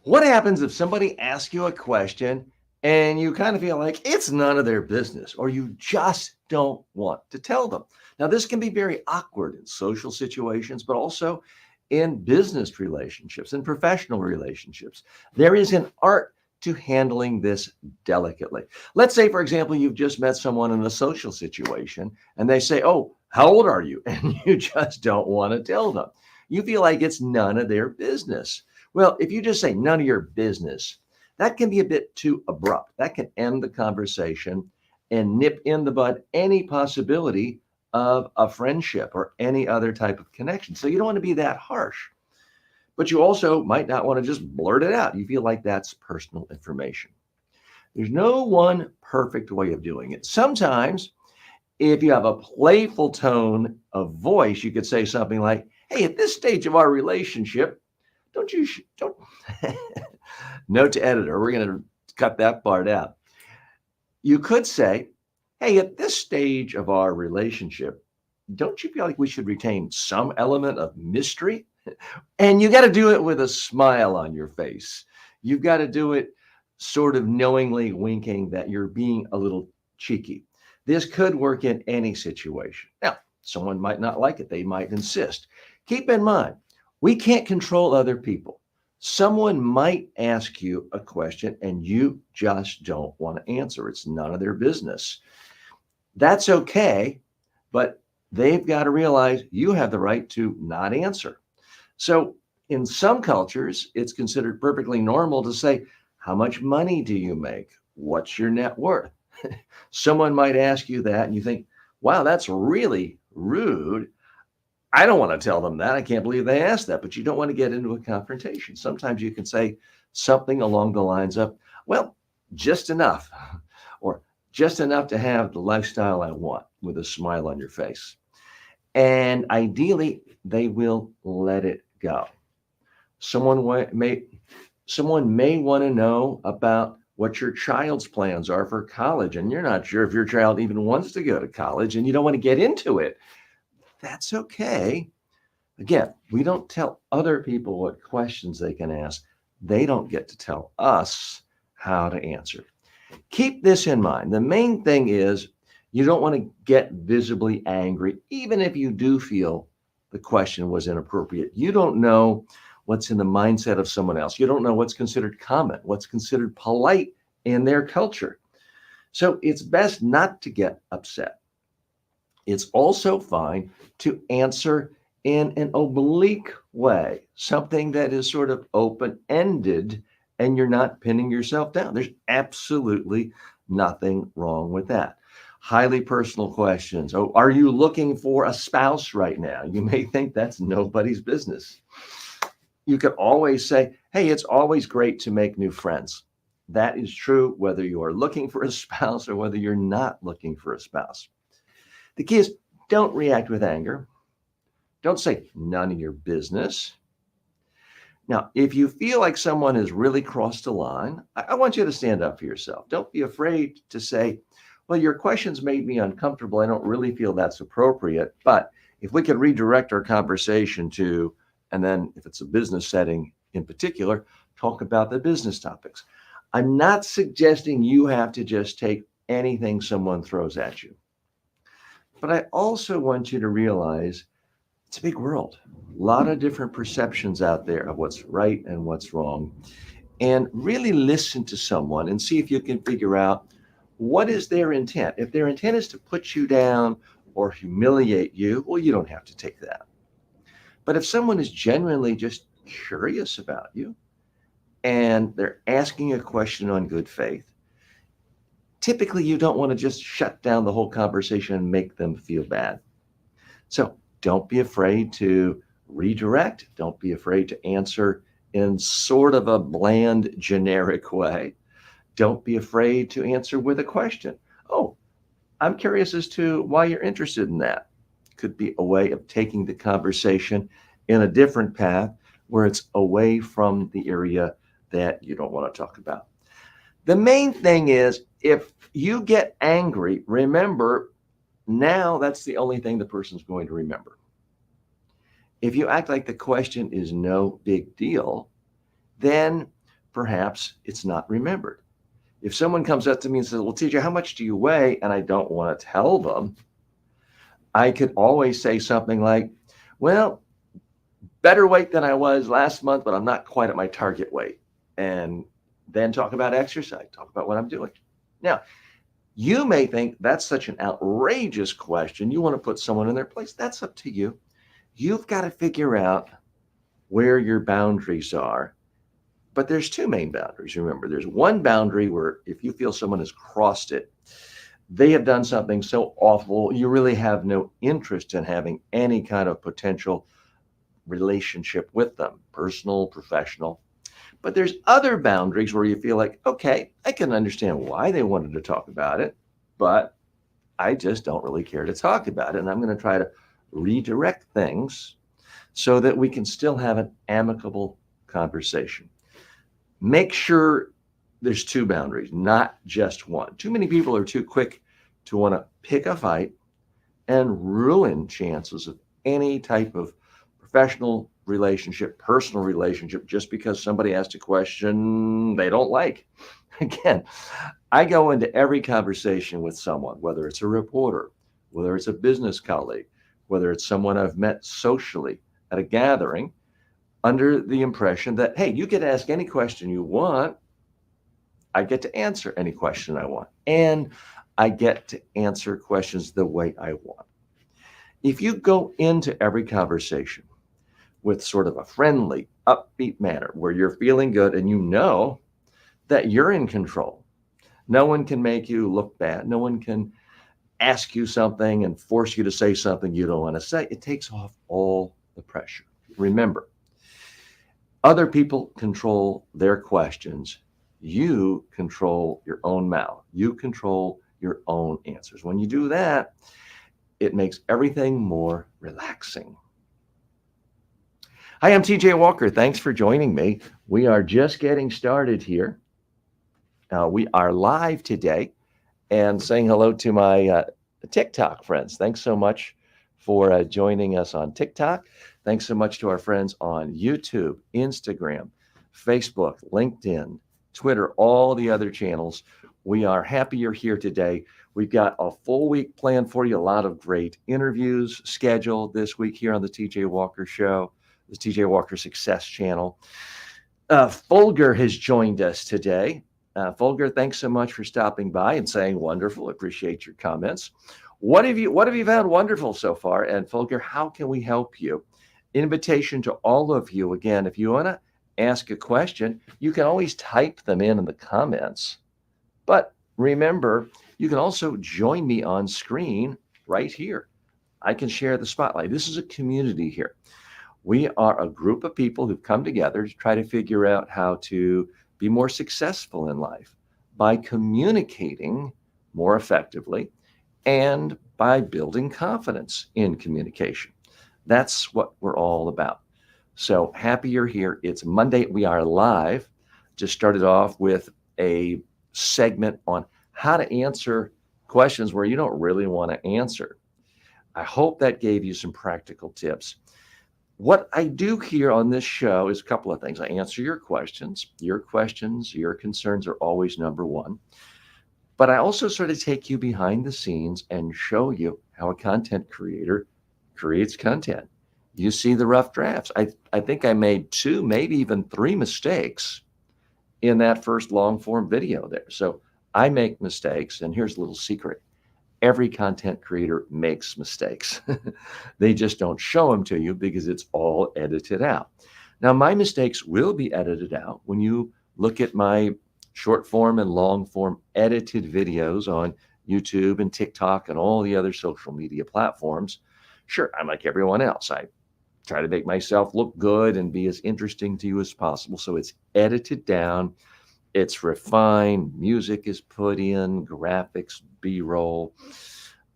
What happens if somebody asks you a question and you kind of feel like it's none of their business, or you just don't want to tell them? Now, this can be very awkward in social situations, but also in business relationships and professional relationships. There is an art to handling this delicately. Let's say, for example, you've just met someone in a social situation and they say, "Oh, how old are you?" And you just don't want to tell them. You feel like it's none of their business. Well, if you just say none of your business, that can be a bit too abrupt. That can end the conversation and nip in the bud any possibility of a friendship or any other type of connection. So you don't want to be that harsh, but you also might not want to just blurt it out. You feel like that's personal information. There's no one perfect way of doing it. Sometimes, if you have a playful tone of voice, you could say something like, "Hey, at this stage of our relationship, don't note to editor, we're going to cut that part out. You could say, "Hey, at this stage of our relationship, don't you feel like we should retain some element of mystery?" And you got to do it with a smile on your face. You've got to do it sort of knowingly winking that you're being a little cheeky. This could work in any situation. Now, someone might not like it, they might insist. Keep in mind, we can't control other people. Someone might ask you a question and you just don't want to answer. It's none of their business. That's okay, but they've got to realize you have the right to not answer. So, in some cultures, it's considered perfectly normal to say, "How much money do you make? What's your net worth?" Someone might ask you that, and you think, "Wow, that's really rude. I don't want to tell them that. I can't believe they asked that." But you don't want to get into a confrontation. Sometimes you can say something along the lines of, "Well, just enough," or "just enough to have the lifestyle I want," with a smile on your face. And ideally, they will let it go. Someone may want to know about what your child's plans are for college, and you're not sure if your child even wants to go to college, and you don't want to get into it. That's okay. Again, we don't tell other people what questions they can ask. They don't get to tell us how to answer. Keep this in mind. The main thing is you don't want to get visibly angry, even if you do feel the question was inappropriate. You don't know what's in the mindset of someone else. You don't know what's considered common, what's considered polite in their culture. So it's best not to get upset. It's also fine to answer in an oblique way, something that is sort of open ended and you're not pinning yourself down. There's absolutely nothing wrong with that. Highly personal questions. Oh, are you looking for a spouse right now? You may think that's nobody's business. You could always say, "Hey, it's always great to make new friends." That is true whether you are looking for a spouse or whether you're not looking for a spouse. The key is don't react with anger. Don't say none of your business. Now, if you feel like someone has really crossed a line, I want you to stand up for yourself. Don't be afraid to say, "Well, your questions made me uncomfortable. I don't really feel that's appropriate. But if we could redirect our conversation to," and then if it's a business setting in particular, talk about the business topics. I'm not suggesting you have to just take anything someone throws at you. But I also want you to realize it's a big world, a lot of different perceptions out there of what's right and what's wrong. And really listen to someone and see if you can figure out what is their intent. If their intent is to put you down or humiliate you, well, you don't have to take that. But if someone is genuinely just curious about you and they're asking a question on good faith, typically you don't want to just shut down the whole conversation and make them feel bad. So don't be afraid to redirect. Don't be afraid to answer in sort of a bland, generic way. Don't be afraid to answer with a question. "Oh, I'm curious as to why you're interested in that." Could be a way of taking the conversation in a different path where it's away from the area that you don't want to talk about. The main thing is if you get angry, remember now that's the only thing the person's going to remember. If you act like the question is no big deal, then perhaps it's not remembered. If someone comes up to me and says, well, TJ, how much do you weigh? And I don't want to tell them, I could always say something like, well, better weight than I was last month, but I'm not quite at my target weight. And then talk about exercise, talk about what I'm doing. Now, you may think that's such an outrageous question. You want to put someone in their place. That's up to you. You've got to figure out where your boundaries are. But there's two main boundaries. Remember, there's one boundary where if you feel someone has crossed it, they have done something so awful, you really have no interest in having any kind of potential relationship with them, personal, professional. But there's other boundaries where you feel like, okay, I can understand why they wanted to talk about it, but I just don't really care to talk about it. And I'm going to try to redirect things so that we can still have an amicable conversation. Make sure there's two boundaries, not just one. Too many people are too quick to want to pick a fight and ruin chances of any type of professional relationship, personal relationship, just because somebody asked a question they don't like. Again, I go into every conversation with someone, whether it's a reporter, whether it's a business colleague, whether it's someone I've met socially at a gathering, under the impression that, hey, you get to ask any question you want. I get to answer any question I want. And I get to answer questions the way I want. If you go into every conversation with sort of a friendly, upbeat manner where you're feeling good and you know that you're in control, no one can make you look bad. No one can ask you something and force you to say something you don't want to say. It takes off all the pressure. Remember, other people control their questions. You control your own mouth. You control your own answers. When you do that, it makes everything more relaxing. Hi, I'm TJ Walker. Thanks for joining me. We are just getting started here. We are live today and saying hello to my TikTok friends. Thanks so much for joining us on TikTok. Thanks so much to our friends on YouTube, Instagram, Facebook, LinkedIn, Twitter, all the other channels. We are happy you're here today. We've got a full week planned for you, a lot of great interviews scheduled this week here on the TJ Walker Show, the TJ Walker Success Channel. Folger has joined us today. Folger, thanks so much for stopping by and saying wonderful. Appreciate your comments. What have you found wonderful so far? And Folger, how can we help you? Invitation to all of you. Again, if you want to ask a question, you can always type them in the comments. But remember, you can also join me on screen right here. I can share the spotlight. This is a community here. We are a group of people who've come together to try to figure out how to be more successful in life by communicating more effectively and by building confidence in communication. That's what we're all about. So happy you're here. It's Monday. We are live. Just started off with a segment on how to answer questions where you don't really want to answer. I hope that gave you some practical tips. What I do here on this show is a couple of things. I answer your questions. Your concerns are always number one. But I also sort of take you behind the scenes and show you how a content creator creates content. You see the rough drafts. I think I made 2, maybe even 3 mistakes in that first long form video there. So I make mistakes, and here's a little secret. Every content creator makes mistakes. They just don't show them to you because it's all edited out. Now, my mistakes will be edited out when you look at my short form and long form edited videos on YouTube and TikTok and all the other social media platforms. Sure, I'm like everyone else. I try to make myself look good and be as interesting to you as possible. So it's edited down. It's refined. Music is put in, graphics, B-roll.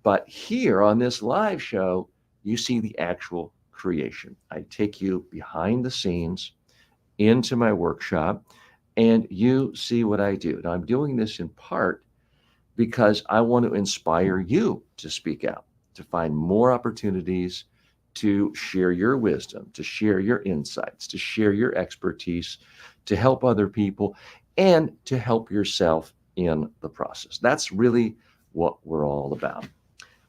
But here on this live show, you see the actual creation. I take you behind the scenes into my workshop, and you see what I do. Now, I'm doing this in part because I want to inspire you to speak out, to find more opportunities to share your wisdom, to share your insights, to share your expertise, to help other people, and to help yourself in the process. That's really what we're all about.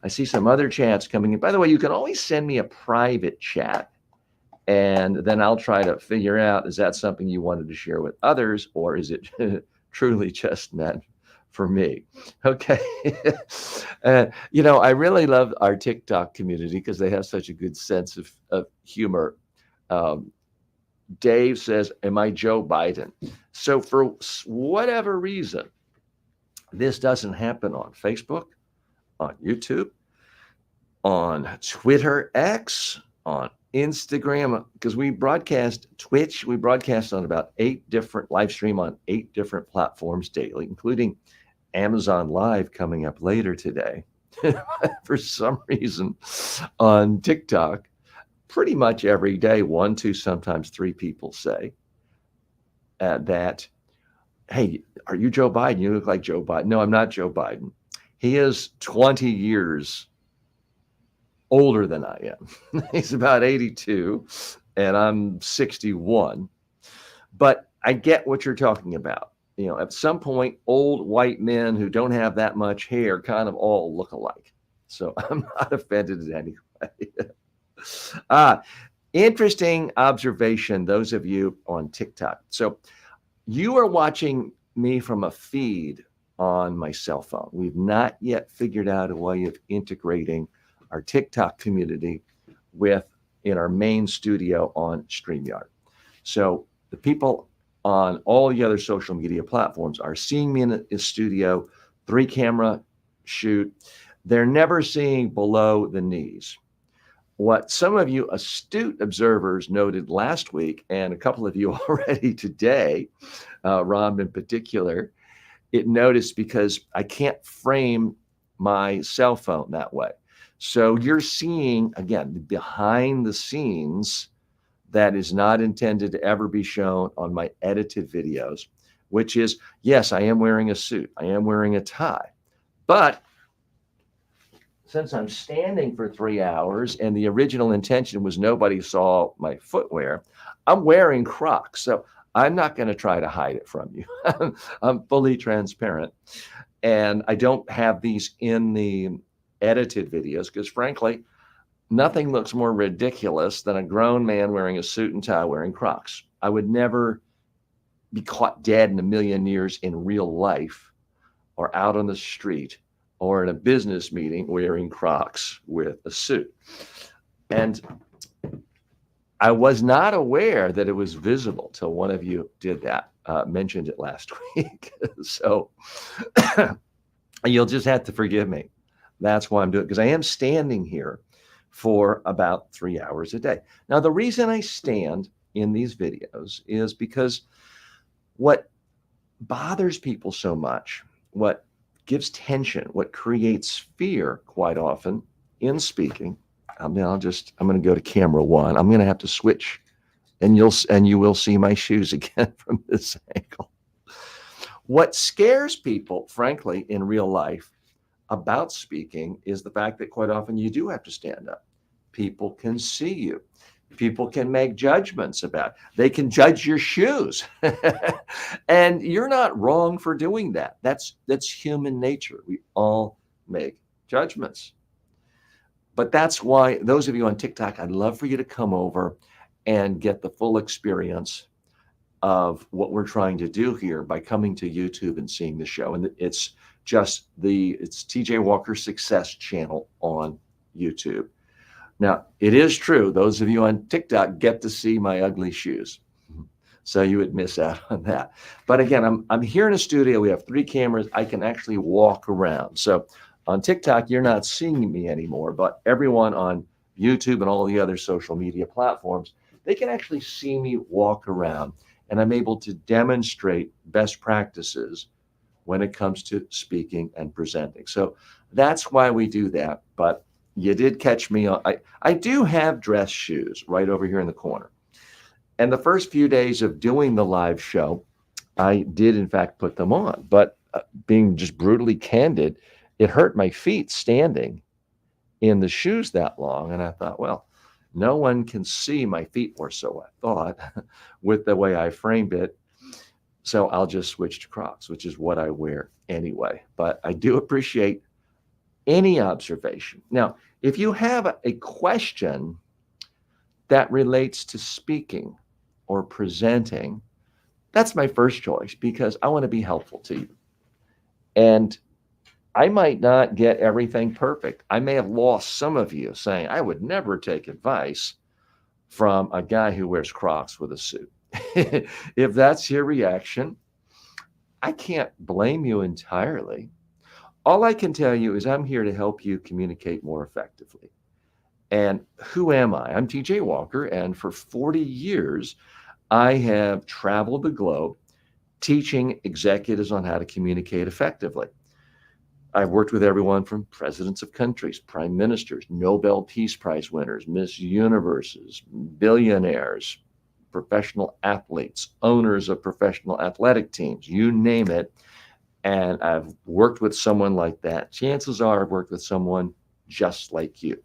I see some other chats coming in. By the way, you can always send me a private chat, and then I'll try to figure out, is that something you wanted to share with others, or is it truly just meant for me? Okay. I really love our TikTok community because they have such a good sense of humor. Um, Dave says, am I Joe Biden? So for whatever reason, this doesn't happen on Facebook, on YouTube, on Twitter X, on Instagram, because we broadcast Twitch. We broadcast on about 8 different live stream on 8 different platforms daily, including Amazon Live coming up later today. For some reason, on TikTok, pretty much every day, 1, 2, sometimes 3 people say that, hey, are you Joe Biden? You look like Joe Biden. No, I'm not Joe Biden. He is 20 years older than I am. He's about 82 and I'm 61. But I get what you're talking about. At some point, old white men who don't have that much hair kind of all look alike. So I'm not offended in any way. Interesting observation, those of you on TikTok. So you are watching me from a feed on my cell phone. We've not yet figured out a way of integrating our TikTok community in our main studio on StreamYard. So the people on all the other social media platforms are seeing me in a studio, 3-camera shoot. They're never seeing below the knees. What some of you astute observers noted last week, and a couple of you already today, Rob in particular, it noticed because I can't frame my cell phone that way. So you're seeing, again, behind the scenes that is not intended to ever be shown on my edited videos, which is, yes, I am wearing a suit. I am wearing a tie. But since I'm standing for 3 hours and the original intention was nobody saw my footwear, I'm wearing Crocs. So I'm not going to try to hide it from you. I'm fully transparent. And I don't have these in the edited videos because, frankly, nothing looks more ridiculous than a grown man wearing a suit and tie wearing Crocs. I would never be caught dead in a million years in real life or out on the street or in a business meeting wearing Crocs with a suit. And I was not aware that it was visible till one of you did that, mentioned it last week. So you'll just have to forgive me. That's why I'm doing it, because I am standing here for about 3 hours a day. Now, the reason I stand in these videos is because what bothers people so much, what gives tension, what creates fear quite often in speaking. I'm going to go to camera 1. I'm going to have to switch, and you will see my shoes again from this angle. What scares people, frankly, in real life about speaking is the fact that quite often you do have to stand up. People can see you. People can make judgments about it. They can judge your shoes. And you're not wrong for doing that. That's human nature. We all make judgments. But that's why those of you on TikTok, I'd love for you to come over and get the full experience of what we're trying to do here by coming to YouTube and seeing the show. And it's TJ Walker Success Channel on YouTube. Now, it is true, those of you on TikTok get to see my ugly shoes. So you would miss out on that. But again, I'm here in a studio. We have 3 cameras. I can actually walk around. So on TikTok, you're not seeing me anymore, but everyone on YouTube and all the other social media platforms, they can actually see me walk around. And I'm able to demonstrate best practices when it comes to speaking and presenting. So that's why we do that. But you did catch me on. I do have dress shoes right over here in the corner. And the first few days of doing the live show, I did in fact put them on. But being just brutally candid, it hurt my feet standing in the shoes that long. And I thought, well, no one can see my feet, or so I thought, with the way I framed it. So I'll just switch to Crocs, which is what I wear anyway. But I do appreciate any observation. Now, if you have a question that relates to speaking or presenting, that's my first choice because I want to be helpful to you. And I might not get everything perfect. I may have lost some of you saying, I would never take advice from a guy who wears Crocs with a suit. If that's your reaction, I can't blame you entirely. All I can tell you is I'm here to help you communicate more effectively. And who am I? I'm TJ Walker, and for 40 years, I have traveled the globe teaching executives on how to communicate effectively. I've worked with everyone from presidents of countries, prime ministers, Nobel Peace Prize winners, Miss Universes, billionaires, professional athletes, owners of professional athletic teams, you name it. And I've worked with someone like that. Chances are I've worked with someone just like you.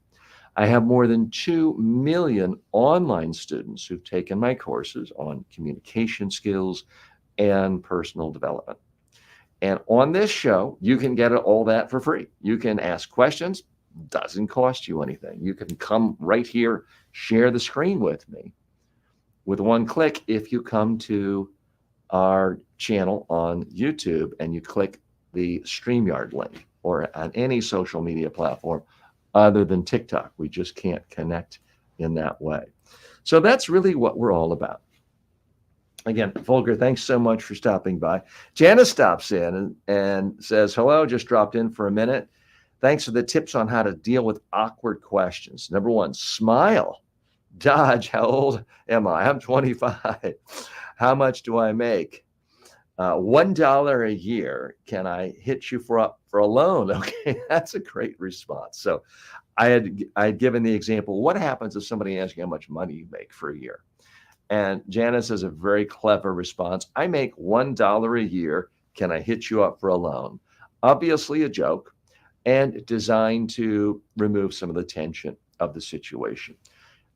I have more than 2 million online students who've taken my courses on communication skills and personal development. And on this show, you can get all that for free. You can ask questions, doesn't cost you anything. You can come right here, share the screen with me with one click if you come to our channel on YouTube and you click the StreamYard link or on any social media platform other than TikTok. We just can't connect in that way. So that's really what we're all about. Again, Volker, thanks so much for stopping by. Janice stops in and says, hello, just dropped in for a minute. Thanks for the tips on how to deal with awkward questions. Number one, smile. Dodge, how old am I? I'm 25. How much do I make? $1 a year. Can I hit you for a loan? Okay, that's a great response. So I had given the example, what happens if somebody asks you how much money you make for a year? And Janice has a very clever response. I make $1 a year. Can I hit you up for a loan? Obviously a joke and designed to remove some of the tension of the situation.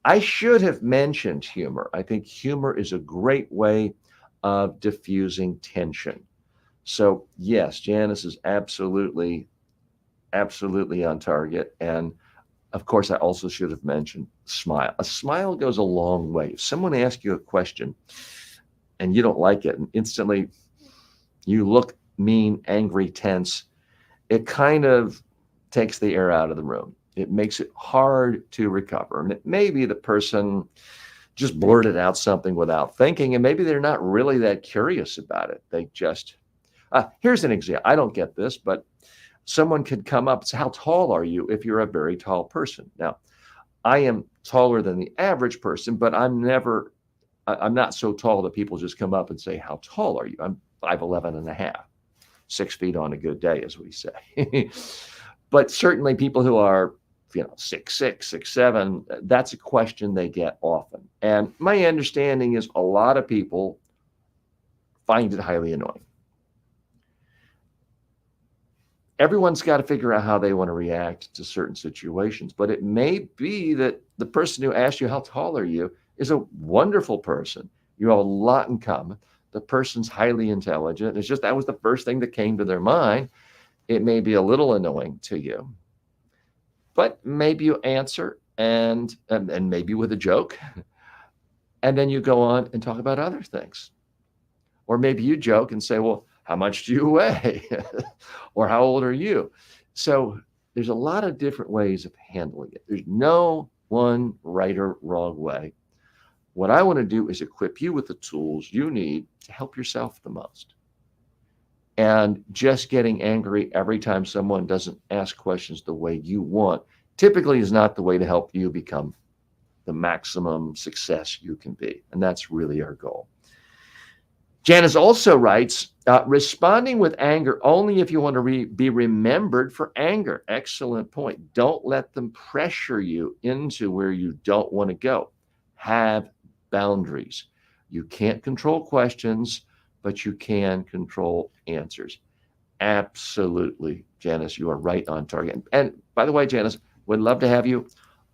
I should have mentioned humor. I think humor is a great way of diffusing tension. So yes, Janice is absolutely on target. And of course, I also should have mentioned smile. A smile goes a long way. If someone asks you a question and you don't like it, and instantly you look mean, angry, tense, it kind of takes the air out of the room. It makes it hard to recover. And maybe the person just blurted out something without thinking, and maybe they're not really that curious about it. They just, here's an example. I don't get this, but someone could come up and say, how tall are you if you're a very tall person? Now, I am taller than the average person, but I'm not so tall that people just come up and say, how tall are you? I'm 5'11 and a half, 6 feet on a good day, as we say. But certainly people who are 6'6", 6'7", that's a question they get often. And my understanding is a lot of people find it highly annoying. Everyone's got to figure out how they want to react to certain situations, but it may be that the person who asked you, how tall are you, is a wonderful person. You have a lot in common. The person's highly intelligent. It's just that was the first thing that came to their mind. It may be a little annoying to you, but maybe you answer and maybe with a joke, and then you go on and talk about other things. Or maybe you joke and say, well, how much do you weigh? Or how old are you? So there's a lot of different ways of handling it. There's no one right or wrong way. What I want to do is equip you with the tools you need to help yourself the most. And just getting angry every time someone doesn't ask questions the way you want typically is not the way to help you become the maximum success you can be. And that's really our goal. Janice also writes, responding with anger only if you want to be remembered for anger. Excellent point. Don't let them pressure you into where you don't want to go. Have boundaries. You can't control questions, but you can control answers. Absolutely, Janice, you are right on target. And by the way, Janice, would love to have you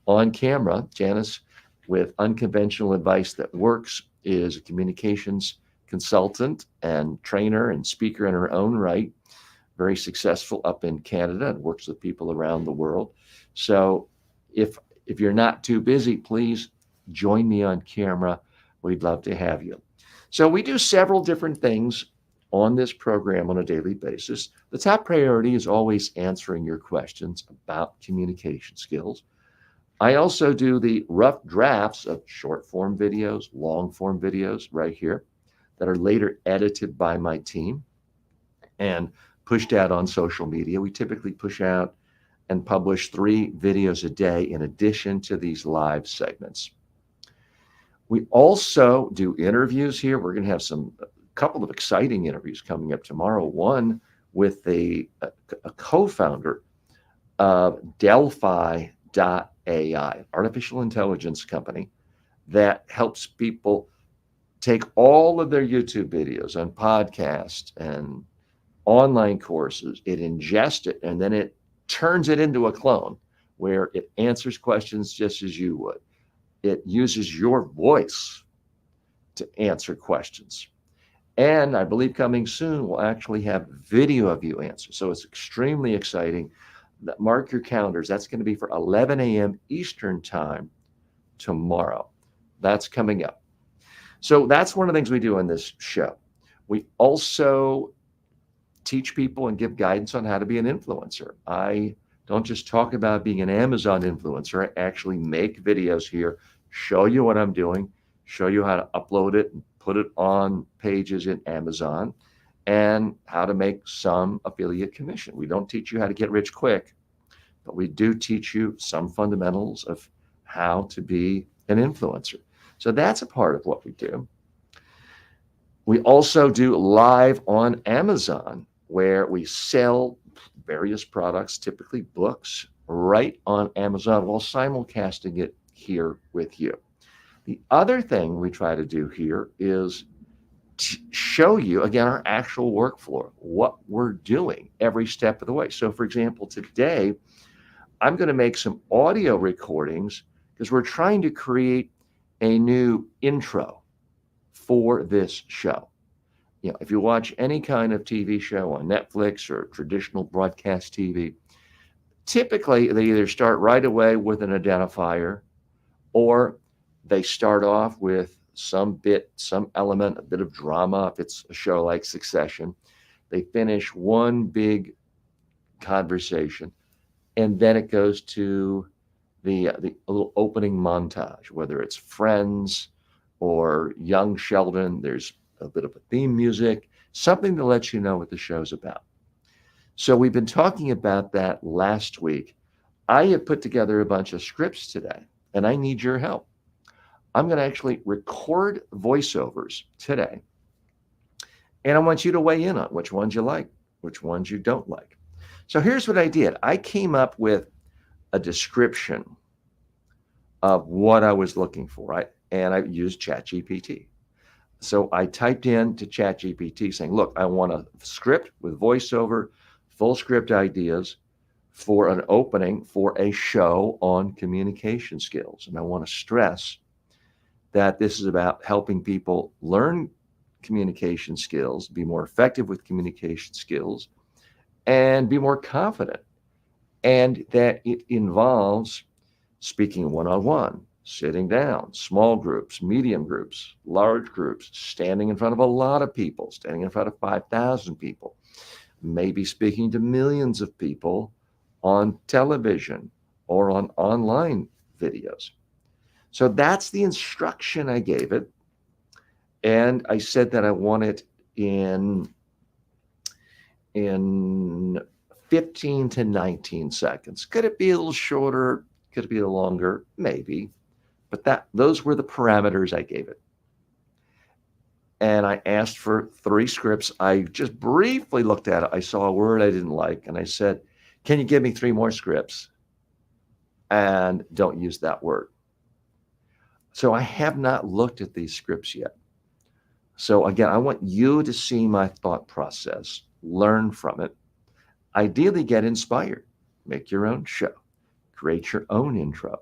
on camera. Janice, with Unconventional Advice That Works, is a communications consultant and trainer and speaker in her own right, very successful up in Canada and works with people around the world. So if if you're not too busy, please join me on camera. We'd love to have you. So we do several different things on this program on a daily basis. The top priority is always answering your questions about communication skills. I also do the rough drafts of short form videos, long form videos right here that are later edited by my team and pushed out on social media. We typically push out and publish 3 videos a day in addition to these live segments. We also do interviews here. We're going to have a couple of exciting interviews coming up tomorrow. One with a co-founder of Delphi.ai, artificial intelligence company that helps people take all of their YouTube videos and podcasts and online courses, it ingests it, and then it turns it into a clone where it answers questions just as you would. It uses your voice to answer questions. And I believe coming soon, we'll actually have video of you answer. So it's extremely exciting. Mark your calendars. That's going to be for 11 a.m. Eastern time tomorrow. That's coming up. So that's one of the things we do on this show. We also teach people and give guidance on how to be an influencer. I don't just talk about being an Amazon influencer. I actually make videos here, show you what I'm doing, show you how to upload it and put it on pages in Amazon, and how to make some affiliate commission. We don't teach you how to get rich quick, but we do teach you some fundamentals of how to be an influencer. So that's a part of what we do. We also do live on Amazon, where we sell various products, typically books, right on Amazon while simulcasting it here with you. The other thing we try to do here is show you, again, our actual workflow, what we're doing every step of the way. So, for example, today, I'm going to make some audio recordings because we're trying to create a new intro for this show. You know, if you watch any kind of TV show on Netflix or traditional broadcast TV, typically they either start right away with an identifier, or they start off with some element, a bit of drama if it's a show like Succession. They finish one big conversation, and then it goes to the little opening montage, whether it's Friends or Young Sheldon. There's a bit of a theme music, something to let you know what the show's about. So we've been talking about that last week. I have put together a bunch of scripts today, and I need your help. I'm going to actually record voiceovers today, and I want you to weigh in on which ones you like, which ones you don't like. So here's what I did. I came up with a description of what I was looking for, and I used ChatGPT. So I typed in to ChatGPT saying, look, I want a script with voiceover, full script ideas for an opening for a show on communication skills. And I want to stress that this is about helping people learn communication skills, be more effective with communication skills, and be more confident. And that it involves speaking one-on-one, sitting down, small groups, medium groups, large groups, standing in front of a lot of people, standing in front of 5,000 people, maybe speaking to millions of people on television or on online videos. So that's the instruction I gave it. And I said that I want it in 15 to 19 seconds. Could it be a little shorter? Could it be a little longer? Maybe. But those were the parameters I gave it. And I asked for 3 scripts. I just briefly looked at it. I saw a word I didn't like, and I said, can you give me 3 more scripts? And don't use that word. So I have not looked at these scripts yet. So again, I want you to see my thought process, learn from it, ideally get inspired, make your own show, create your own intro.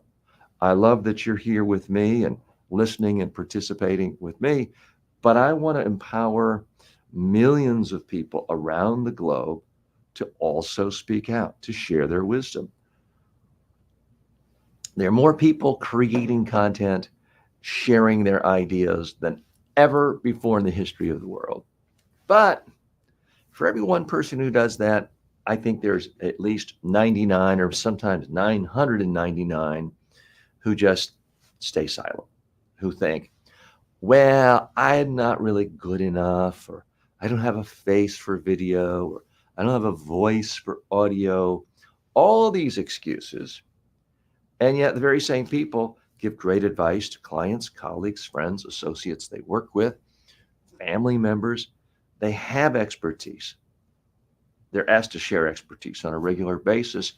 I love that you're here with me and listening and participating with me. but I want to empower millions of people around the globe to also speak out, to share their wisdom. There are more people creating content, sharing their ideas than ever before in the history of the world. But for every one person who does that, I think there's at least 99 or sometimes 999 who just stay silent, who think, well, I'm not really good enough, or I don't have a face for video, or I don't have a voice for audio, all these excuses. And yet the very same people give great advice to clients, colleagues, friends, associates they work with, family members. They have expertise. They're asked to share expertise on a regular basis,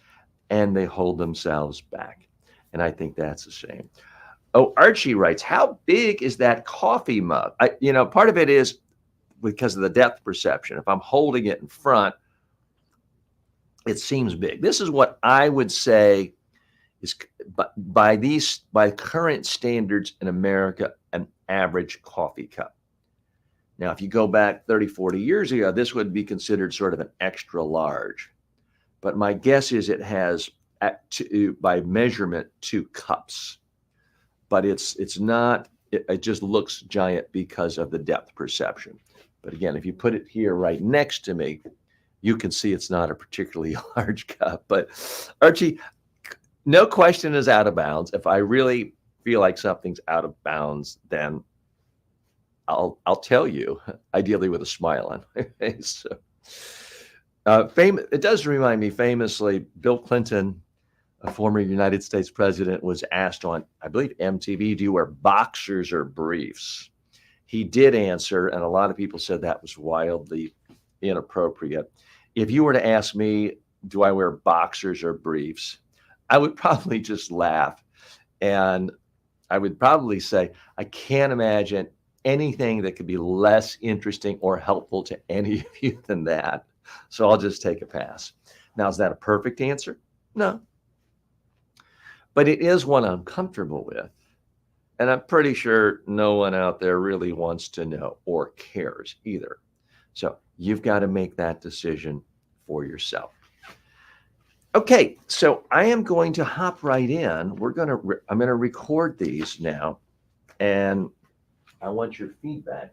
and they hold themselves back. And I think that's a shame. Oh, Archie writes, how big is that coffee mug? Part of it is because of the depth perception. If I'm holding it in front, it seems big. This is what I would say is by current standards in America, an average coffee cup. Now, if you go back 30, 40 years ago, this would be considered sort of an extra large. But my guess is it has, by measurement, 2 cups. But it's not, it just looks giant because of the depth perception. But again, if you put it here right next to me, you can see it's not a particularly large cup. But Archie, no question is out of bounds. If I really feel like something's out of bounds, then I'll tell you, ideally with a smile on my face. So, it does remind me famously, Bill Clinton, a former United States president, was asked on, I believe, MTV, do you wear boxers or briefs? He did answer, and a lot of people said that was wildly inappropriate. If you were to ask me, do I wear boxers or briefs? I would probably just laugh. And I would probably say, I can't imagine anything that could be less interesting or helpful to any of you than that. So I'll just take a pass. Now, is that a perfect answer? No. But it is one I'm comfortable with. And I'm pretty sure no one out there really wants to know or cares either. So you've got to make that decision for yourself. Okay, so I am going to hop right in. I'm going to record these now, and I want your feedback.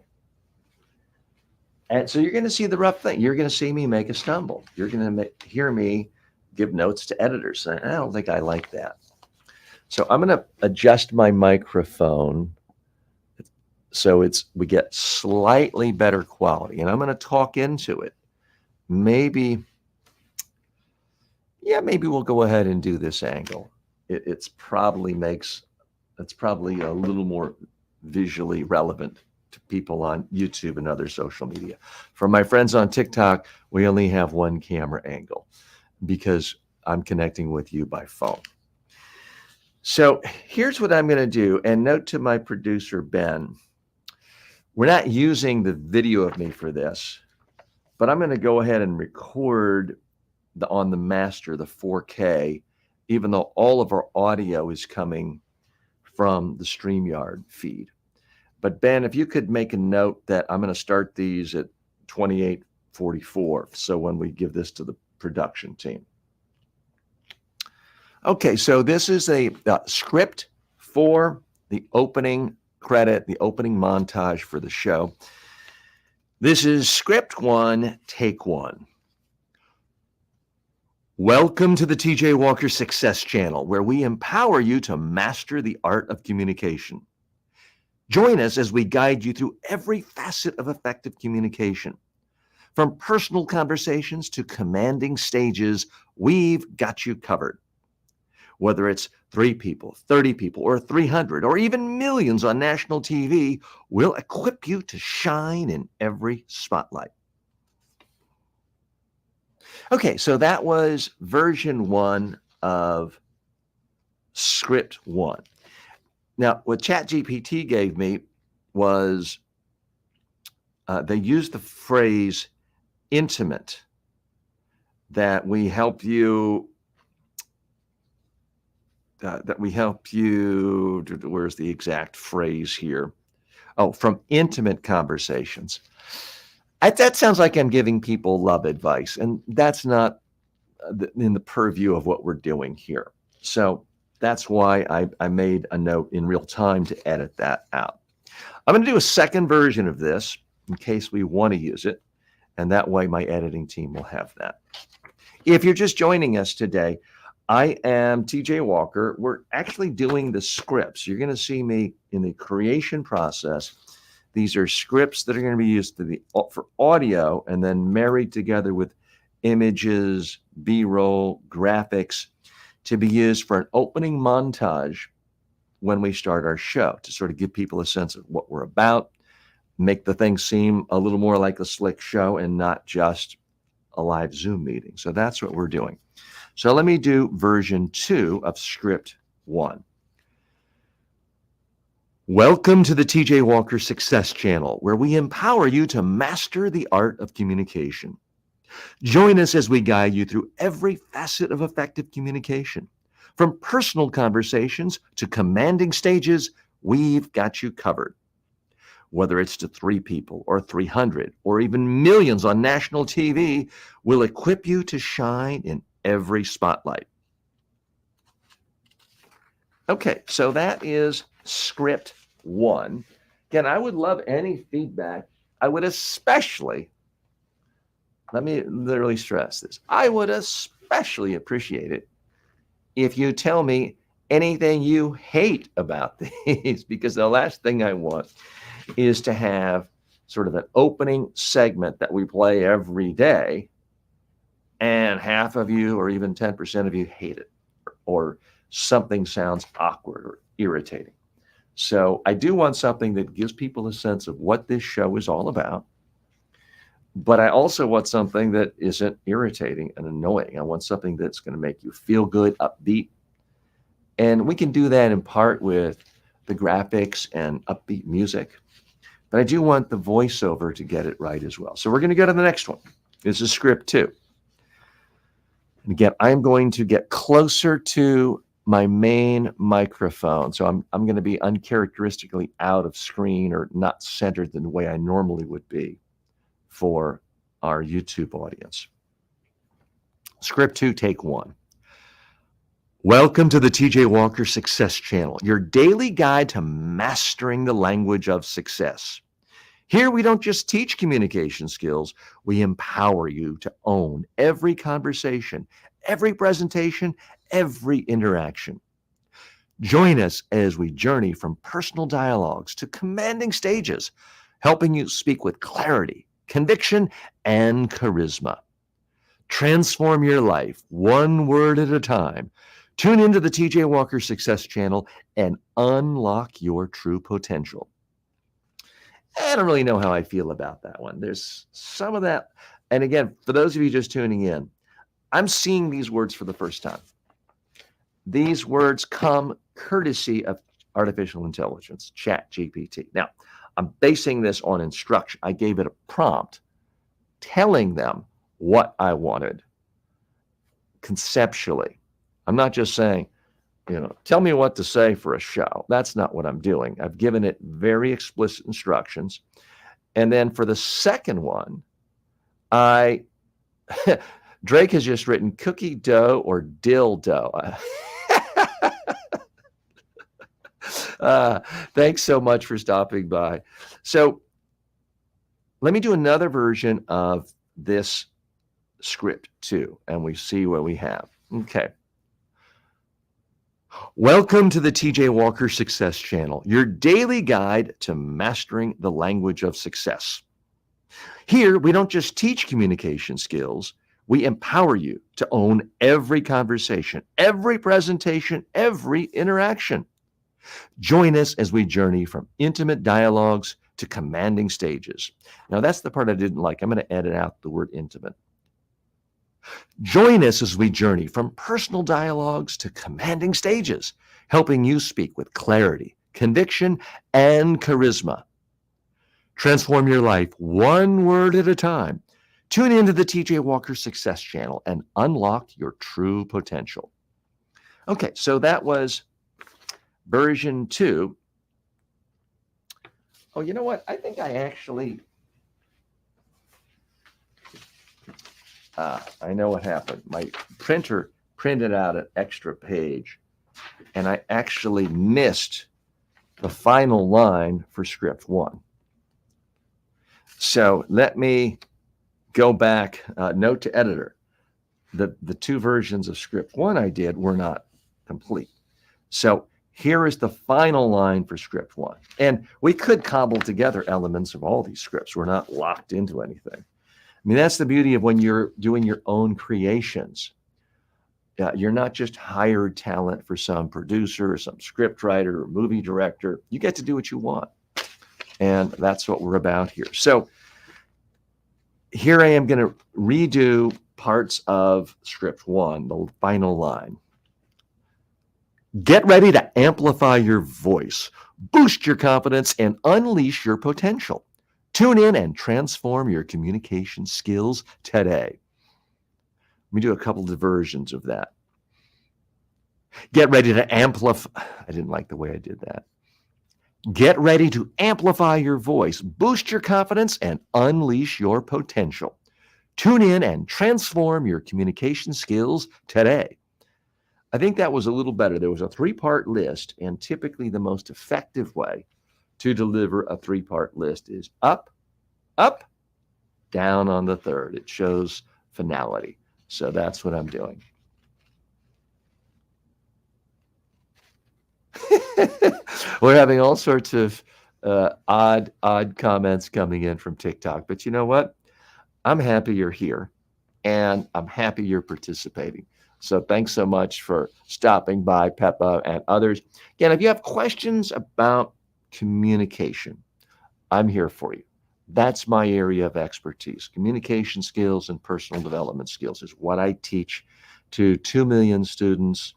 And so you're going to see the rough thing. You're going to see me make a stumble. You're going to hear me give notes to editors. I don't think I like that. So I'm going to adjust my microphone so we get slightly better quality, and I'm going to talk into it. Maybe we'll go ahead and do this angle. It's probably a little more visually relevant to people on YouTube and other social media. For my friends on TikTok, we only have one camera angle because I'm connecting with you by phone. So here's what I'm going to do. And note to my producer, Ben, we're not using the video of me for this, but I'm going to go ahead and record on the master, the 4K, even though all of our audio is coming from the StreamYard feed. But Ben, if you could make a note that I'm going to start these at 28:44, so when we give this to the production team. Okay, so this is a script for the opening credit, the opening montage for the show. This is script 1, take 1. Welcome to the TJ Walker Success Channel, where we empower you to master the art of communication. Join us as we guide you through every facet of effective communication. From personal conversations to commanding stages, we've got you covered. Whether it's 3 people, 30 people, or 300, or even millions on national TV, we'll equip you to shine in every spotlight. Okay, so that was version 1 of script 1. Now, what ChatGPT gave me was they used the phrase intimate, that we help you, where's the exact phrase here? Oh, from intimate conversations. That sounds like I'm giving people love advice, and that's not in the purview of what we're doing here. So that's why I made a note in real time to edit that out. I'm going to do a second version of this in case we want to use it, and that way my editing team will have that. If you're just joining us today, I am TJ Walker. We're actually doing the scripts. You're going to see me in the creation process. These are scripts that are going to be used for audio and then married together with images, B-roll, graphics to be used for an opening montage when we start our show to sort of give people a sense of what we're about, make the thing seem a little more like a slick show and not just a live Zoom meeting. So that's what we're doing. So let me do version 2 of script 1. Welcome to the TJ Walker Success Channel, where we empower you to master the art of communication. Join us as we guide you through every facet of effective communication. From personal conversations to commanding stages, we've got you covered. Whether it's to 3 people or 300 or even millions on national TV, we'll equip you to shine in every spotlight. Okay, so that is script 1. Again, I would love any feedback. I would especially, let me literally stress this, I would especially appreciate it if you tell me anything you hate about these, because the last thing I want is to have sort of an opening segment that we play every day and half of you or even 10% of you hate it or something sounds awkward or irritating. So I do want something that gives people a sense of what this show is all about, but I also want something that isn't irritating and annoying. I want something that's going to make you feel good, upbeat. And we can do that in part with the graphics and upbeat music, but I do want the voiceover to get it right as well. So we're going to go to the next one. This is script 2. And again, I'm going to get closer to my main microphone. So I'm going to be uncharacteristically out of screen or not centered in the way I normally would be for our YouTube audience. Script 2, take 1. Welcome to the TJ Walker Success Channel, your daily guide to mastering the language of success. Here, we don't just teach communication skills, we empower you to own every conversation, every presentation, every interaction. Join us as we journey from personal dialogues to commanding stages, helping you speak with clarity, conviction, and charisma. Transform your life one word at a time. Tune into the TJ Walker Success Channel and unlock your true potential. I don't really know how I feel about that one. There's some of that. And again, for those of you just tuning in, I'm seeing these words for the first time. These words come courtesy of artificial intelligence, ChatGPT. Now, I'm basing this on instruction. I gave it a prompt telling them what I wanted conceptually. I'm not just saying, tell me what to say for a show. That's not what I'm doing. I've given it very explicit instructions. And then for the second one, Drake has just written cookie dough or dill dough. Thanks so much for stopping by. So let me do another version of this script too, and we see what we have. Okay. Welcome to the TJ Walker Success Channel, your daily guide to mastering the language of success. Here, we don't just teach communication skills, we empower you to own every conversation, every presentation, every interaction. Join us as we journey from intimate dialogues to commanding stages. Now, that's the part I didn't like. I'm going to edit out the word intimate. Join us as we journey from personal dialogues to commanding stages, helping you speak with clarity, conviction, and charisma. Transform your life one word at a time. Tune into the TJ Walker Success Channel and unlock your true potential. Okay, so that was version 2 Oh, you know what? I think I actually, I know what happened. My printer printed out an extra page, and I actually missed the final line for script one. So let me go back, note to editor. The two versions of script one I did were not complete. So here is the final line for script one. And we could cobble together elements of all these scripts. We're not locked into anything. I mean, that's the beauty of when you're doing your own creations. You're not just hired talent for some producer or some script writer or movie director. You get to do what you want. And that's what we're about here. So here I am going to redo parts of script one, the final line. Get ready to amplify your voice, boost your confidence, and unleash your potential. Tune in and transform your communication skills today. Let me do a couple of versions of that. Get ready to amplify. I didn't like the way I did that. Get ready to amplify your voice, boost your confidence, and unleash your potential. Tune in and transform your communication skills today. I think that was a little better. There was a 3-part list, and typically the most effective way to deliver a 3-part list is up, up, down on the third. It shows finality. So that's what I'm doing. We're having all sorts of odd comments coming in from TikTok. But you know what? I'm happy you're here, and I'm happy you're participating. So thanks so much for stopping by, Peppa and others. Again, if you have questions about communication, I'm here for you. That's my area of expertise. Communication skills and personal development skills is what I teach to 2 million students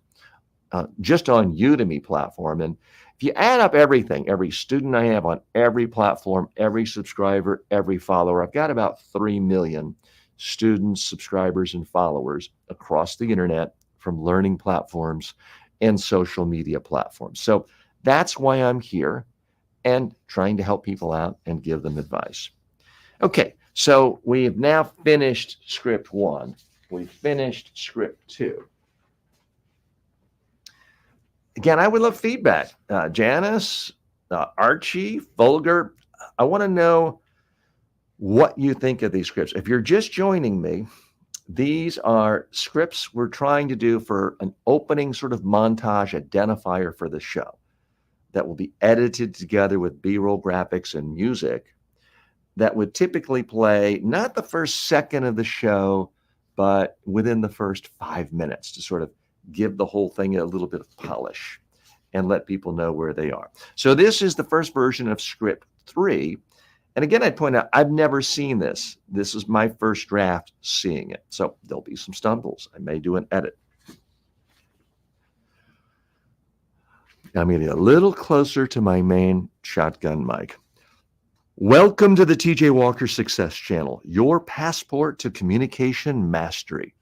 just on Udemy platform. And if you add up everything, every student I have on every platform, every subscriber, every follower, I've got about 3 million students, subscribers, and followers across the internet from learning platforms and social media platforms. So that's why I'm here and trying to help people out and give them advice. Okay, so we have now finished script one. We finished script two. Again, I would love feedback. Janice, Archie, Volger, I want to know what you think of these scripts. If you're just joining me, these are scripts we're trying to do for an opening sort of montage identifier for the show that will be edited together with B-roll graphics and music that would typically play not the first second of the show, but within the first 5 minutes to sort of give the whole thing a little bit of polish and let people know where they are. So this is the first version of script 3. And again, I'd point out, I've never seen this. This is my first draft seeing it. So there'll be some stumbles. I may do an edit. I'm going to get a little closer to my main shotgun mic. Welcome to the TJ Walker Success Channel, your passport to communication mastery.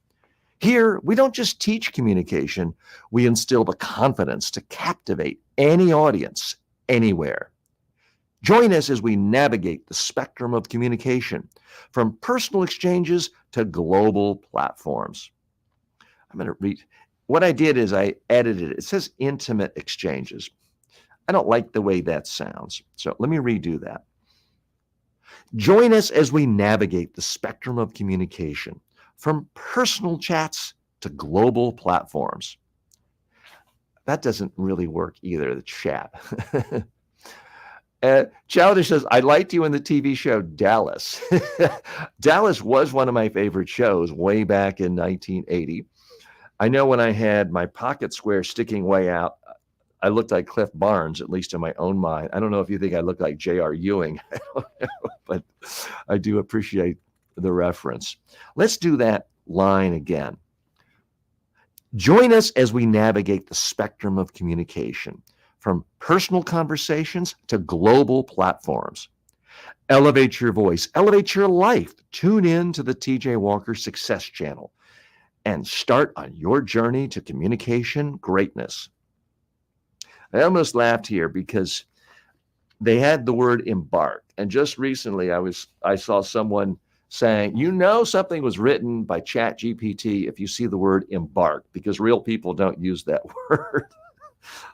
Here, we don't just teach communication, we instill the confidence to captivate any audience, anywhere. Join us as we navigate the spectrum of communication, from personal exchanges to global platforms. I'm going to read. What I did is I edited it. It says intimate exchanges. I don't like the way that sounds, so let me redo that. Join us as we navigate the spectrum of communication, from personal chats to global platforms. That doesn't really work either, the chat. Childish says, I liked you in the TV show Dallas. Dallas was one of my favorite shows way back in 1980. I know when I had my pocket square sticking way out, I looked like Cliff Barnes, at least in my own mind. I don't know if you think I look like J.R. Ewing, but I do appreciate the reference. Let's do that line again. Join us as we navigate the spectrum of communication, from personal conversations to global platforms. Elevate your voice, elevate your life. Tune in to the TJ Walker Success Channel and start on your journey to communication greatness. I almost laughed here because they had the word embark. And just recently I saw someone saying, something was written by ChatGPT if you see the word embark, because real people don't use that word.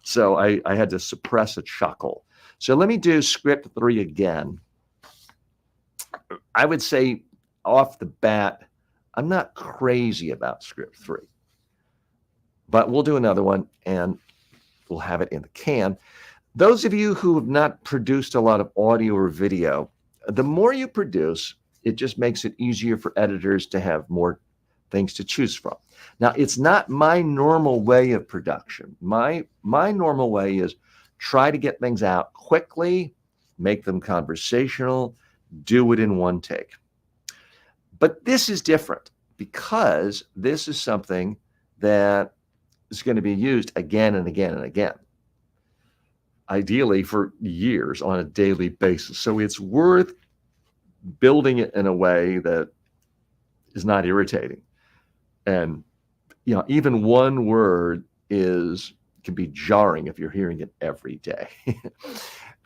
So I had to suppress a chuckle. So let me do script 3 again. I would say off the bat, I'm not crazy about script 3, but we'll do another one and we'll have it in the can. Those of you who have not produced a lot of audio or video, the more you produce, it just makes it easier for editors to have more things to choose from. Now, it's not my normal way of production. My normal way is try to get things out quickly, make them conversational, do it in one take. But this is different because this is something that is going to be used again and again and again, ideally for years on a daily basis. So it's worth building it in a way that is not irritating. And even one word can be jarring if you're hearing it every day.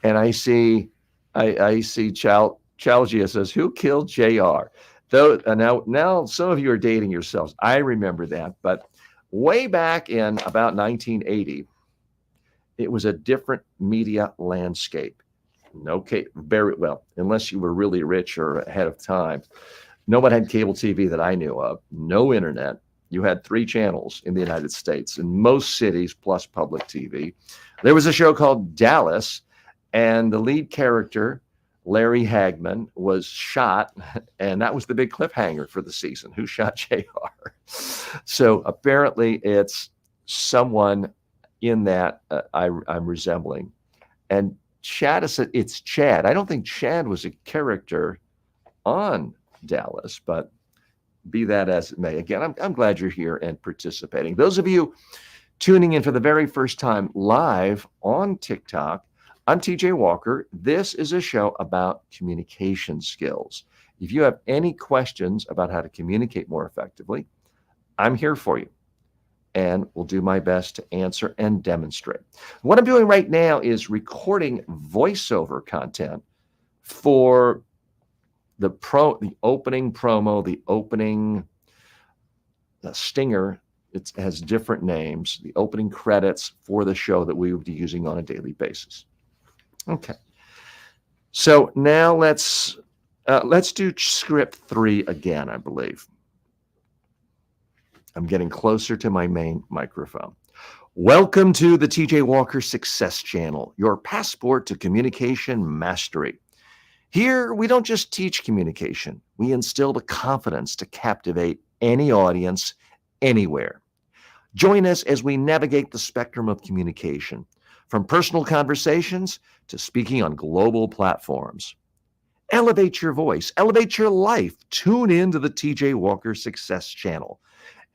And I see Chalgia says, "Who killed JR?" Though now some of you are dating yourselves. I remember that, but way back in about 1980, it was a different media landscape. Very well, unless you were really rich or ahead of time. No one had cable TV that I knew of, no internet. You had 3 channels in the United States in most cities plus public TV. There was a show called Dallas, and the lead character, Larry Hagman, was shot, and that was the big cliffhanger for the season. Who shot JR? So apparently it's someone in that I'm resembling. And Chad said it's Chad. I don't think Chad was a character on Dallas, but be that as it may. Again, I'm glad you're here and participating. Those of you tuning in for the very first time live on TikTok, I'm TJ Walker. This is a show about communication skills. If you have any questions about how to communicate more effectively, I'm here for you and will do my best to answer and demonstrate. What I'm doing right now is recording voiceover content for the opening promo, the opening stinger. It has different names, the opening credits for the show that we will be using on a daily basis. Okay. So now let's do script 3 again, I believe. I'm getting closer to my main microphone. Welcome to the TJ Walker Success Channel, your passport to communication mastery. Here, we don't just teach communication. We instill the confidence to captivate any audience, anywhere. Join us as we navigate the spectrum of communication, from personal conversations to speaking on global platforms. Elevate your voice, elevate your life. Tune in to the TJ Walker Success Channel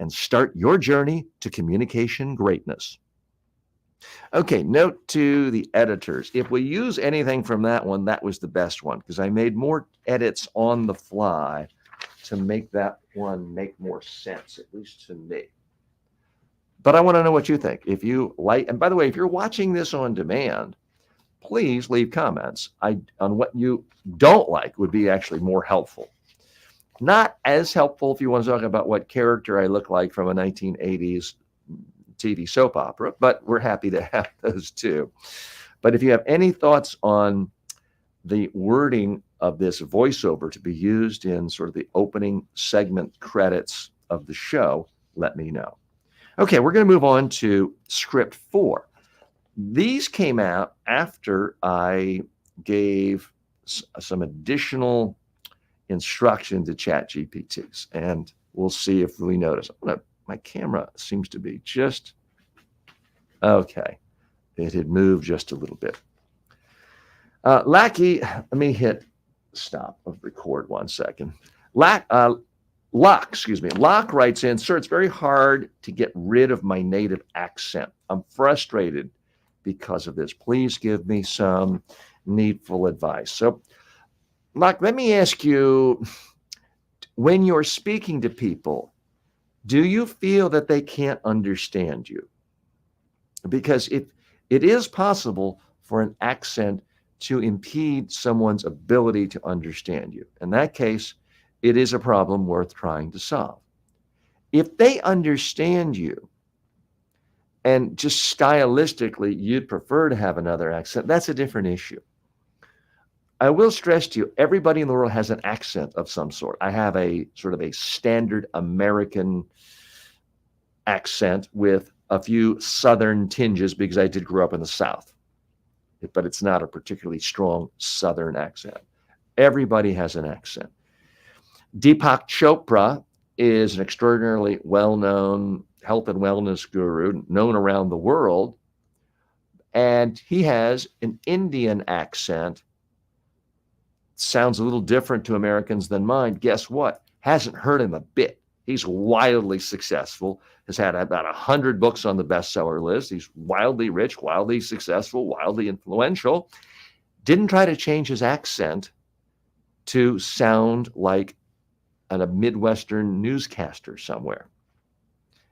and start your journey to communication greatness. Okay, note to the editors. If we use anything from that one, that was the best one, because I made more edits on the fly to make that one make more sense, at least to me. But I want to know what you think. If you like, and by the way, if you're watching this on demand, please leave comments on what you don't like. Would be actually more helpful. Not as helpful if you want to talk about what character I look like from a 1980s TV soap opera, but we're happy to have those too. But if you have any thoughts on the wording of this voiceover to be used in sort of the opening segment credits of the show, let me know. Okay, we're going to move on to script 4. These came out after I gave some additional instruction to ChatGPT, and we'll see if we notice. My camera seems to be just okay. It had moved just a little bit. Lackey, let me hit stop of record 1 second. Locke writes in, "Sir, it's very hard to get rid of my native accent. I'm frustrated because of this. Please give me some needful advice." So, Locke, let me ask you, when you're speaking to people, do you feel that they can't understand you? Because it is possible for an accent to impede someone's ability to understand you. In that case, it is a problem worth trying to solve. If they understand you and just stylistically you'd prefer to have another accent, that's a different issue. I will stress to you, everybody in the world has an accent of some sort. I have a sort of a standard American accent with a few Southern tinges because I did grow up in the South, but it's not a particularly strong Southern accent. Everybody has an accent. Deepak Chopra is an extraordinarily well-known health and wellness guru, known around the world, and he has an Indian accent. Sounds a little different to Americans than mine. Guess what? Hasn't hurt him a bit. He's wildly successful, has had about 100 books on the bestseller list. He's wildly rich, wildly successful, wildly influential. Didn't try to change his accent to sound like a Midwestern newscaster somewhere.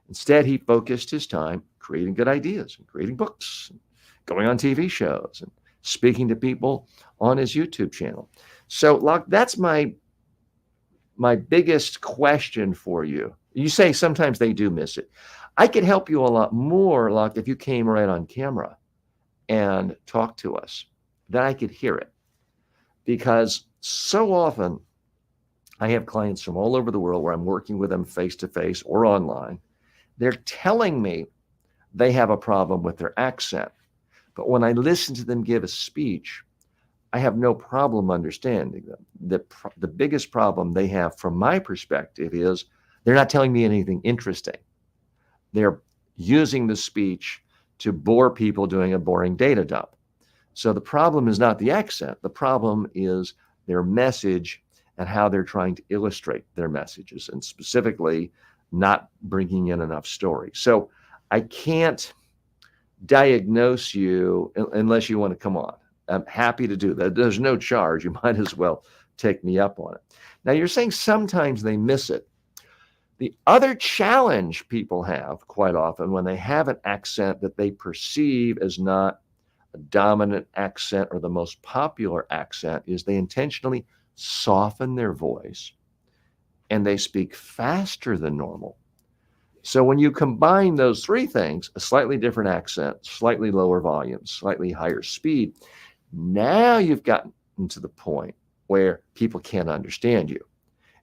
Instead, he focused his time creating good ideas and creating books, and going on TV shows and speaking to people on his YouTube channel. So, Locke, that's my biggest question for you. You say sometimes they do miss it. I could help you a lot more, Locke, if you came right on camera and talked to us. Then I could hear it. Because so often I have clients from all over the world where I'm working with them face-to-face or online. They're telling me they have a problem with their accent. But when I listen to them give a speech, I have no problem understanding them. The biggest problem they have from my perspective is they're not telling me anything interesting. They're using the speech to bore people doing a boring data dump. So the problem is not the accent. The problem is their message and how they're trying to illustrate their messages, and specifically not bringing in enough story. So I can't diagnose you unless you want to come on. I'm happy to do that. There's no charge. You might as well take me up on it. Now, you're saying sometimes they miss it. The other challenge people have quite often when they have an accent that they perceive as not a dominant accent or the most popular accent is they intentionally soften their voice and they speak faster than normal. So when you combine those three things, a slightly different accent, slightly lower volume, slightly higher speed, now you've gotten to the point where people can't understand you.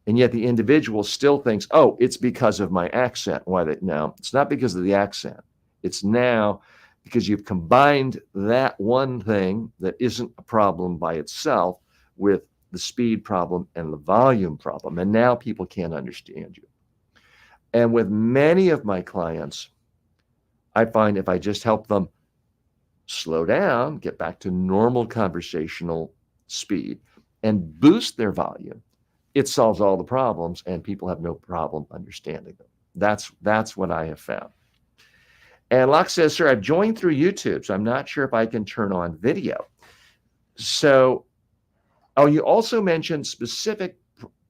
And yet the individual still thinks, oh, it's because of my accent. No, it's not because of the accent. It's now because you've combined that one thing that isn't a problem by itself with the speed problem and the volume problem. And now people can't understand you. And with many of my clients, I find if I just help them slow down, get back to normal conversational speed, and boost their volume, it solves all the problems and people have no problem understanding them. That's what I have found. And Locke says, sir, I've joined through YouTube, so I'm not sure if I can turn on video. So, you also mentioned specific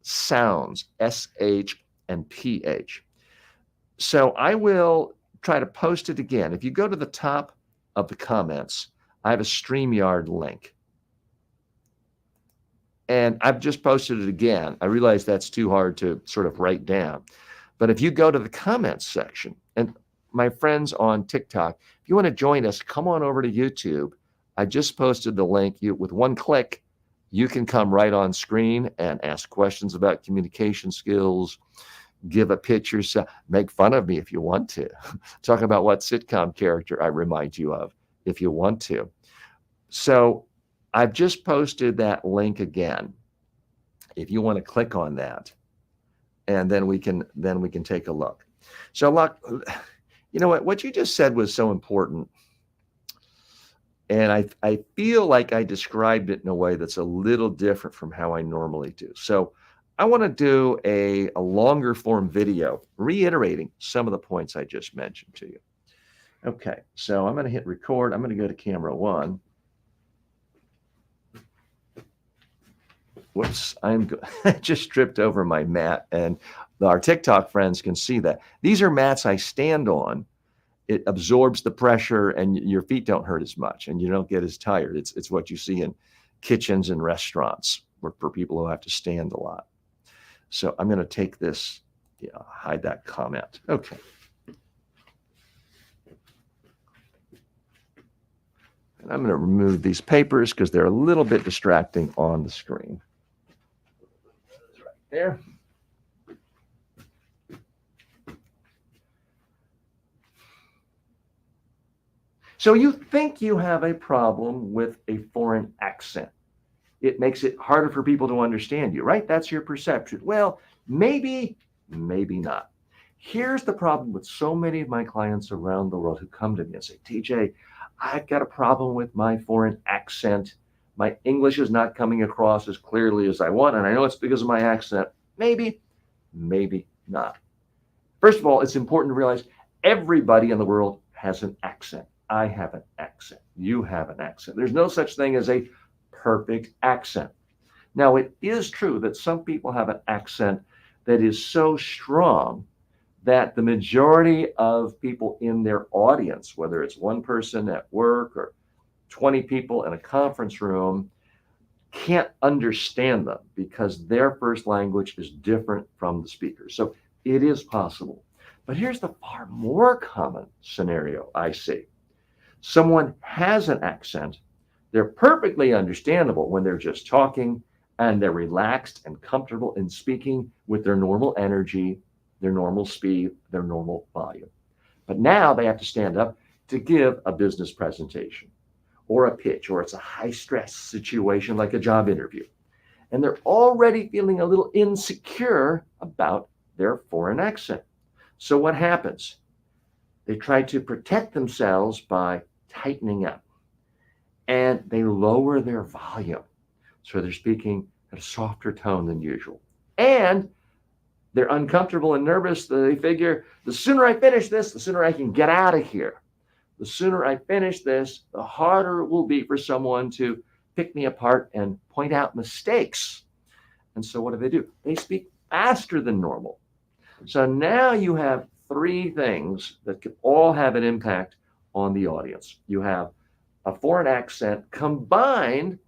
sounds, SH and PH. So I will try to post it again. If you go to the top of the comments, I have a StreamYard link. And I've just posted it again. I realize that's too hard to sort of write down. But if you go to the comments section, and my friends on TikTok, if you want to join us, come on over to YouTube. I just posted the link. With one click, you can come right on screen and ask questions about communication skills, give a pitch yourself, make fun of me if you want to, talk about what sitcom character I remind you of if you want to. So I've just posted that link again. If you want to click on that, and then we can take a look. So Locke, you know what you just said was so important. And I feel like I described it in a way that's a little different from how I normally do. So I want to do a longer form video reiterating some of the points I just mentioned to you. Okay, so I'm going to hit record. I'm going to go to camera 1. Whoops, I just tripped over my mat, and our TikTok friends can see that. These are mats I stand on, it absorbs the pressure and your feet don't hurt as much and you don't get as tired. It's what you see in kitchens and restaurants for people who have to stand a lot. So I'm going to take this, hide that comment. Okay. And I'm going to remove these papers because they're a little bit distracting on the screen. Right there. So you think you have a problem with a foreign accent. It makes it harder for people to understand you, right? That's your perception. Well, maybe not. Here's the problem with so many of my clients around the world who come to me and say, TJ, I've got a problem with my foreign accent. My English is not coming across as clearly as I want, and I know it's because of my accent. Maybe not. First of all, it's important to realize everybody in the world has an accent. I have an accent. You have an accent. There's no such thing as a perfect accent. Now, it is true that some people have an accent that is so strong that the majority of people in their audience, whether it's one person at work or 20 people in a conference room, can't understand them because their first language is different from the speaker. So it is possible. But here's the far more common scenario I see. Someone has an accent. They're perfectly understandable when they're just talking and they're relaxed and comfortable in speaking with their normal energy, their normal speed, their normal volume. But now they have to stand up to give a business presentation or a pitch, or it's a high stress situation like a job interview. And they're already feeling a little insecure about their foreign accent. So what happens? They try to protect themselves by tightening up and they lower their volume. So they're speaking at a softer tone than usual. And they're uncomfortable and nervous. They figure the sooner I finish this, the sooner I can get out of here. The sooner I finish this, the harder it will be for someone to pick me apart and point out mistakes. And so what do? They speak faster than normal. So now you have three things that could all have an impact on the audience. You have a foreign accent combined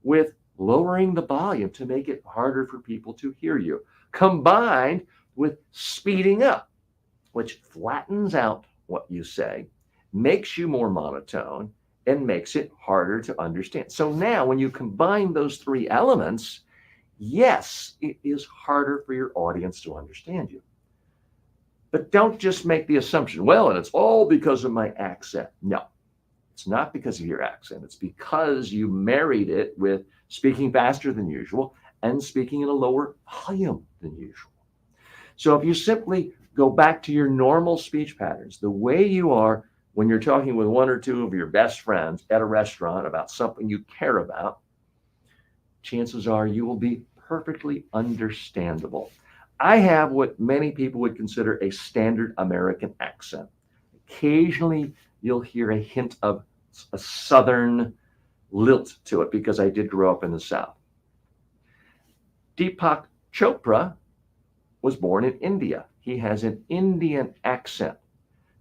with lowering the volume to make it harder for people to hear you, combined with speeding up, which flattens out what you say, makes you more monotone, and makes it harder to understand. So now when you combine those three elements, yes, it is harder for your audience to understand you. But don't just make the assumption, well, and it's all because of my accent. No, it's not because of your accent. It's because you married it with speaking faster than usual and speaking in a lower volume than usual. So if you simply go back to your normal speech patterns, the way you are when you're talking with one or two of your best friends at a restaurant about something you care about, chances are you will be perfectly understandable. I have what many people would consider a standard American accent. Occasionally, you'll hear a hint of a Southern lilt to it because I did grow up in the South. Deepak Chopra was born in India. He has an Indian accent.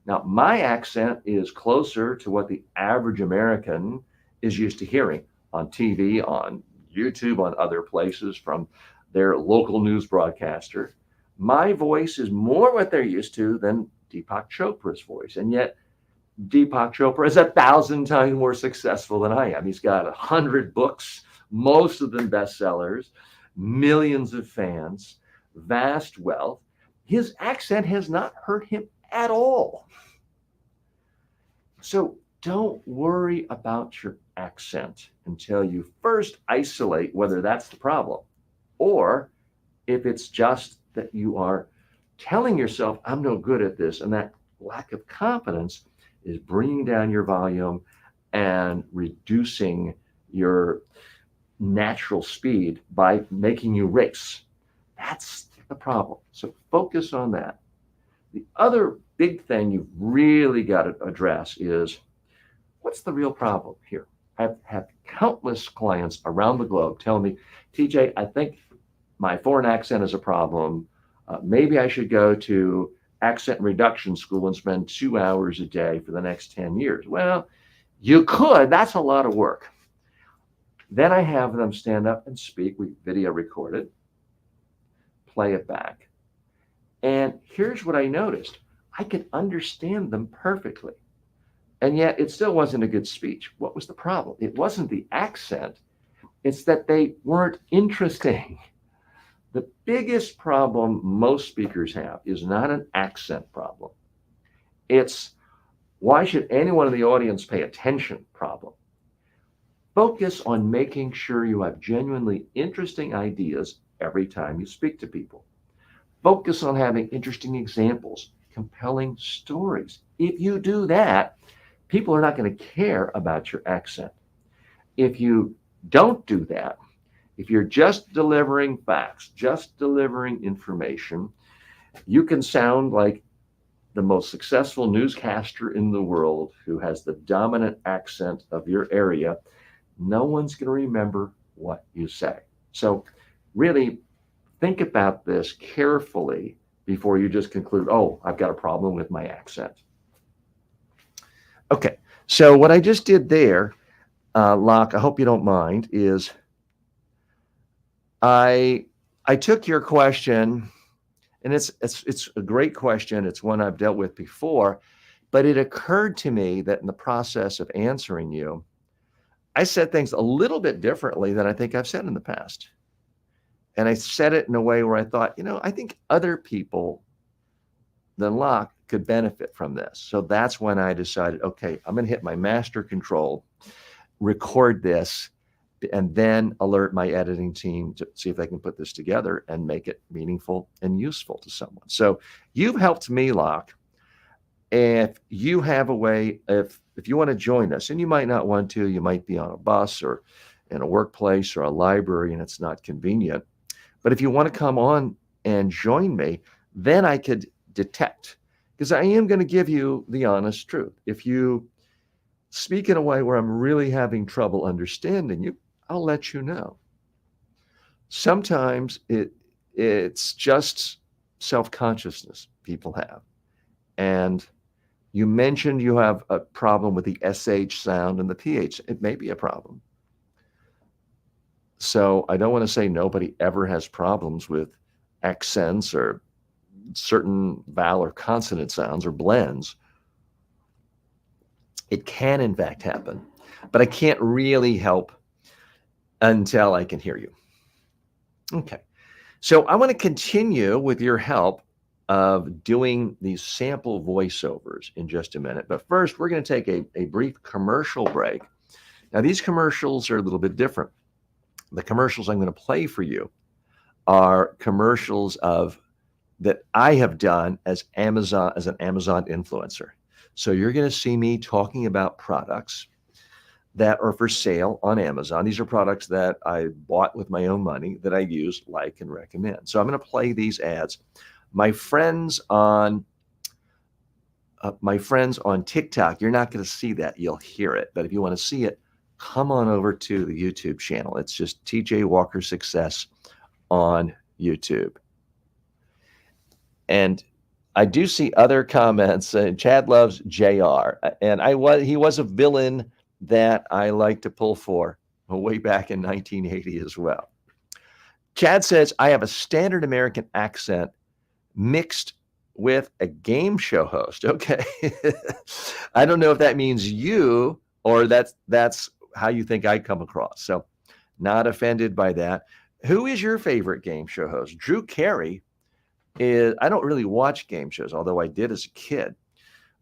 Now, my accent is closer to what the average American is used to hearing on TV, on YouTube, on other places from their local news broadcaster. My voice is more what they're used to than Deepak Chopra's voice. And yet Deepak Chopra is 1,000 times more successful than I am. He's got 100 books, most of them bestsellers, millions of fans, vast wealth. His accent has not hurt him at all. So don't worry about your accent until you first isolate whether that's the problem or if it's just that you are telling yourself, I'm no good at this, and that lack of confidence is bringing down your volume and reducing your natural speed by making you race. That's the problem. So focus on that. The other big thing you've really got to address is what's the real problem here? I've had countless clients around the globe tell me, TJ, I think my foreign accent is a problem. Maybe I should go to accent reduction school and spend 2 hours a day for the next 10 years. Well, you could. That's a lot of work. Then I have them stand up and speak. We video record it, play it back. And here's what I noticed. I could understand them perfectly. And yet it still wasn't a good speech. What was the problem? It wasn't the accent. It's that they weren't interesting. The biggest problem most speakers have is not an accent problem. It's why should anyone in the audience pay attention problem. Focus on making sure you have genuinely interesting ideas every time you speak to people. Focus on having interesting examples, compelling stories. If you do that, people are not going to care about your accent. If you don't do that, if you're just delivering facts, just delivering information, you can sound like the most successful newscaster in the world who has the dominant accent of your area. No one's going to remember what you say. So really think about this carefully before you just conclude, oh, I've got a problem with my accent. Okay, so what I just did there, Locke, I hope you don't mind, is I took your question, and it's a great question. It's one I've dealt with before, but it occurred to me that in the process of answering you, I said things a little bit differently than I think I've said in the past. And I said it in a way where I thought, I think other people than Locke could benefit from this. So that's when I decided, okay, I'm going to hit my master control, record this, and then alert my editing team to see if they can put this together and make it meaningful and useful to someone. So you've helped me, Locke. If you have a way, if you want to join us, and you might not want to, you might be on a bus or in a workplace or a library and it's not convenient. But if you want to come on and join me, then I could detect, because I am going to give you the honest truth. If you speak in a way where I'm really having trouble understanding you, I'll let you know. Sometimes it's just self-consciousness people have. And you mentioned you have a problem with the SH sound and the PH. It may be a problem. So I don't want to say nobody ever has problems with accents or certain vowel or consonant sounds or blends. It can, in fact, happen. But I can't really help until I can hear you. Okay. So I want to continue with your help of doing these sample voiceovers in just a minute. But first, we're going to take a brief commercial break. Now, these commercials are a little bit different. The commercials I'm going to play for you are commercials that I have done as an Amazon influencer. So you're going to see me talking about products that are for sale on Amazon. These are products that I bought with my own money that I use, like, and recommend. So I'm going to play these ads. My friends on TikTok, you're not going to see that. You'll hear it. But if you want to see it, come on over to the YouTube channel. It's just TJ Walker Success on YouTube. And I do see other comments. Chad loves JR. And he was a villain that I like to pull for way back in 1980 as well. Chad says, I have a standard American accent mixed with a game show host. Okay. I don't know if that means you or that's how you think I come across. So not offended by that. Who is your favorite game show host? Drew Carey is, I don't really watch game shows, although I did as a kid.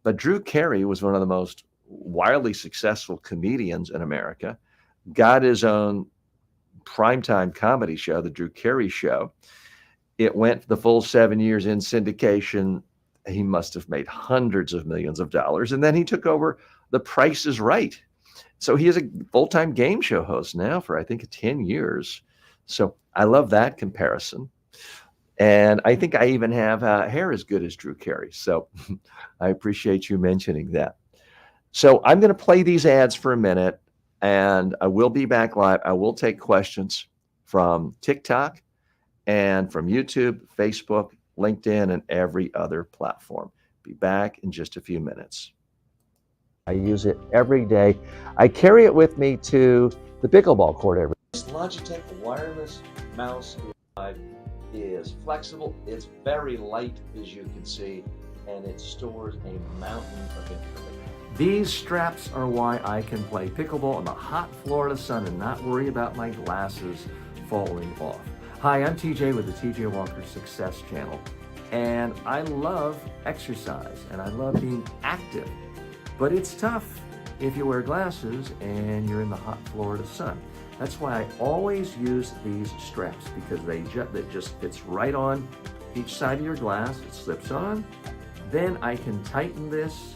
But Drew Carey was one of the most wildly successful comedians in America, got his own primetime comedy show, The Drew Carey Show. It went the full 7 years in syndication. He must have made hundreds of millions of dollars. And then he took over The Price is Right. So he is a full-time game show host now for, I think, 10 years. So I love that comparison. And I think I even have hair as good as Drew Carey. So I appreciate you mentioning that. So I'm going to play these ads for a minute, and I will be back live. I will take questions from TikTok and from YouTube, Facebook, LinkedIn, and every other platform. Be back in just a few minutes. I use it every day. I carry it with me to the pickleball court every day. This Logitech wireless mouse is flexible. It's very light, as you can see, and it stores a mountain of information. These straps are why I can play pickleball in the hot Florida sun and not worry about my glasses falling off. Hi, I'm TJ with the TJ Walker Success Channel, and I love exercise and I love being active, but it's tough if you wear glasses and you're in the hot Florida sun. That's why I always use these straps, because it just fits right on each side of your glass. It slips on. Then I can tighten this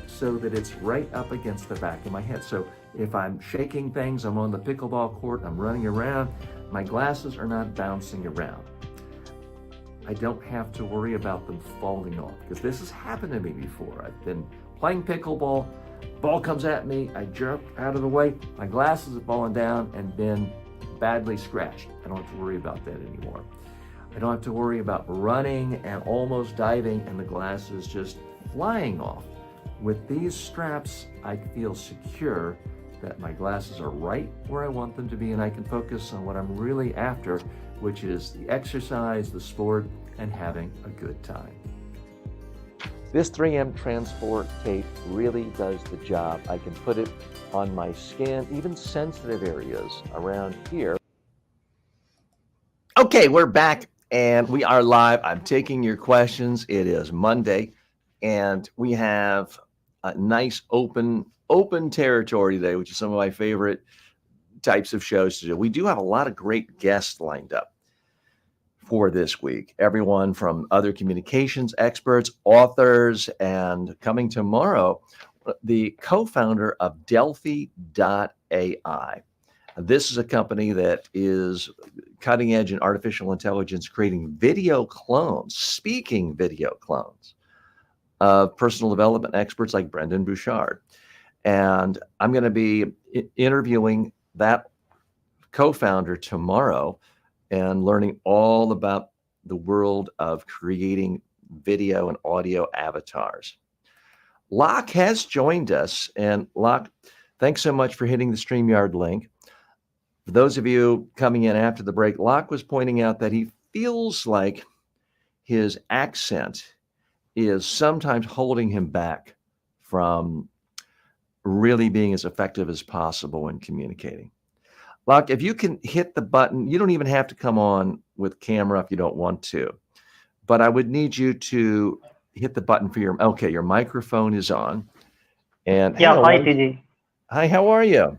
so that it's right up against the back of my head. So if I'm shaking things, I'm on the pickleball court, I'm running around, my glasses are not bouncing around. I don't have to worry about them falling off, because this has happened to me before. I've been playing pickleball, ball comes at me, I jerk out of the way, my glasses have fallen down and been badly scratched. I don't have to worry about that anymore. I don't have to worry about running and almost diving and the glasses just flying off. With these straps, I feel secure that my glasses are right where I want them to be, and I can focus on what I'm really after, which is the exercise, the sport, and having a good time. This 3M Transport tape really does the job. I can put it on my skin, even sensitive areas around here. Okay, we're back and we are live. I'm taking your questions. It is Monday, and we have a nice open territory today, which is some of my favorite types of shows to do. We do have a lot of great guests lined up for this week. Everyone from other communications experts, authors, and coming tomorrow, the co-founder of Delphi.ai. This is a company that is cutting edge in artificial intelligence, creating video clones, speaking video clones of personal development experts like Brendon Burchard. And I'm going to be interviewing that co-founder tomorrow and learning all about the world of creating video and audio avatars. Locke has joined us, and Locke, thanks so much for hitting the StreamYard link. For those of you coming in after the break, Locke was pointing out that he feels like his accent is sometimes holding him back from really being as effective as possible when communicating. Locke, if you can hit the button, you don't even have to come on with camera if you don't want to, but I would need you to hit the button for your microphone is on. And yeah, hi TJ. Hi, how are you?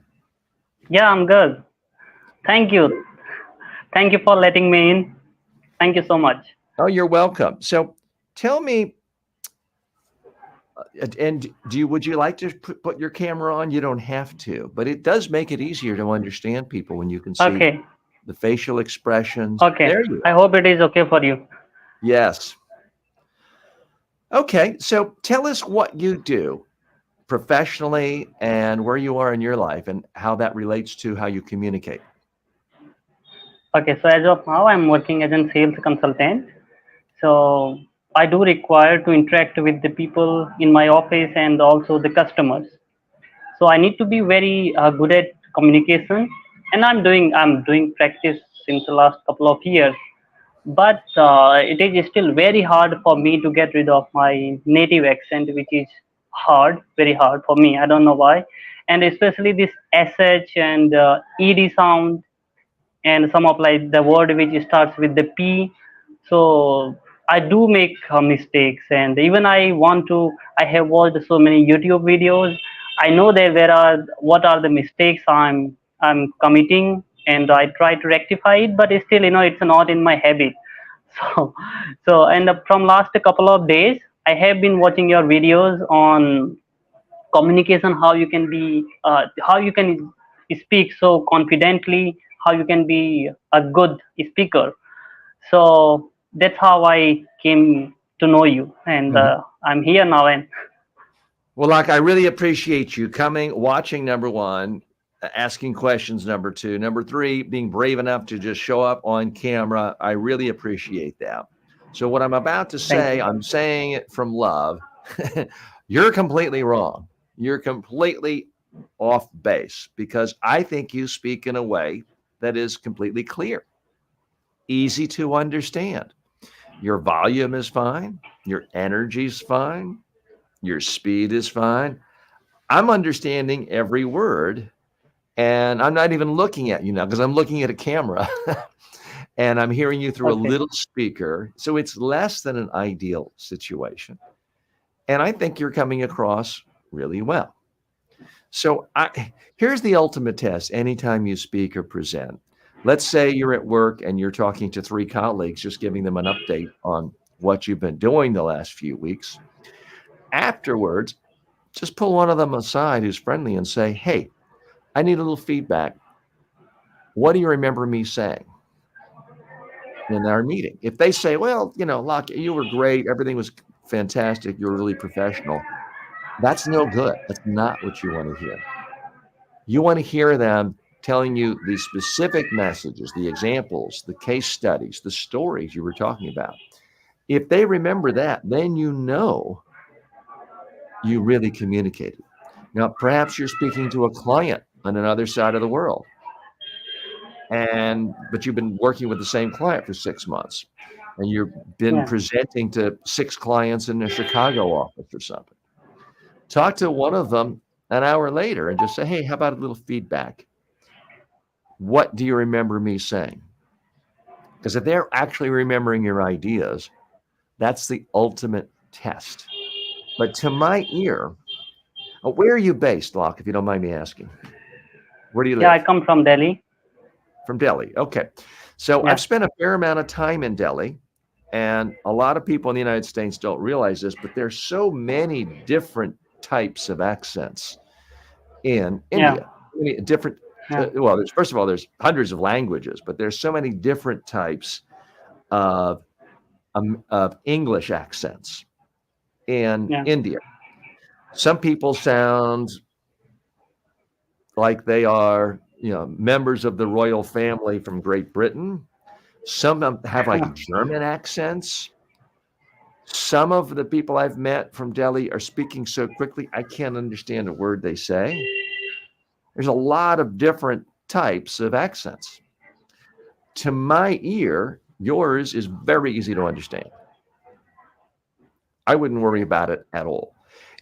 Yeah, I'm good. Thank you. Thank you for letting me in. Thank you so much. Oh, you're welcome. So tell me, and would you like to put your camera on? You don't have to, but it does make it easier to understand people when you can see the facial expressions. Okay. There you I hope it is okay for you. Yes. Okay. So tell us what you do professionally and where you are in your life and how that relates to how you communicate. Okay. So as of now, I'm working as a sales consultant. So I do require to interact with the people in my office and also the customers. So I need to be very good at communication, and I'm doing practice since the last couple of years. But it is still very hard for me to get rid of my native accent, which is very hard for me. I don't know why, and especially this sh and ed sound, and some of like the word which starts with the p. So I do make mistakes, and even I have watched so many YouTube videos. I know that what are the mistakes I'm committing, and I try to rectify it, but still, it's not in my habit. So, and from last couple of days, I have been watching your videos on communication, how you can speak so confidently, how you can be a good speaker. So that's how I came to know you, and I'm here now. And well, Locke, I really appreciate you coming, watching, number one, asking questions, number two, number three, being brave enough to just show up on camera. I really appreciate that. So what I'm about to Thank say, you. I'm saying it from love. You're completely wrong. You're completely off base because I think you speak in a way that is completely clear, easy to understand. Your volume is fine. Your energy's fine. Your speed is fine. I'm understanding every word, and I'm not even looking at you now because I'm looking at a camera and I'm hearing you through a Okay. little speaker. So it's less than an ideal situation. And I think you're coming across really well. So here's the ultimate test anytime you speak or present. Let's say you're at work and you're talking to 3 colleagues, just giving them an update on what you've been doing the last few weeks. Afterwards, just pull one of them aside who's friendly and say, "Hey, I need a little feedback. What do you remember me saying in our meeting?" If they say, "Well, Locke, you were great. Everything was fantastic. You were really professional." That's no good. That's not what you want to hear. You want to hear them telling you the specific messages, the examples, the case studies, the stories you were talking about. If they remember that, then you know you really communicated. Now, perhaps you're speaking to a client on another side of the world, but you've been working with the same client for 6 months, and you've been Yeah. presenting to 6 clients in a Chicago office or something. Talk to one of them an hour later and just say, "Hey, how about a little feedback? What do you remember me saying?" Because if they're actually remembering your ideas, that's the ultimate test. But to my ear, where are you based, Locke, if you don't mind me asking? Where do you Yeah, I live? come from Delhi. From Delhi. Okay. So I've Yeah. spent a fair amount of time in Delhi, and a lot of people in the United States don't realize this, but there's so many different types of accents in Yeah. India. I mean, different. Yeah. Well, first of all, there's hundreds of languages, but there's so many different types of English accents in Yeah. India. Some people sound like they are, members of the royal family from Great Britain. Some have like German accents. Some of the people I've met from Delhi are speaking so quickly, I can't understand a word they say. There's a lot of different types of accents. To my ear, yours is very easy to understand. I wouldn't worry about it at all.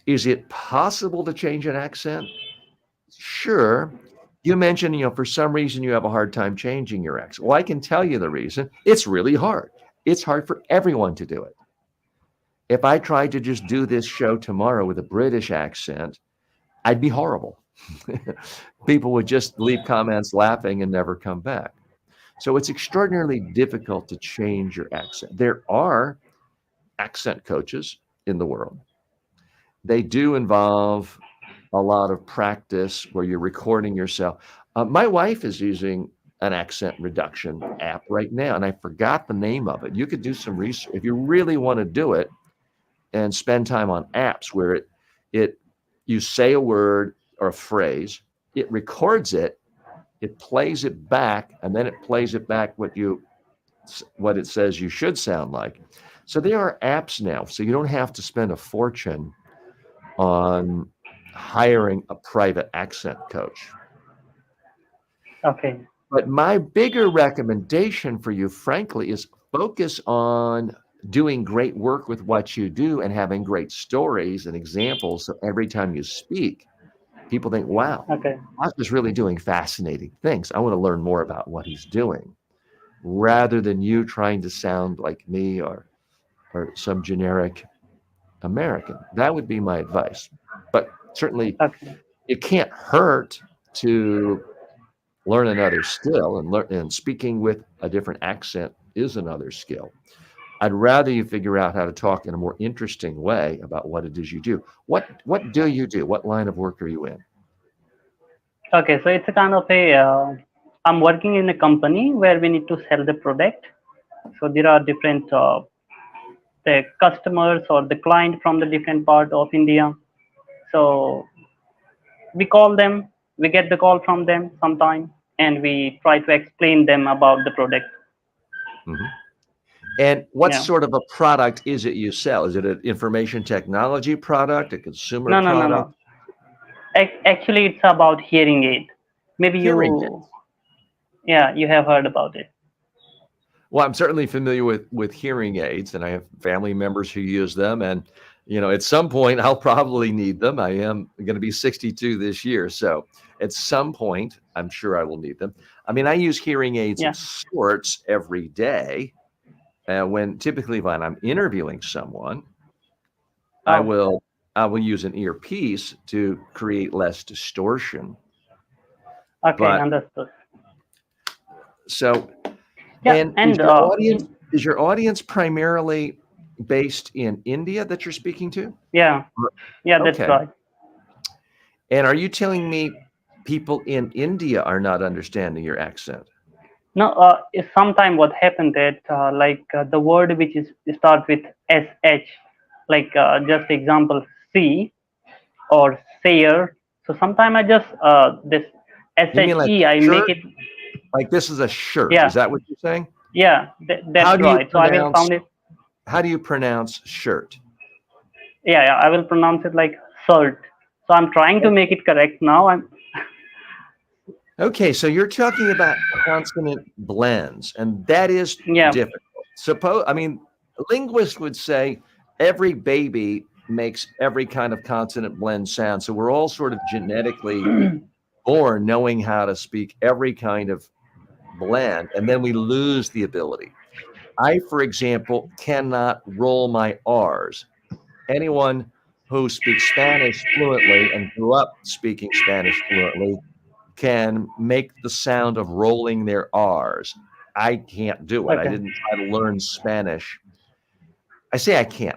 Is it possible to change an accent? Sure. You mentioned, for some reason you have a hard time changing your accent. Well, I can tell you the reason. It's really hard. It's hard for everyone to do it. If I tried to just do this show tomorrow with a British accent, I'd be horrible. People would just leave comments laughing and never come back. So it's extraordinarily difficult to change your accent. There are accent coaches in the world. They do involve a lot of practice where you're recording yourself. My wife is using an accent reduction app right now, and I forgot the name of it. You could do some research if you really want to do it and spend time on apps where you say a word or a phrase, it records it, it plays it back, and then it plays it back what it says you should sound like. So there are apps now, so you don't have to spend a fortune on hiring a private accent coach. Okay. But my bigger recommendation for you, frankly, is focus on doing great work with what you do and having great stories and examples. So every time you speak, people think, wow, Okay. Josh is really doing fascinating things. I want to learn more about what he's doing, rather than you trying to sound like me or some generic American. That would be my advice. But certainly Okay. it can't hurt to learn another skill, and speaking with a different accent is another skill. I'd rather you figure out how to talk in a more interesting way about what it is you do. What do you do? What line of work are you in? Okay. So it's a kind of a. I'm working in a company where we need to sell the product. So there are different the customers or the client from the different part of India. So we call them, we get the call from them sometime, and we try to explain them about the product. Mm-hmm. And what Yeah. sort of a product is it you sell? Is it an information technology product, a consumer No, no, no, product? no. Actually, it's about hearing aid. Maybe Hearing you, aids. yeah, you have heard about it. Well, I'm certainly familiar with hearing aids, and I have family members who use them. And at some point, I'll probably need them. I am going to be 62 this year, so at some point, I'm sure I will need them. I mean, I use hearing aids Yeah. of sorts every day. Typically when I'm interviewing someone, I Oh, will I will use an earpiece to create less distortion. okay, But understood. so, Yeah, and and is your audience primarily based in India that you're speaking to? yeah, yeah, that's Okay. right. And are you telling me people in India are not understanding your accent? No, sometime what happened that the word which is start with sh, just example C or sayer. So sometime I just this You mean like she I make shirt? it. Like this is a shirt. Is Yeah, that what you're saying? yeah, How that's do you right. So I will pronounce found it. how do you pronounce shirt? Yeah, yeah, I will pronounce it like salt. So I'm trying to make it correct now. Okay, so you're talking about consonant blends, and that is Yeah, difficult. Linguists would say every baby makes every kind of consonant blend sound. So we're all sort of genetically born knowing how to speak every kind of blend, and then we lose the ability. I, for example, cannot roll my R's. Anyone who speaks Spanish fluently and grew up speaking Spanish fluently can make the sound of rolling their R's. I can't do it. I okay. didn't try to learn Spanish. I say I can't.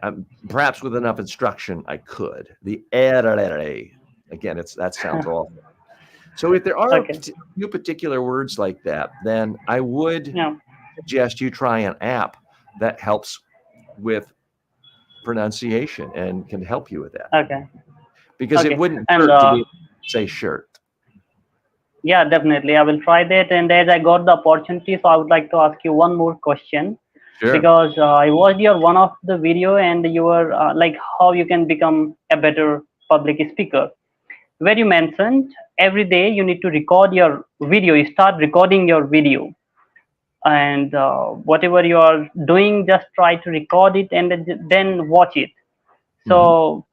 Perhaps with enough instruction, I could. The again, that sounds awful. So if there are Okay. a few particular words like that, then I would Yeah. suggest you try an app that helps with pronunciation and can help you with that. Okay. Because it Okay. wouldn't And hurt to be able to say shirt. yeah, definitely. I will try that. And as I got the opportunity, so I would like to ask you one more question Sure. because I watched your one of the video and you were like how you can become a better public speaker, where you mentioned every day you need to record your video. You start recording your video, and whatever you are doing, just try to record it and then watch it. Mhm. So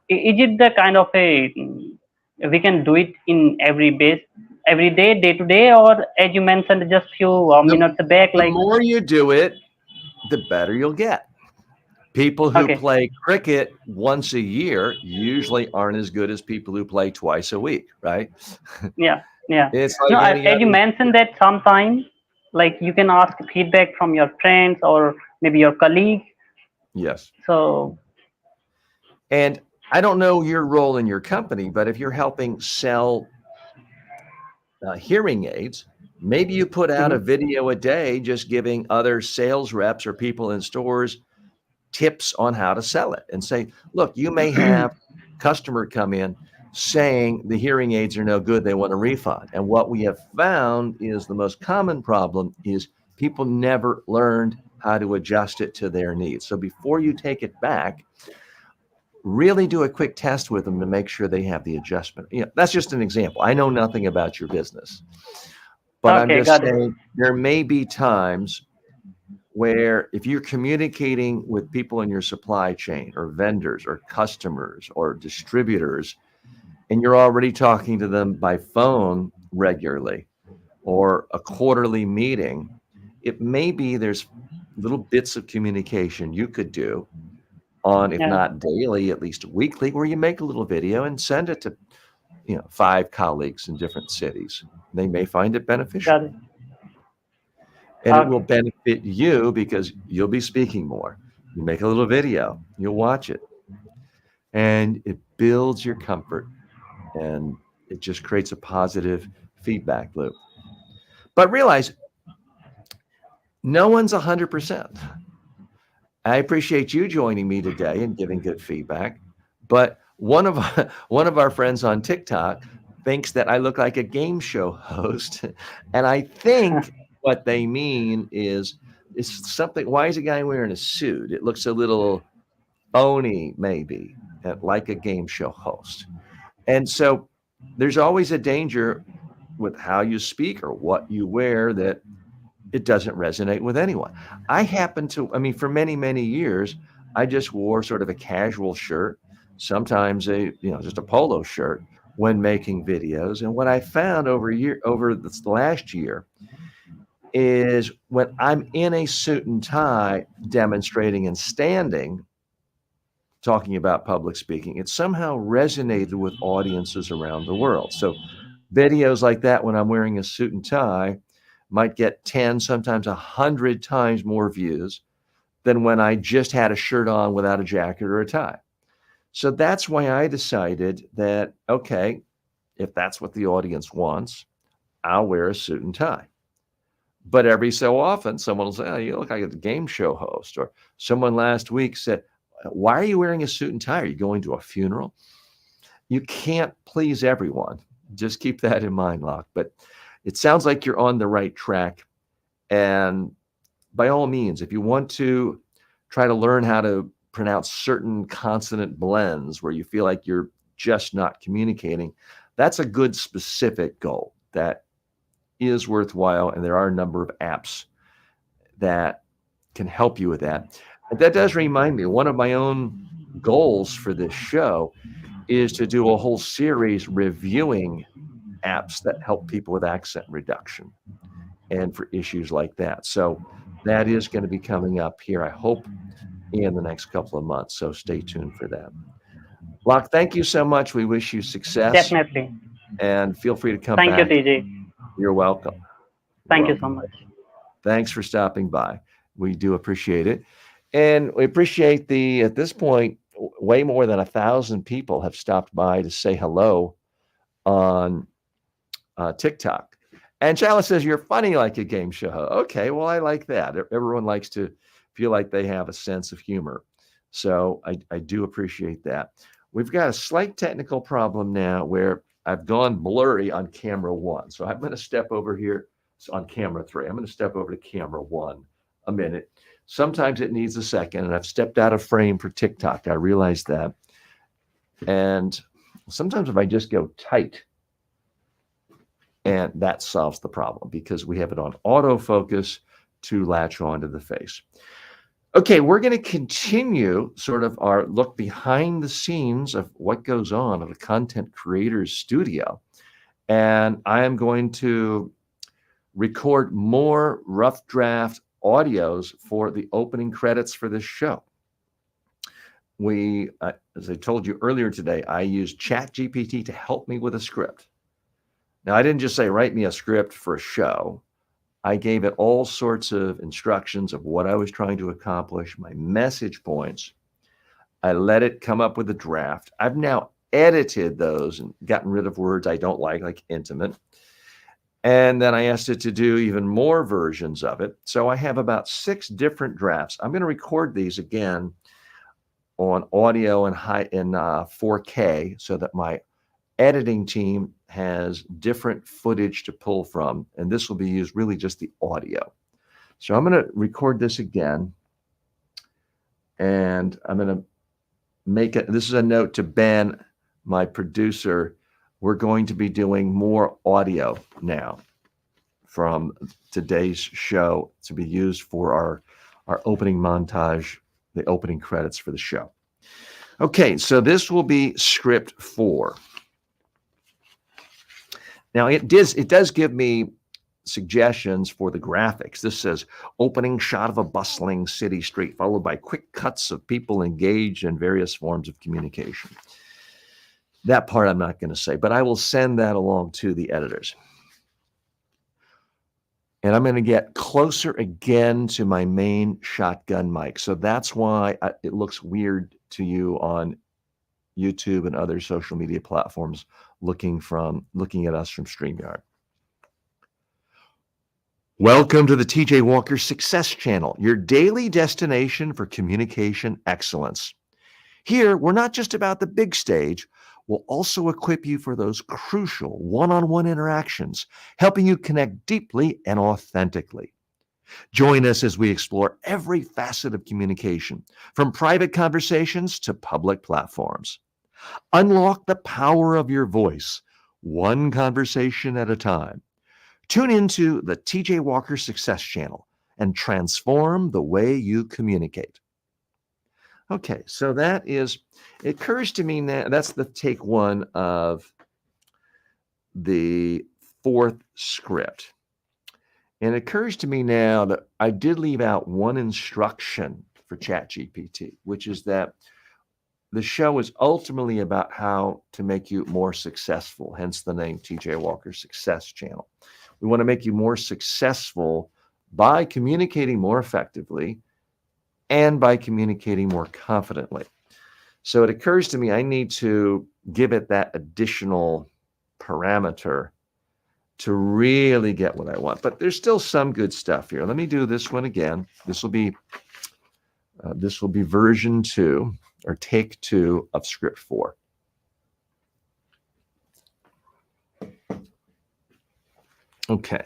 is it the kind of a we can do it in every day to day, or as you mentioned just few The, minutes back, the like more you do it, the better you'll get. People who okay, play cricket once a year usually aren't as good as people who play twice a week, right? yeah, yeah. It's No, like any as you other. mentioned that sometimes like you can ask feedback from your friends or maybe your colleague. Yes. So And I don't know your role in your company, but if you're helping sell hearing aids, maybe you put out a mhm, video a day just giving other sales reps or people in stores tips on how to sell it and say, look, you may have customer come in saying the hearing aids are no good, they want a refund. And what we have found is the most common problem is people never learned how to adjust it to their needs. So before you take it back, really do a quick test with them to make sure they have the adjustment. That's just an example. I know nothing about your business, but I'm okay, just got it. saying there may be times where if you're communicating with people in your supply chain or vendors or customers or distributors, and you're already talking to them by phone regularly or a quarterly meeting, it may be there's little bits of communication you could do on, if Yeah, not daily, at least weekly, where you make a little video and send it to 5 colleagues in different cities. They may find it beneficial. got it. And it will Okay, benefit you because you'll be speaking more. You make a little video, you'll watch it, and it builds your comfort and it just creates a positive feedback loop. But realize no one's 100%. I appreciate you joining me today and giving good feedback. But one of our friends on TikTok thinks that I look like a game show host. And I think what they mean is it's something. Why is a guy wearing a suit? It looks a little Oni, maybe, like a game show host. And so there's always a danger with how you speak or what you wear that it doesn't resonate with anyone. I happen to, I mean, for many, many years, I just wore sort of a casual shirt, sometimes just a polo shirt when making videos. And what I found over this last year is when I'm in a suit and tie demonstrating and standing, talking about public speaking, it somehow resonated with audiences around the world. So videos like that when I'm wearing a suit and tie might get 10, sometimes 100 times more views than when I just had a shirt on without a jacket or a tie. So that's why I decided that, okay, if that's what the audience wants, I'll wear a suit and tie. But every so often, someone will say, oh, you look like a game show host. Or someone last week said, why are you wearing a suit and tie? Are you going to a funeral? You can't please everyone. Just keep that in mind, Locke. But it sounds like you're on the right track. And by all means, if you want to try to learn how to pronounce certain consonant blends where you feel like you're just not communicating, that's a good specific goal that is worthwhile. And there are a number of apps that can help you with that. But that does remind me, one of my own goals for this show is to do a whole series reviewing apps that help people with accent reduction and for issues like that. So that is going to be coming up here, I hope, in the next couple of months. So stay tuned for that. Locke, thank you so much. We wish you success. Definitely. And feel free to come Thank back. you, TJ. You're welcome. Thank you so much. Thanks for stopping by. We do appreciate it. And we appreciate at this point, way more than 1,000 people have stopped by to say hello on TikTok. And Chalice says, you're funny like a game show host. Okay, well, I like that. Everyone likes to feel like they have a sense of humor. So I do appreciate that. We've got a slight technical problem now where I've gone blurry on camera 1. So I'm going to step over here on camera 3. I'm going to step over to camera 1 a minute. Sometimes it needs a second, and I've stepped out of frame for TikTok. I realize that. And sometimes if I just go tight, and that solves the problem because we have it on autofocus to latch onto the face. Okay, we're going to continue sort of our look behind the scenes of what goes on at a content creator's studio. And I am going to record more rough draft audios for the opening credits for this show. As I told you earlier today, I used ChatGPT to help me with a script. Now, I didn't just say, write me a script for a show. I gave it all sorts of instructions of what I was trying to accomplish, my message points. I let it come up with a draft. I've now edited those and gotten rid of words I don't like intimate. And then I asked it to do even more versions of it. So I have about 6 different drafts. I'm going to record these again on audio and 4K so that my editing team has different footage to pull from. And this will be used really just the audio. So I'm going to record this again. And I'm going to make it. This is a note to Ben, my producer. We're going to be doing more audio now from today's show to be used for our opening montage, the opening credits for the show. Okay, so this will be script 4. Now it does give me suggestions for the graphics. This says opening shot of a bustling city street, followed by quick cuts of people engaged in various forms of communication. That part I'm not going to say, but I will send that along to the editors. And I'm going to get closer again to my main shotgun mic. So that's why it looks weird to you on YouTube and other social media platforms looking at us from StreamYard. Welcome to the TJ Walker Success Channel, your daily destination for communication excellence. Here, we're not just about the big stage. We'll also equip you for those crucial one-on-one interactions, helping you connect deeply and authentically. Join us as we explore every facet of communication, from private conversations to public platforms. Unlock the power of your voice, one conversation at a time. Tune into the TJ Walker Success Channel and transform the way you communicate. Okay, so it occurs to me now, that's the take one of the fourth script. And it occurs to me now that I did leave out one instruction for ChatGPT, which is that the show is ultimately about how to make you more successful, hence the name TJ Walker Success Channel. We want to make you more successful by communicating more effectively and by communicating more confidently. So it occurs to me I need to give it that additional parameter to really get what I want. But there's still some good stuff here. Let me do this one again. This will be version 2 or take 2 of script 4. Okay.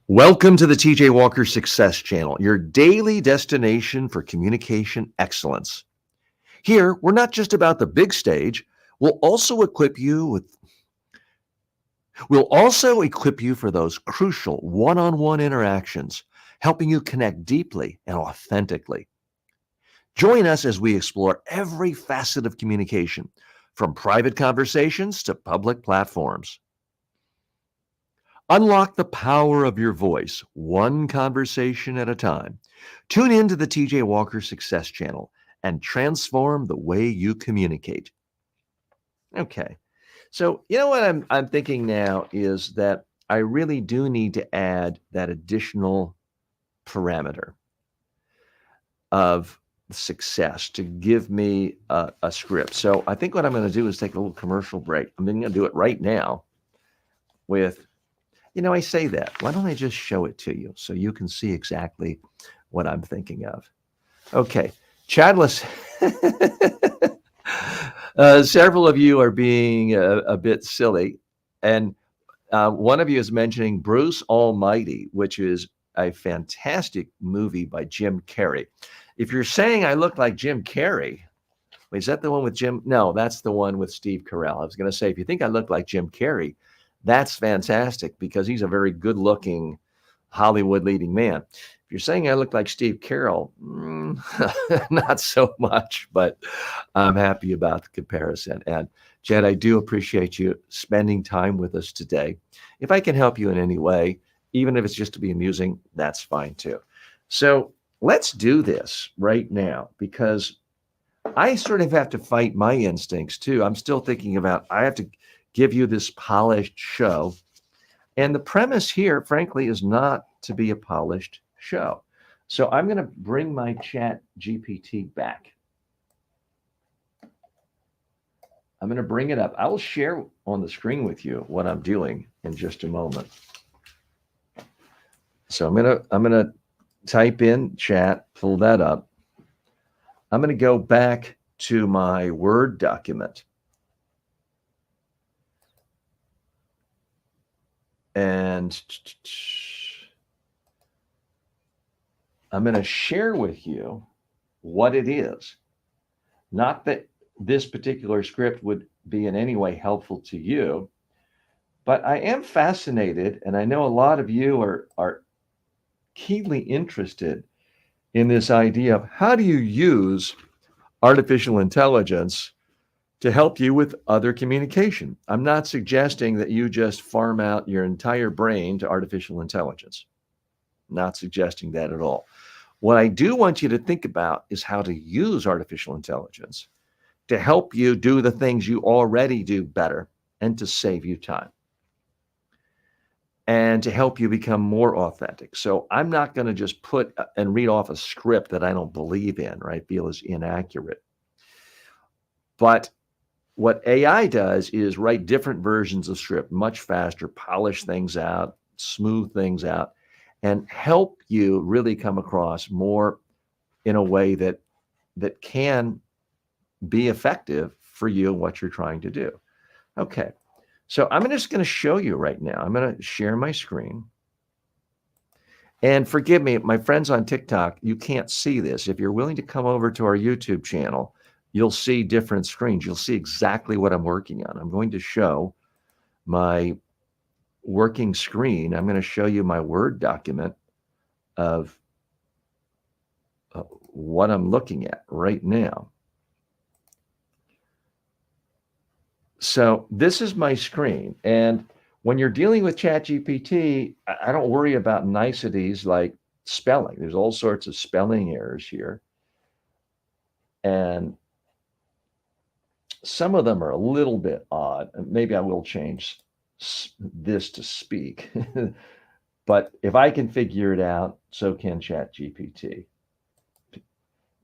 Welcome to the TJ Walker Success Channel, your daily destination for communication excellence. Here, we're not just about the big stage. We'll also equip you for those crucial one-on-one interactions, helping you connect deeply and authentically. Join us as we explore every facet of communication, from private conversations to public platforms. Unlock the power of your voice, one conversation at a time. Tune in to the TJ Walker Success Channel and transform the way you communicate. Okay, so you know what I'm thinking now is that I really do need to add that additional parameter of success to give me a script. So I think what I'm going to do is take a little commercial break. I'm going to do it right now with, I say that. Why don't I just show it to you so you can see exactly what I'm thinking of? Okay, Chadless. Several of you are being a bit silly, and one of you is mentioning Bruce Almighty, which is a fantastic movie by Jim Carrey. If you're saying I look like Jim Carrey, wait, is that the one with Jim? No, that's the one with Steve Carell. I was going to say, if you think I look like Jim Carrey, that's fantastic because he's a very good-looking Hollywood leading man. If you're saying I look like Steve Carell, not so much, but I'm happy about the comparison. And Jed, I do appreciate you spending time with us today. If I can help you in any way, even if it's just to be amusing, that's fine too. So let's do this right now because I sort of have to fight my instincts too. I'm still thinking about, I have to give you this polished show. And the premise here, frankly, is not to be a polished show. So I'm going to bring my ChatGPT back. I'm going to bring it up. I will share on the screen with you what I'm doing in just a moment. So I'm going to type in chat, pull that up. I'm going to go back to my Word document. And I'm going to share with you what it is. Not that this particular script would be in any way helpful to you, but I am fascinated, and I know a lot of you are keenly interested in this idea of how do you use artificial intelligence to help you with other communication. I'm not suggesting that you just farm out your entire brain to artificial intelligence. Not suggesting that at all. What I do want you to think about is how to use artificial intelligence to help you do the things you already do better and to save you time and to help you become more authentic. So I'm not going to just put and read off a script that I don't believe in or I feel is inaccurate. But what AI does is write different versions of script much faster, polish things out, smooth things out, and help you really come across more in a way that can be effective for you and what you're trying to do. Okay, So I'm just going to show you right now. I'm going to share my screen. And forgive me, my friends on TikTok, you can't see this. If you're willing to come over to our YouTube channel, you'll see different screens. You'll see exactly what I'm working on. I'm going to show my working screen. I'm going to show you my Word document of what I'm looking at right now. So this is my screen. And when you're dealing with ChatGPT, I don't worry about niceties like spelling. There's all sorts of spelling errors here. And some of them are a little bit odd. Maybe I will change this to speak. But if I can figure it out, so can ChatGPT.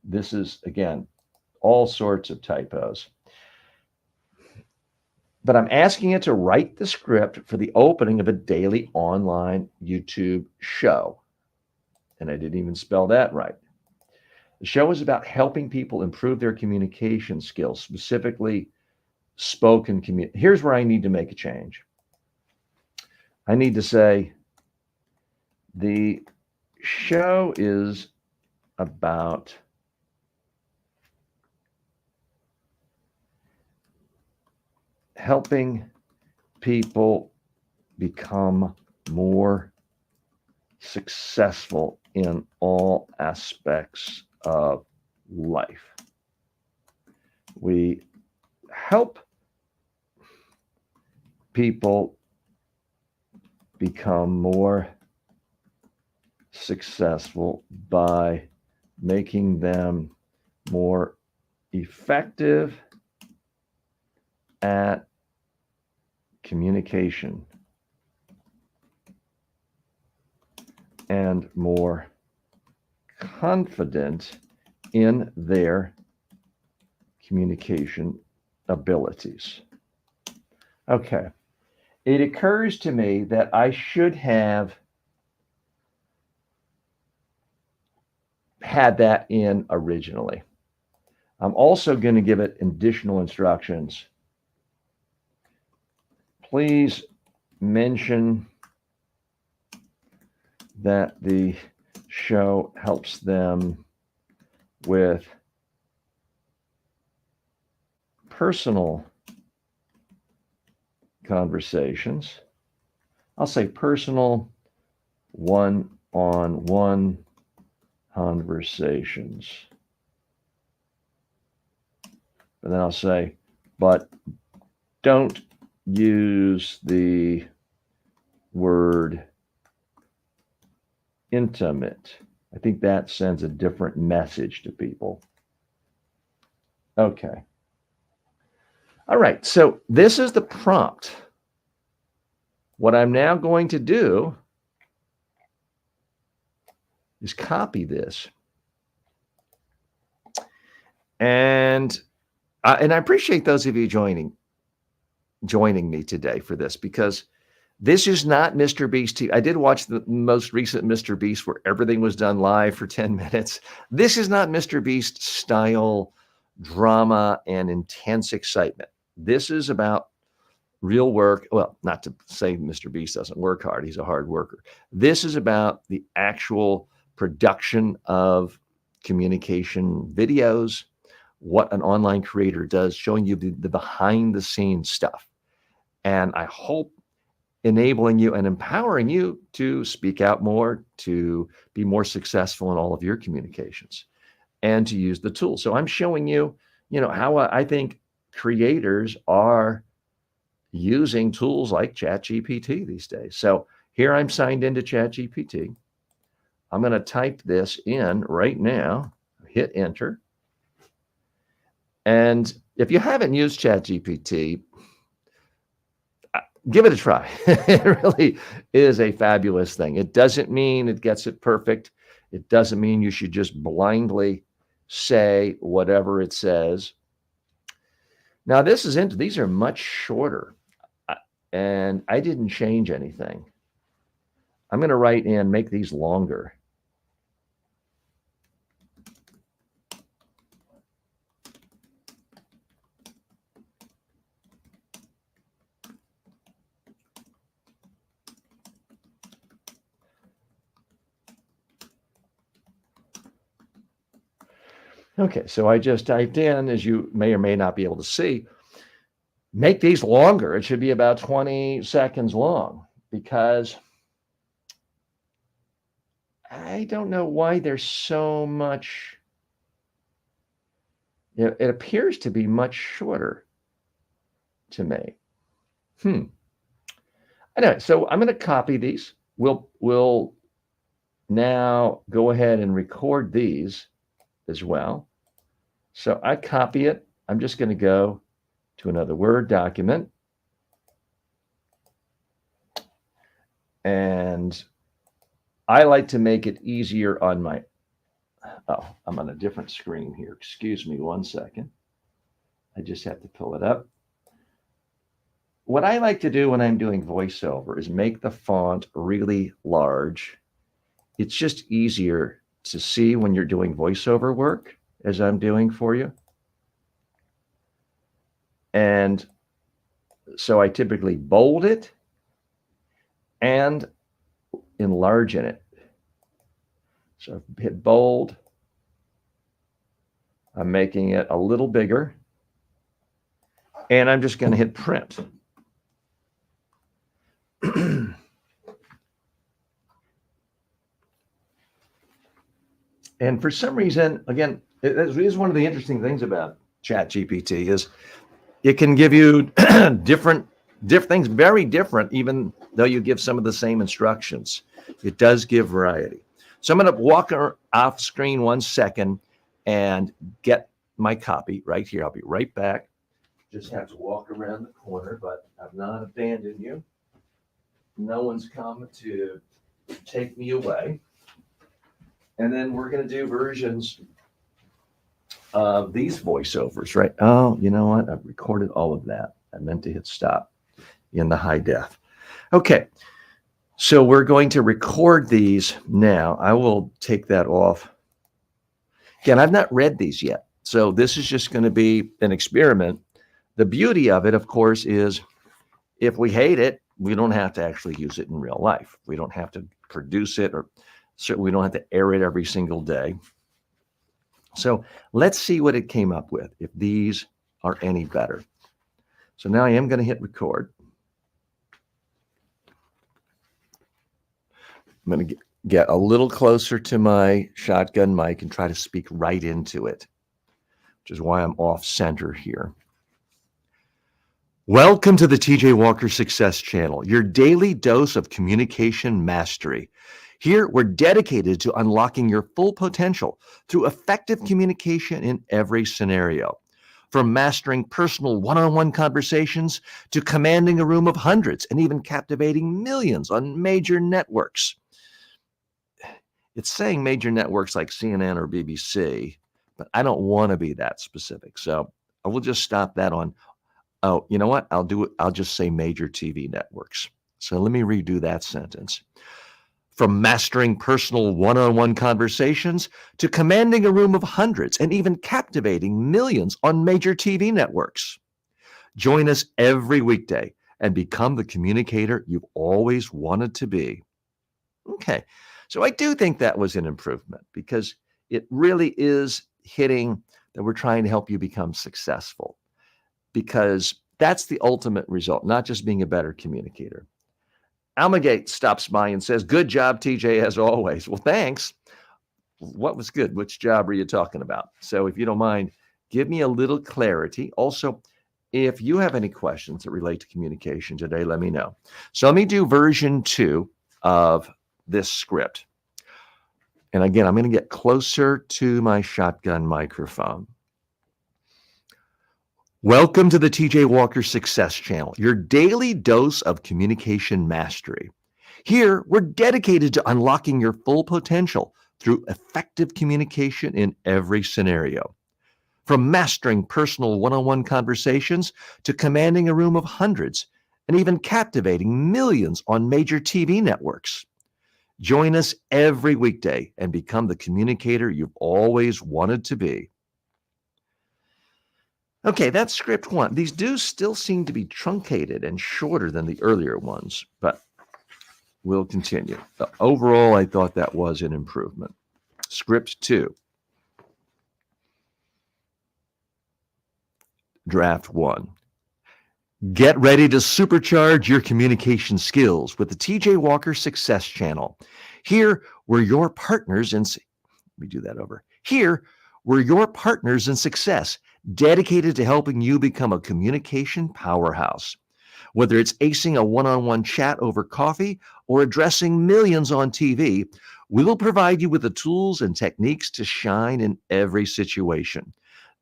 This is, again, all sorts of typos. But I'm asking it to write the script for the opening of a daily online YouTube show. And I didn't even spell that right. The show is about helping people improve their communication skills, specifically spoken communication. Here's where I need to make a change. I need to say, the show is about helping people become more successful in all aspects of life. We help people become more successful by making them more effective at communication and more confident in their communication abilities. Okay. It occurs to me that I should have had that in originally. I'm also going to give it additional instructions. Please mention that the show helps them with personal conversations. I'll say personal one-on-one conversations. And then I'll say, but don't use the word intimate. I think that sends a different message to people. Okay. All right. So this is the prompt. What I'm now going to do is copy this. And I appreciate those of you joining me today for this, because this is not Mr. Beast TV. I did watch the most recent Mr. Beast where everything was done live for 10 minutes. This is not Mr. Beast style drama and intense excitement. This is about real work. Well, not to say Mr. Beast doesn't work hard. He's a hard worker. This is about the actual production of communication videos, what an online creator does, showing you the behind the scenes stuff. And I hope enabling you and empowering you to speak out more, to be more successful in all of your communications and to use the tools. So I'm showing you, how I think creators are using tools like ChatGPT these days. So here I'm signed into ChatGPT. I'm going to type this in right now, hit enter. And if you haven't used ChatGPT, give it a try. It really is a fabulous thing. It doesn't mean it gets it perfect. It doesn't mean you should just blindly say whatever it says. Now, these are much shorter, and I didn't change anything. I'm going to write in, make these longer. Okay, so I just typed in, as you may or may not be able to see, make these longer. It should be about 20 seconds long because I don't know why there's so much. It appears to be much shorter to me. Anyway, so I'm going to copy these. We'll now go ahead and record these as well. So I copy it. I'm just going to go to another Word document. And I like to make it easier on my, oh, I'm on a different screen here. Excuse me 1 second. I just have to pull it up. What I like to do when I'm doing voiceover is make the font really large. It's just easier to see when you're doing voiceover work, as I'm doing for you. And so I typically bold it and enlarge in it. So hit bold. I'm making it a little bigger. And I'm just going to hit print. And for some reason, again, it is one of the interesting things about ChatGPT is it can give you different things, very different, even though you give some of the same instructions. It does give variety. So I'm going to walk off screen 1 second and get my copy right here. I'll be right back. Just have to walk around the corner, but I've not abandoned you. No one's come to take me away. And then we're going to do versions of these voiceovers, right? Oh, you know what? I've recorded all of that. I meant to hit stop in the high def. Okay, so we're going to record these now. I will take that off. Again, I've not read these yet, so this is just going to be an experiment. The beauty of it, of course, is if we hate it, we don't have to actually use it in real life. We don't have to produce it, or certainly we don't have to air it every single day. So let's see what it came up with, if these are any better. So now I am going to hit record. I'm going to get a little closer to my shotgun mic and try to speak right into it, which is why I'm off center here. Welcome to the TJ Walker Success Channel, your daily dose of communication mastery. Here, we're dedicated to unlocking your full potential through effective communication in every scenario. From mastering personal one-on-one conversations to commanding a room of hundreds and even captivating millions on major networks. It's saying major networks like CNN or BBC, but I don't want to be that specific. So I will just stop that on, oh, you know what? I'll do it. I'll just say major TV networks. So let me redo that sentence. From mastering personal one-on-one conversations to commanding a room of hundreds and even captivating millions on major TV networks. Join us every weekday and become the communicator you've always wanted to be. Okay, so I do think that was an improvement because it really is hitting that we're trying to help you become successful, because that's the ultimate result, not just being a better communicator. Almagate stops by and says, good job, TJ, as always. Well, thanks. What was good? Which job are you talking about? So if you don't mind, give me a little clarity. Also, if you have any questions that relate to communication today, let me know. So let me do version 2 of this script. And again, I'm going to get closer to my shotgun microphone. Welcome to the TJ Walker Success Channel, your daily dose of communication mastery. Here, we're dedicated to unlocking your full potential through effective communication in every scenario. From mastering personal one-on-one conversations to commanding a room of hundreds and even captivating millions on major TV networks. Join us every weekday and become the communicator you've always wanted to be. Okay, that's script 1. These do still seem to be truncated and shorter than the earlier ones, but we'll continue. Overall, I thought that was an improvement. Script 2. Draft 1. Get ready to supercharge your communication skills with the TJ Walker Success Channel. Here, we're your partners in... Let me do that over. Here, we're your partners in success, dedicated to helping you become a communication powerhouse. Whether it's acing a one-on-one chat over coffee or addressing millions on TV, we will provide you with the tools and techniques to shine in every situation.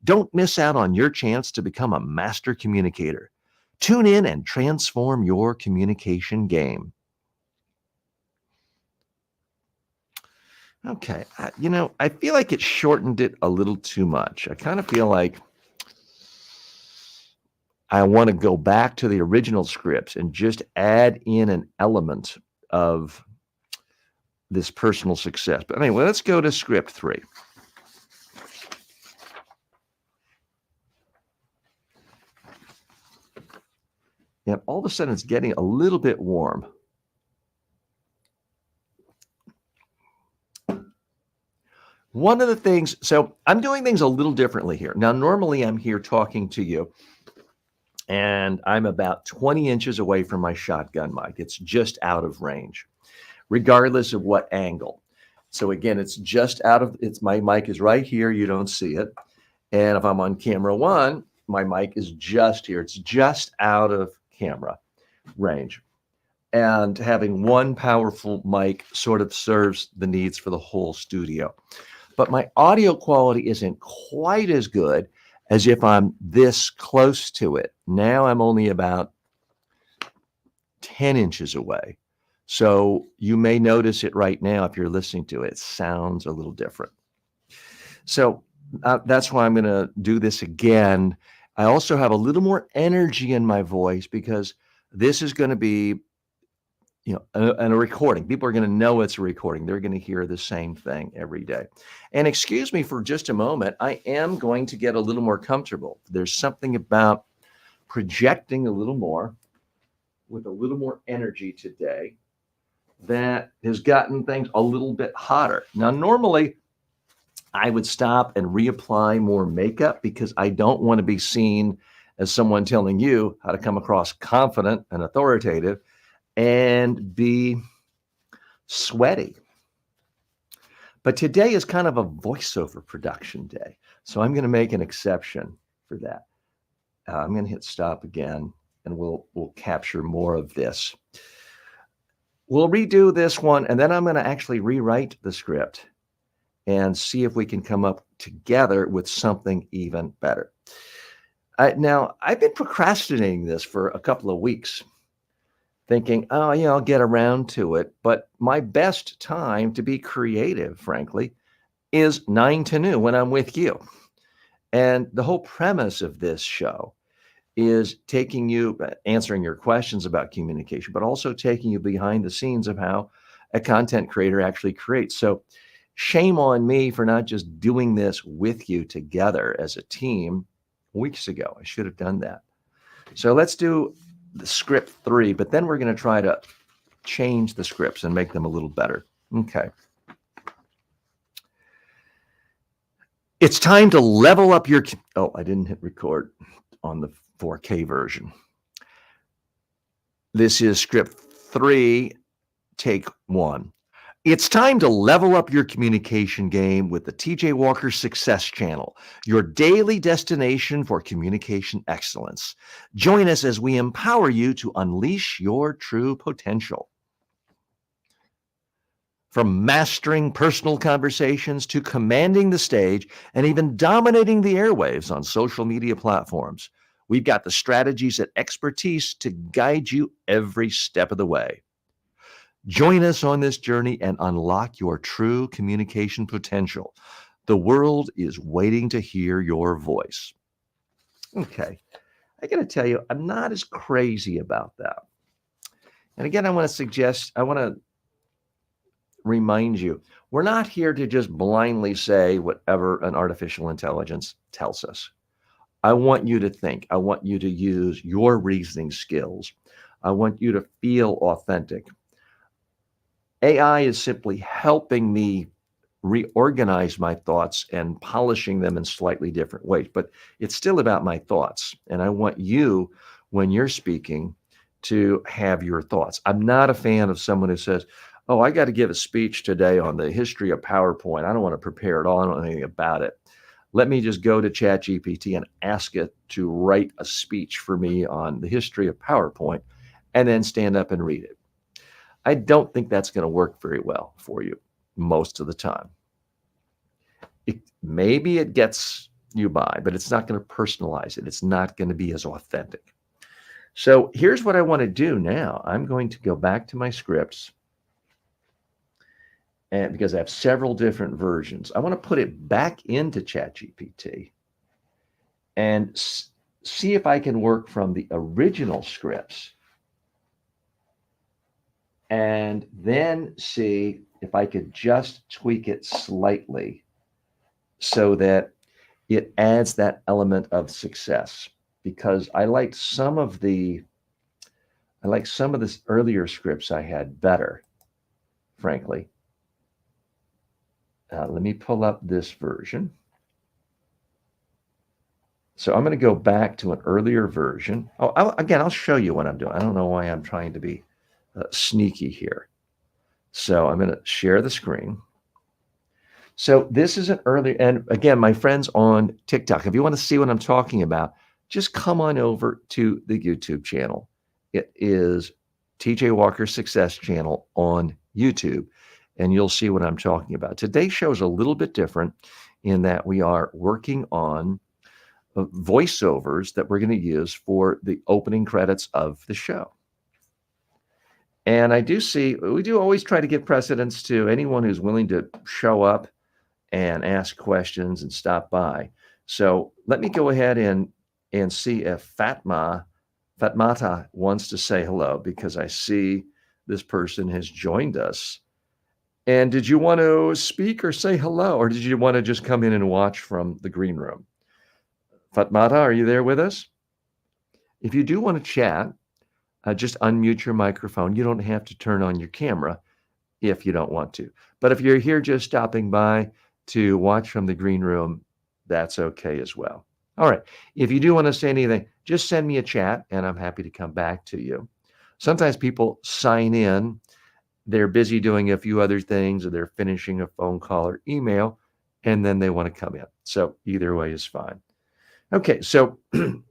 Don't miss out on your chance to become a master communicator. Tune in and transform your communication game. Okay, I feel like it shortened it a little too much. I kind of feel like I want to go back to the original scripts and just add in an element of this personal success. But anyway, let's go to script 3. And all of a sudden, it's getting a little bit warm. One of the things, so I'm doing things a little differently here. Now, normally I'm here talking to you, and I'm about 20 inches away from my shotgun mic. It's just out of range, regardless of what angle. So again, it's just out of, my mic is right here. You don't see it. And if I'm on camera 1, my mic is just here. It's just out of camera range. And having one powerful mic sort of serves the needs for the whole studio. But my audio quality isn't quite as good as if I'm this close to it. Now I'm only about 10 inches away. So you may notice it right now if you're listening to it. It sounds a little different. So that's why I'm going to do this again. I also have a little more energy in my voice because this is going to be, a recording. People are going to know it's a recording. They're going to hear the same thing every day. And excuse me for just a moment. I am going to get a little more comfortable. There's something about projecting a little more with a little more energy today that has gotten things a little bit hotter. Now, normally I would stop and reapply more makeup because I don't want to be seen as someone telling you how to come across confident and authoritative and be sweaty. But today is kind of a voiceover production day. So I'm going to make an exception for that. I'm going to hit stop again and we'll capture more of this. We'll redo this one and then I'm going to actually rewrite the script and see if we can come up together with something even better. Now, I've been procrastinating this for a couple of weeks, thinking, oh, yeah, I'll get around to it. But my best time to be creative, frankly, is 9 to noon when I'm with you. And the whole premise of this show is taking you, answering your questions about communication, but also taking you behind the scenes of how a content creator actually creates. So shame on me for not just doing this with you together as a team weeks ago. I should have done that. So let's do the script 3, but then we're going to try to change the scripts and make them a little better. Okay. It's time to level up your... Oh, I didn't hit record on the 4K version. This is script 3, take 1. It's time to level up your communication game with the TJ Walker Success Channel, your daily destination for communication excellence. Join us as we empower you to unleash your true potential. From mastering personal conversations to commanding the stage and even dominating the airwaves on social media platforms, we've got the strategies and expertise to guide you every step of the way. Join us on this journey and unlock your true communication potential. The world is waiting to hear your voice. Okay, I got to tell you, I'm not as crazy about that. And again, I want to remind you, we're not here to just blindly say whatever an artificial intelligence tells us. I want you to think. I want you to use your reasoning skills. I want you to feel authentic. AI is simply helping me reorganize my thoughts and polishing them in slightly different ways. But it's still about my thoughts. And I want you, when you're speaking, to have your thoughts. I'm not a fan of someone who says, oh, I got to give a speech today on the history of PowerPoint. I don't want to prepare at all. I don't know anything about it. Let me just go to ChatGPT and ask it to write a speech for me on the history of PowerPoint and then stand up and read it. I don't think that's going to work very well for you most of the time. Maybe it gets you by, but it's not going to personalize it. It's not going to be as authentic. So here's what I want to do now. I'm going to go back to my scripts, and because I have several different versions, I want to put it back into ChatGPT and see if I can work from the original scripts and then see if I could just tweak it slightly so that it adds that element of success. Because I liked some of the earlier scripts I had better, frankly. Let me pull up this version. So I'm going to go back to an earlier version. Oh, I'll show you what I'm doing. I don't know why I'm trying to be sneaky here. So I'm going to share the screen. So this is an earlier, and again, my friends on TikTok, if you want to see what I'm talking about, just come on over to the YouTube channel. It is TJ Walker Success Channel on YouTube, and you'll see what I'm talking about. Today's show is a little bit different in that we are working on voiceovers that we're going to use for the opening credits of the show. And we do always try to give precedence to anyone who's willing to show up and ask questions and stop by. So let me go ahead and see if Fatmata wants to say hello, because I see this person has joined us. And did you want to speak or say hello, or did you want to just come in and watch from the green room? Fatmata, are you there with us? If you do want to chat, just unmute your microphone. You don't have to turn on your camera if you don't want to. But if you're here just stopping by to watch from the green room, that's okay as well. All right. If you do want to say anything, just send me a chat and I'm happy to come back to you. Sometimes people sign in, they're busy doing a few other things, or they're finishing a phone call or email, and then they want to come in. So either way is fine. Okay. So I'm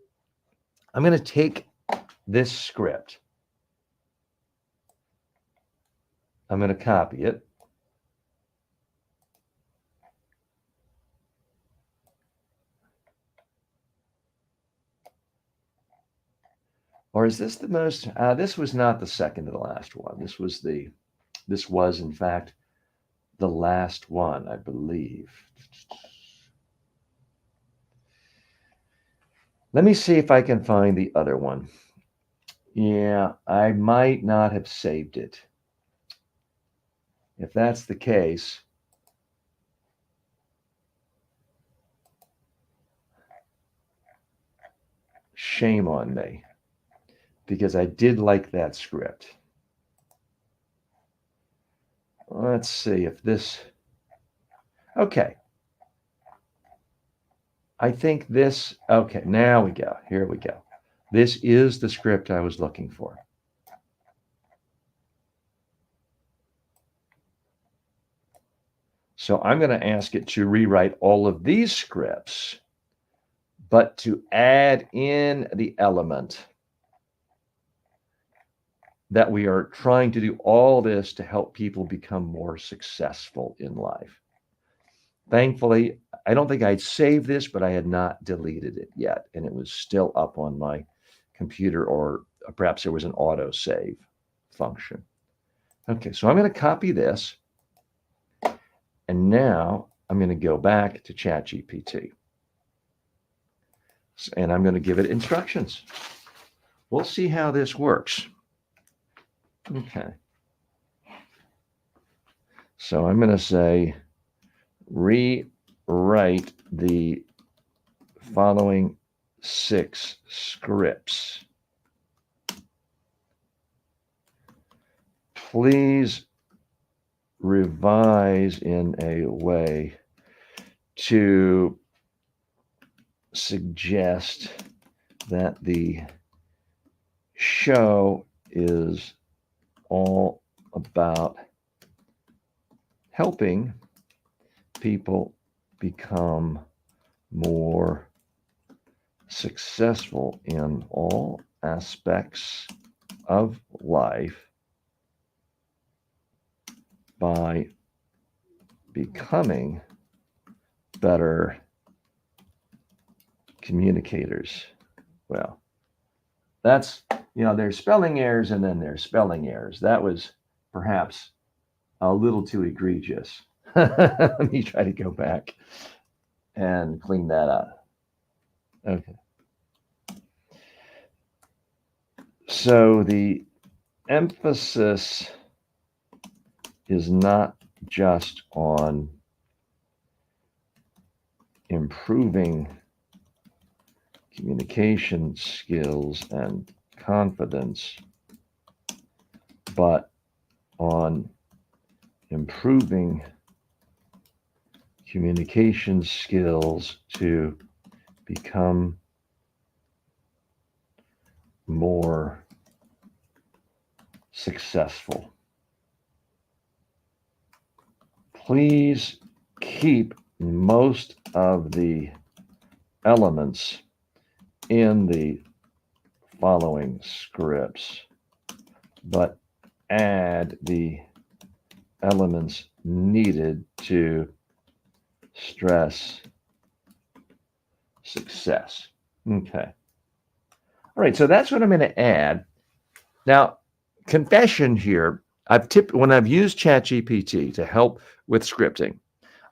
going to take this script. I'm going to copy it. Or is this the most, this was not the second to the last one. This was in fact the last one, I believe. Let me see if I can find the other one. Yeah, I might not have saved it. If that's the case, shame on me, because I did like that script. Let's see if this, okay. I think this, okay, now we go. Here we go. This is the script I was looking for. So I'm going to ask it to rewrite all of these scripts, but to add in the element that we are trying to do all this to help people become more successful in life. Thankfully, I don't think I'd saved this, but I had not deleted it yet, and it was still up on my computer, or perhaps there was an auto save function. Okay, so I'm going to copy this, and now I'm going to go back to ChatGPT, and I'm going to give it instructions. We'll see how this works. Okay. So I'm going to say, rewrite the following 6 scripts. Please revise in a way to suggest that the show is all about helping people become more successful in all aspects of life by becoming better communicators. Well, that's, there's spelling errors and then there's spelling errors. That was perhaps a little too egregious. Let me try to go back and clean that up. Okay. So the emphasis is not just on improving communication skills and confidence, but on improving communication skills to become more successful. Please keep most of the elements in the following scripts, but add the elements needed to stress success. Okay. All right, so that's what I'm going to add. Now, confession here, when I've used ChatGPT to help with scripting,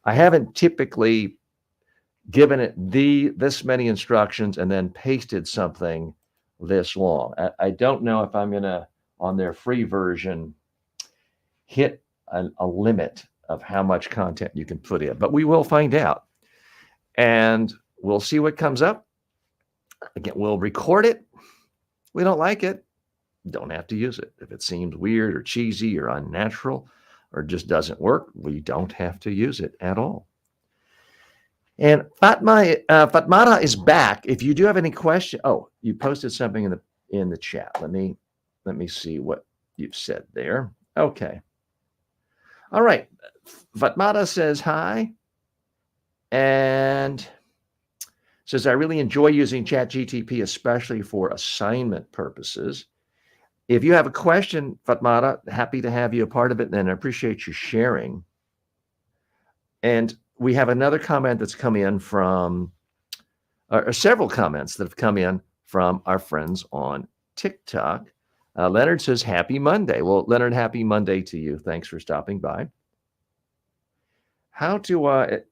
I haven't typically given it this many instructions and then pasted something this long. I don't know if I'm going to, on their free version, hit a limit of how much content you can put in, but we will find out. And we'll see what comes up. Again, we'll record it. We don't like it, don't have to use it. If it seems weird or cheesy or unnatural or just doesn't work, we don't have to use it at all. And Fatmata is back. If you do have any questions, you posted something in the chat. Let me see what you've said there. Okay. All right. Fatmata says hi and says, I really enjoy using ChatGPT, especially for assignment purposes. If you have a question, Fatmata, happy to have you a part of it, and I appreciate you sharing. And we have another comment that's come in from, or several comments that have come in from our friends on TikTok. Leonard says, happy Monday. Well, Leonard, happy Monday to you. Thanks for stopping by.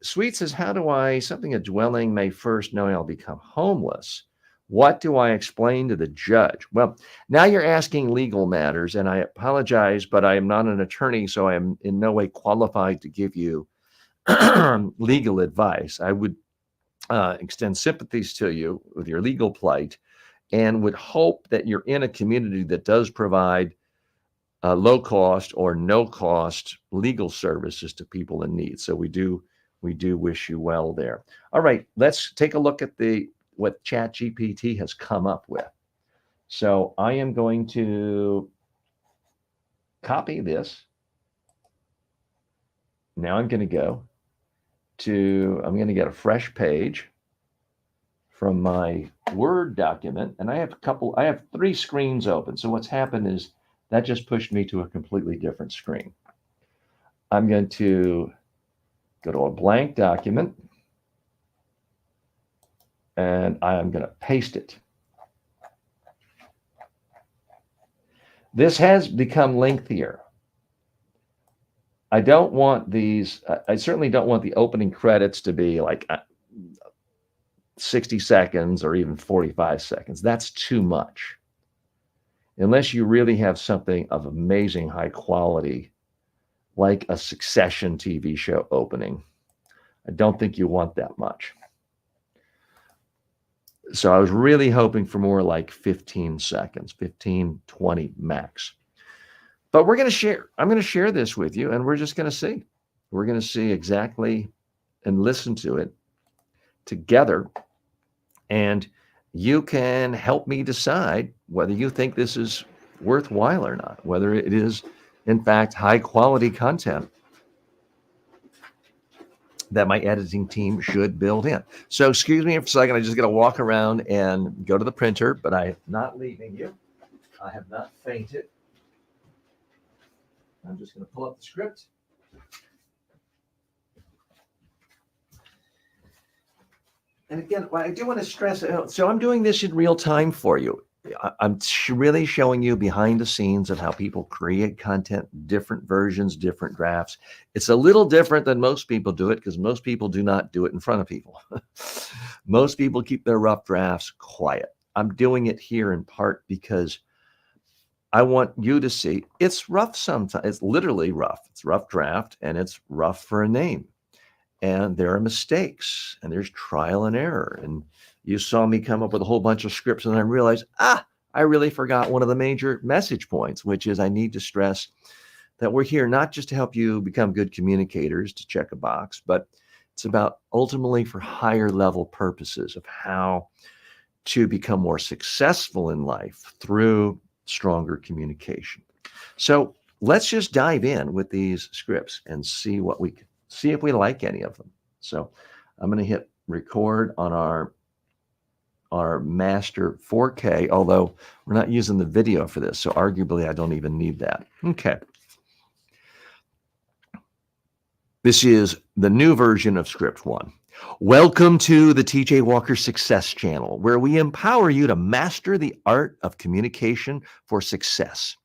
Sweet says, something a dwelling may first knowing I'll become homeless. What do I explain to the judge? Well, now you're asking legal matters, and I apologize, but I am not an attorney, so I am in no way qualified to give you legal advice. I would extend sympathies to you with your legal plight and would hope that you're in a community that does provide low cost or no cost legal services to people in need. So we do wish you well there. All right, let's take a look at what ChatGPT has come up with. So I am going to copy this. Now I'm going to go I'm going to get a fresh page from my Word document, and I have 3 screens open. So what's happened is that just pushed me to a completely different screen. I'm going to go to a blank document, and I am going to paste it. This has become lengthier. I don't want I certainly don't want the opening credits to be like 60 seconds or even 45 seconds. That's too much. Unless you really have something of amazing high quality, like a Succession TV show opening, I don't think you want that much. So I was really hoping for more like 15 seconds, 15, 20 max. But we're going to share, I'm going to share this with you, and we're just going to see. We're going to see exactly and listen to it together. And you can help me decide whether you think this is worthwhile or not, whether it is, in fact, high quality content that my editing team should build in. So excuse me for a second. I just got to walk around and go to the printer, but I'm not leaving you. I have not fainted. I'm just going to pull up the script. And again, I do want to stress, so I'm doing this in real time for you. I'm really showing you behind the scenes of how people create content, different versions, different drafts. It's a little different than most people do it because most people do not do it in front of people. Most people keep their rough drafts quiet. I'm doing it here in part because I want you to see it's rough sometimes. It's literally rough. It's rough draft and it's rough for a name. And there are mistakes and there's trial and error. And you saw me come up with a whole bunch of scripts and I realized, I really forgot one of the major message points, which is I need to stress that we're here not just to help you become good communicators to check a box, but it's about ultimately for higher level purposes of how to become more successful in life through stronger communication. So let's just dive in with these scripts and see what we can. See if we like any of them. So I'm going to hit record on our master 4K, although we're not using the video for this. So arguably, I don't even need that. Okay. This is the new version of script 1. Welcome to the TJ Walker Success Channel, where we empower you to master the art of communication for success.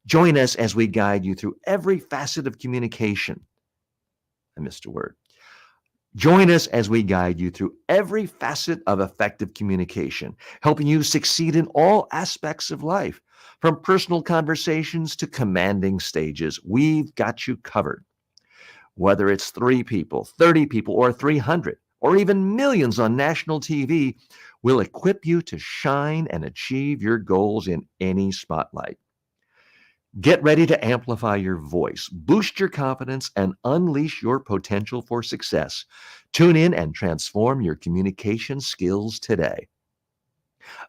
Join us as we guide you through every facet of communication. I missed a word. Join us as we guide you through every facet of effective communication, helping you succeed in all aspects of life, from personal conversations to commanding stages. We've got you covered. Whether it's 3 people, 30 people, or 300, or even millions on national TV, we'll equip you to shine and achieve your goals in any spotlight. Get ready to amplify your voice, boost your confidence, and unleash your potential for success. Tune in and transform your communication skills today.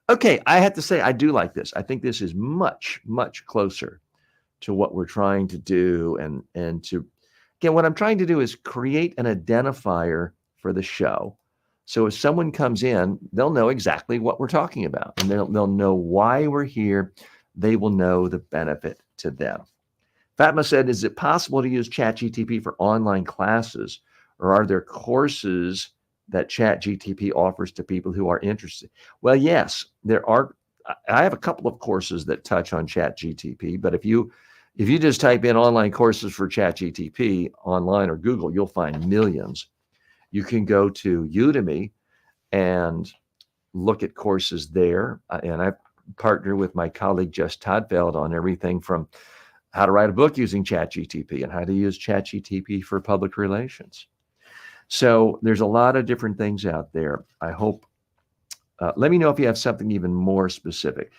Okay, I have to say, I do like this. I think this is much, much closer to what we're trying to do. And to, again, what I'm trying to do is create an identifier for the show. So if someone comes in, they'll know exactly what we're talking about, and they'll know why we're here. They will know the benefit to them. Fatma said, is it possible to use ChatGTP for online classes, or are there courses that ChatGTP offers to people who are interested? Well, yes, there are. I have a couple of courses that touch on ChatGTP, but if you just type in online courses for ChatGTP online or Google, you'll find millions. You can go to Udemy and look at courses there. And I've partnered with my colleague Jess Todfeld on everything from how to write a book using ChatGTP and how to use ChatGTP for public relations. So there's a lot of different things out there. I hope, let me know if you have something even more specific.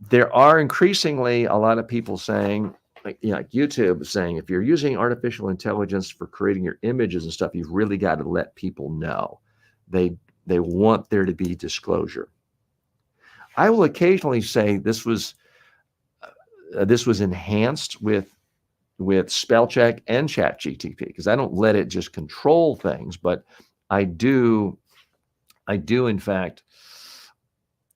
There are increasingly a lot of people saying, like YouTube saying, if you're using artificial intelligence for creating your images and stuff, you've really got to let people know. They want there to be disclosure. I will occasionally say this was enhanced with spell check and ChatGTP, because I don't let it just control things, but I do in fact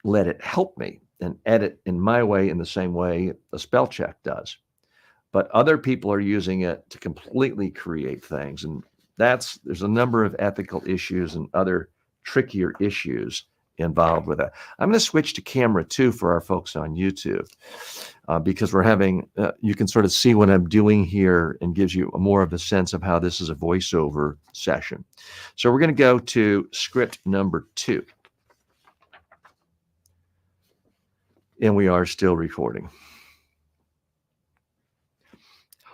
let it help me and edit in my way, in the same way a spell check does. But other people are using it to completely create things, and there's a number of ethical issues and other trickier issues involved with that. I'm going to switch to camera 2 for our folks on YouTube, because we're having, you can sort of see what I'm doing here and gives you more of a sense of how this is a voiceover session. So we're going to go to script number 2. And we are still recording.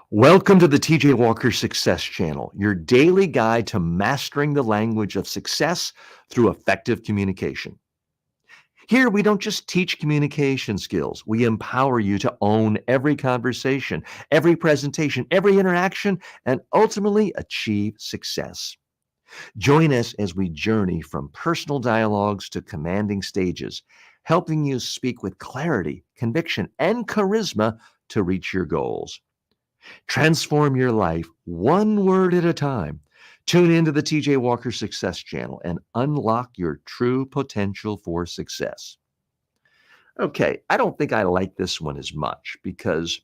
Welcome to the TJ Walker Success Channel, your daily guide to mastering the language of success through effective communication. Here, we don't just teach communication skills. We empower you to own every conversation, every presentation, every interaction, and ultimately achieve success. Join us as we journey from personal dialogues to commanding stages, helping you speak with clarity, conviction, and charisma to reach your goals. Transform your life one word at a time. Tune into the TJ Walker Success Channel and unlock your true potential for success. Okay, I don't think I like this one as much because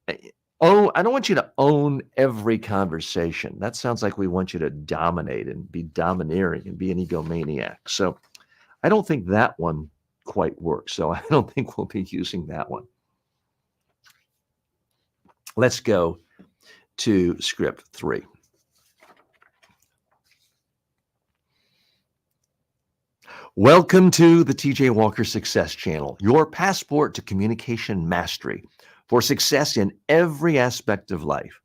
I don't want you to own every conversation. That sounds like we want you to dominate and be domineering and be an egomaniac. So I don't think that one quite works. So I don't think we'll be using that one. Let's go to script 3. Welcome to the TJ Walker Success Channel, your passport to communication mastery for success in every aspect of life.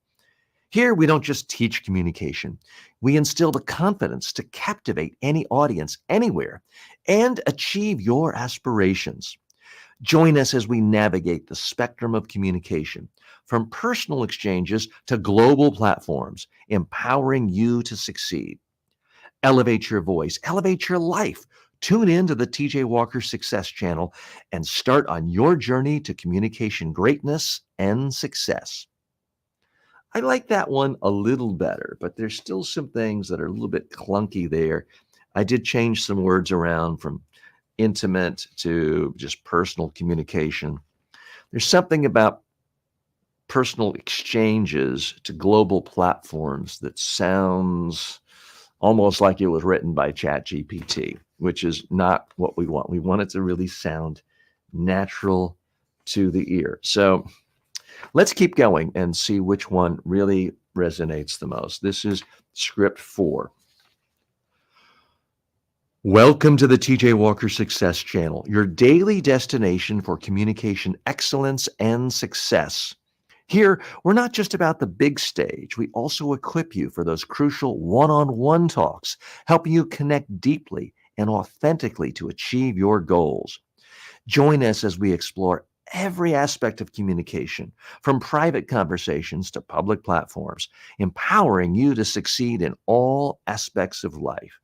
Here, we don't just teach communication. We instill the confidence to captivate any audience anywhere and achieve your aspirations. Join us as we navigate the spectrum of communication, from personal exchanges to global platforms, empowering you to succeed. Elevate your voice, elevate your life. Tune in to the TJ Walker Success Channel and start on your journey to communication greatness and success. I like that one a little better, but there's still some things that are a little bit clunky there. I did change some words around from intimate to just personal communication. There's something about personal exchanges to global platforms that sounds almost like it was written by ChatGPT, which is not what we want. We want it to really sound natural to the ear. So let's keep going and see which one really resonates the most. This is script 4. Welcome to the TJ Walker Success Channel, your daily destination for communication excellence and success. Here, we're not just about the big stage. We also equip you for those crucial one-on-one talks, helping you connect deeply and authentically to achieve your goals. Join us as we explore every aspect of communication, from private conversations to public platforms, empowering you to succeed in all aspects of life.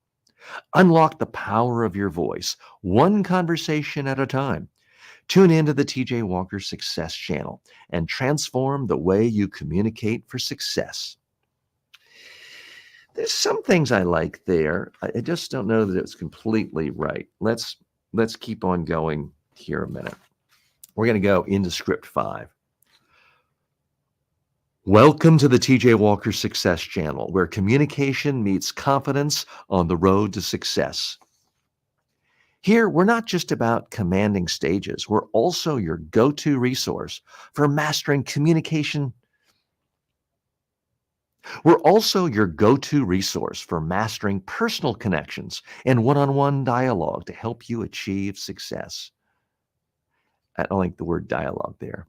Unlock the power of your voice, one conversation at a time. Tune into the TJ Walker Success Channel and transform the way you communicate for success. There's some things I like there. I just don't know that it's completely right. Let's keep on going here a minute. We're going to go into script 5. Welcome to the TJ Walker Success Channel, where communication meets confidence on the road to success. Here, we're not just about commanding stages. We're also your go-to resource for mastering communication. We're also your go-to resource for mastering personal connections and one-on-one dialogue to help you achieve success. I don't like the word dialogue there.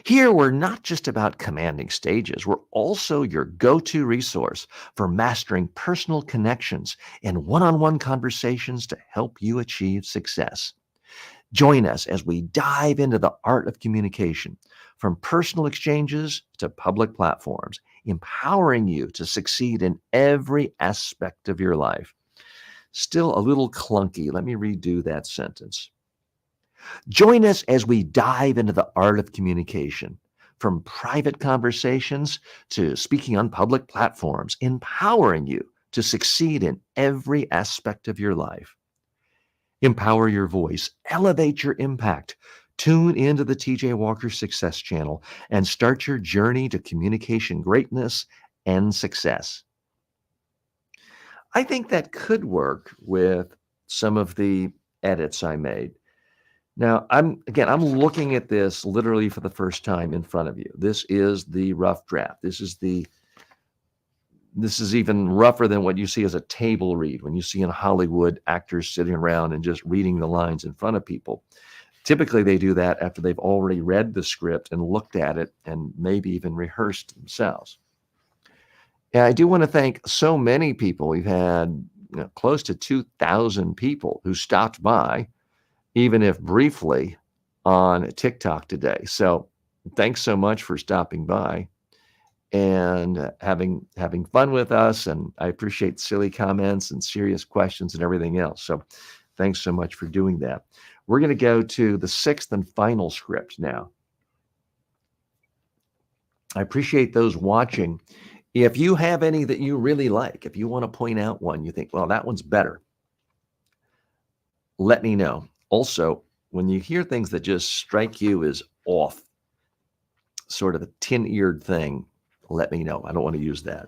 Here, we're not just about commanding stages. We're also your go-to resource for mastering personal connections and one-on-one conversations to help you achieve success. Join us as we dive into the art of communication, from personal exchanges to public platforms, empowering you to succeed in every aspect of your life. Still a little clunky. Let me redo that sentence. Join us as we dive into the art of communication, from private conversations to speaking on public platforms, empowering you to succeed in every aspect of your life. Empower your voice, elevate your impact. Tune into the TJ Walker Success Channel and start your journey to communication greatness and success. I think that could work with some of the edits I made. Now, I'm looking at this literally for the first time in front of you. This is the rough draft. This is even rougher than what you see as a table read when you see in Hollywood actors sitting around and just reading the lines in front of people. Typically, they do that after they've already read the script and looked at it and maybe even rehearsed themselves. Yeah, I do want to thank so many people. We've had close to 2,000 people who stopped by, even if briefly, on TikTok today. So thanks so much for stopping by and having fun with us. And I appreciate silly comments and serious questions and everything else. So thanks so much for doing that. We're going to go to the sixth and final script now. I appreciate those watching. If you have any that you really like, if you want to point out one, you think, well, that one's better, let me know. Also, when you hear things that just strike you as off, sort of a tin-eared thing, let me know. I don't want to use that.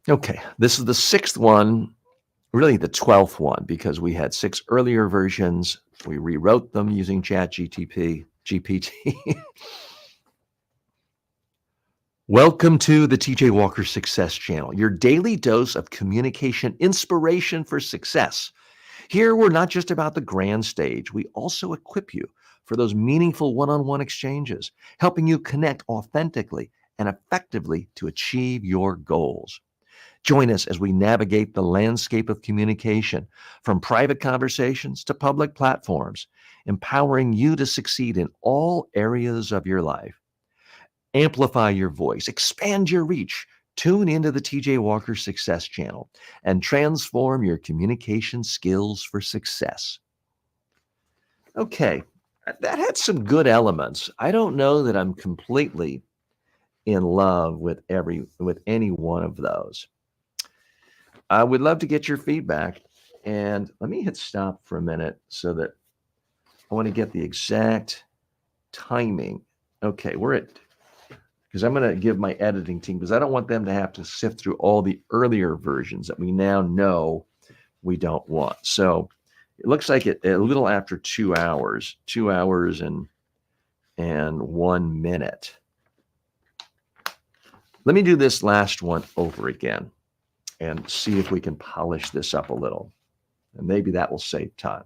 Okay, this is the sixth one, really the 12th one, because we had 6 earlier versions. We rewrote them using ChatGPT. Welcome to the TJ Walker Success Channel, your daily dose of communication inspiration for success. Here, we're not just about the grand stage. We also equip you for those meaningful one-on-one exchanges, helping you connect authentically and effectively to achieve your goals. Join us as we navigate the landscape of communication, from private conversations to public platforms, empowering you to succeed in all areas of your life. Amplify your voice, expand your reach, tune into the TJ Walker Success Channel, and transform your communication skills for success. Okay, that had some good elements. I don't know that I'm completely in love with any one of those. I would love to get your feedback, and let me hit stop for a minute so that I want to get the exact timing. Okay, we're at, because I'm going to give my editing team, because I don't want them to have to sift through all the earlier versions that we now know we don't want. So it looks like it a little after 2 hours, 2 hours and 1 minute. Let me do this last one over again and see if we can polish this up a little. And maybe that will save time.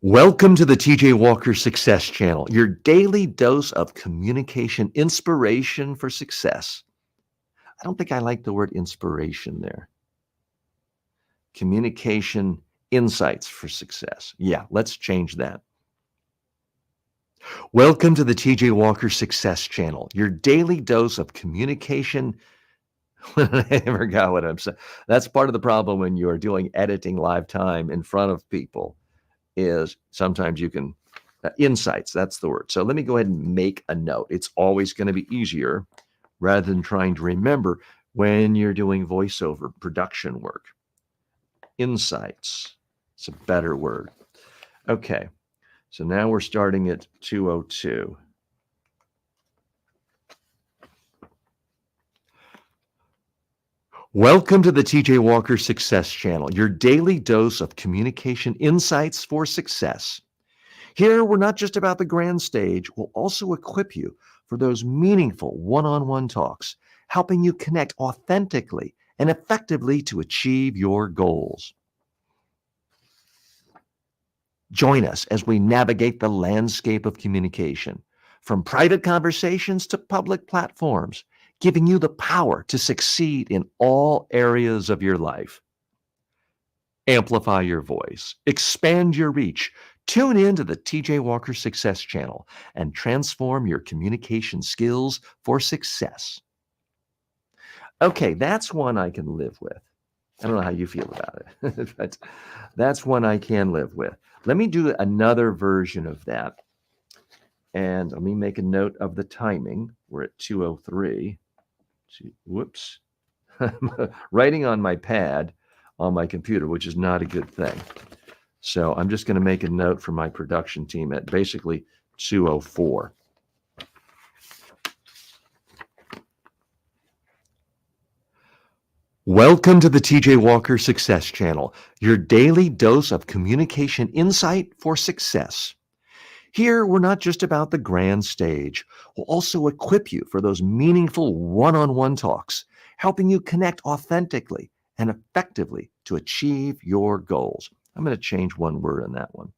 Welcome to the TJ Walker Success Channel, your daily dose of communication inspiration for success. I don't think I like the word inspiration there. Communication insights for success. Yeah, let's change that. Welcome to the TJ Walker Success Channel, your daily dose of communication. I forgot what I'm saying. That's part of the problem when you are doing editing live time in front of people, is sometimes you can, insights, that's the word. So let me go ahead and make a note. It's always going to be easier rather than trying to remember when you're doing voiceover production work. Insights, it's a better word. Okay, so now we're starting at 2:02. Welcome to the TJ Walker Success Channel, your daily dose of communication insights for success. Here, we're not just about the grand stage, we'll also equip you for those meaningful one-on-one talks, helping you connect authentically and effectively to achieve your goals. Join us as we navigate the landscape of communication, from private conversations to public platforms, giving you the power to succeed in all areas of your life. Amplify your voice, expand your reach, tune in to the TJ Walker Success Channel, and transform your communication skills for success. Okay, that's one I can live with. I don't know how you feel about it, but that's one I can live with. Let me do another version of that. And let me make a note of the timing. We're at 2:03. Whoops. I'm writing on my pad on my computer, which is not a good thing. So I'm just going to make a note for my production team at basically 2:04. Welcome to the TJ Walker Success Channel, your daily dose of communication insight for success. Here, we're not just about the grand stage. We'll also equip you for those meaningful one-on-one talks, helping you connect authentically and effectively to achieve your goals. I'm going to change one word on that one.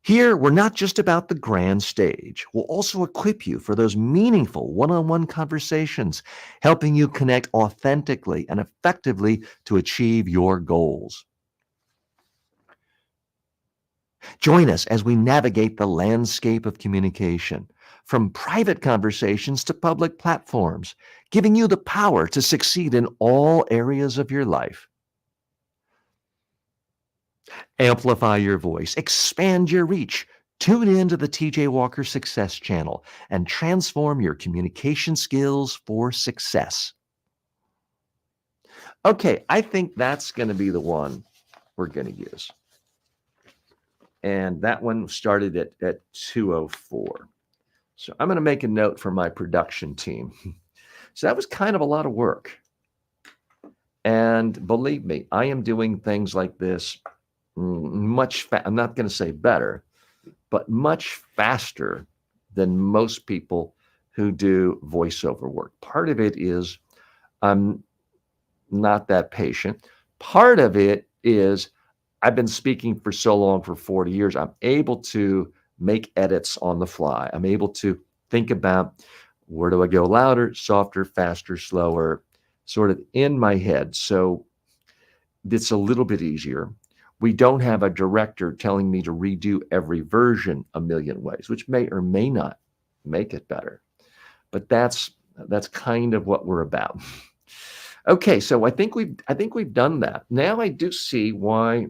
Here, we're not just about the grand stage. We'll also equip you for those meaningful one-on-one conversations, helping you connect authentically and effectively to achieve your goals. Join us as we navigate the landscape of communication, from private conversations to public platforms, giving you the power to succeed in all areas of your life. Amplify your voice, expand your reach. Tune in to the TJ Walker Success Channel and transform your communication skills for success. Okay, I think that's going to be the one we're going to use. And that one started at 2:04. So I'm going to make a note for my production team. So that was kind of a lot of work. And believe me, I am doing things like this I'm not going to say better, but much faster than most people who do voiceover work. Part of it is I'm not that patient. Part of it is I've been speaking for so long, for 40 years, I'm able to make edits on the fly. I'm able to think about, where do I go louder, softer, faster, slower, sort of in my head. So it's a little bit easier. We don't have a director telling me to redo every version a million ways, which may or may not make it better. But that's kind of what we're about. Okay, so I think we've done that. Now I do see why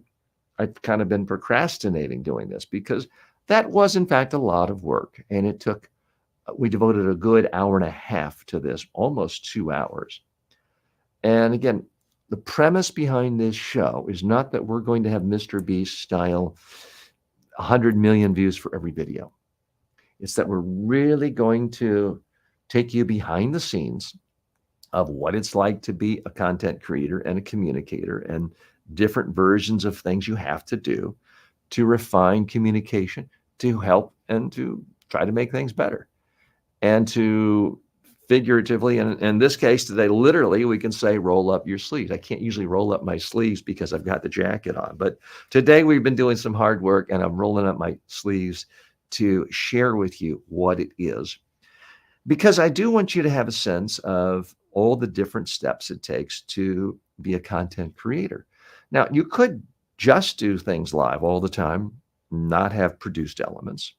I've kind of been procrastinating doing this, because that was in fact a lot of work, and we devoted a good hour and a half to this, almost 2 hours. And again, the premise behind this show is not that we're going to have Mr. Beast style 100 million views for every video. It's that we're really going to take you behind the scenes of what it's like to be a content creator and a communicator, and different versions of things you have to do to refine communication, to help and to try to make things better, and to figuratively, and in this case today, literally, we can say, roll up your sleeves. I can't usually roll up my sleeves because I've got the jacket on, but today we've been doing some hard work and I'm rolling up my sleeves to share with you what it is, because I do want you to have a sense of all the different steps it takes to be a content creator. Now, you could just do things live all the time, not have produced elements.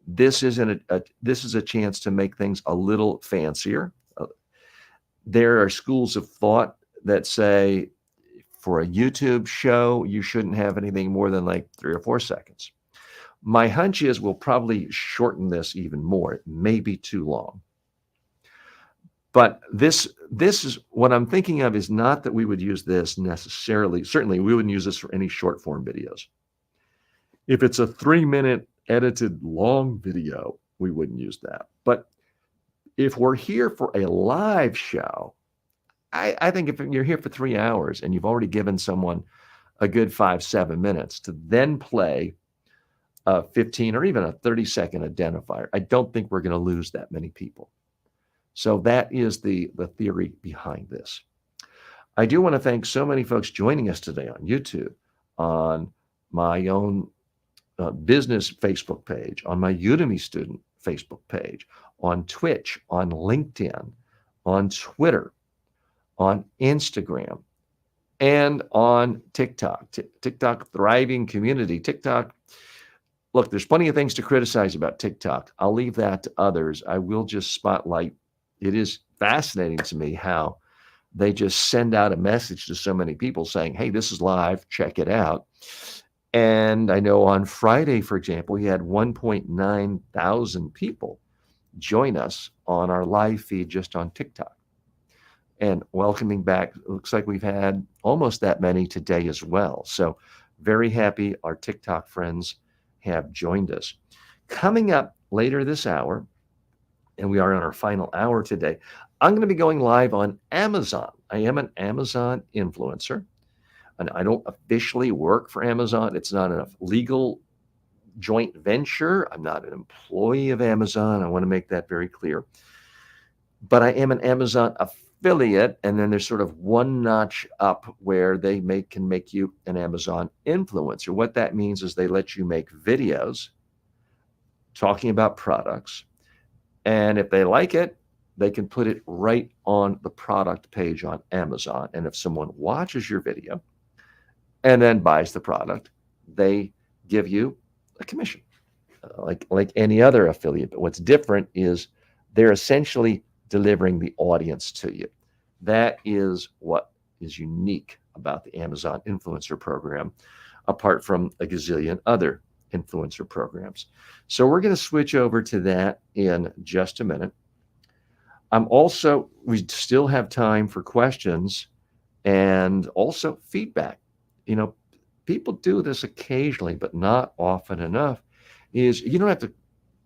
This is a chance to make things a little fancier. There are schools of thought that say for a YouTube show, you shouldn't have anything more than like 3 or 4 seconds. My hunch is we'll probably shorten this even more. It may be too long. But this is what I'm thinking of, is not that we would use this necessarily. Certainly, we wouldn't use this for any short form videos. If it's a 3-minute edited long video, we wouldn't use that. But if we're here for a live show, I think if you're here for 3 hours and you've already given someone a good 5-7 minutes to then play a 15 or even a 30-second identifier, I don't think we're going to lose that many people. So that is the theory behind this. I do want to thank so many folks joining us today on YouTube, on my own business Facebook page, on my Udemy student Facebook page, on Twitch, on LinkedIn, on Twitter, on Instagram, and on TikTok. TikTok, thriving community. TikTok, look, there's plenty of things to criticize about TikTok. I'll leave that to others. I will just spotlight. It is fascinating to me how they just send out a message to so many people saying, hey, this is live, check it out. And I know on Friday, for example, we had 1.9 thousand people join us on our live feed just on TikTok. And welcoming back, looks like we've had almost that many today as well. So very happy our TikTok friends have joined us. Coming up later this hour, and we are on our final hour today, I'm going to be going live on Amazon. I am an Amazon influencer, and I don't officially work for Amazon. It's not a legal joint venture. I'm not an employee of Amazon. I want to make that very clear. But I am an Amazon affiliate. affiliate, and then there's sort of one notch up where they can make you an Amazon influencer. What that means is they let you make videos talking about products, and if they like it, they can put it right on the product page on Amazon. And if someone watches your video and then buys the product, they give you a commission, like any other affiliate. But what's different is they're essentially delivering the audience to you. That is what is unique about the Amazon influencer program, apart from a gazillion other influencer programs. So we're going to switch over to that in just a minute. We still have time for questions and also feedback. You know, people do this occasionally, but not often enough. Is you don't have to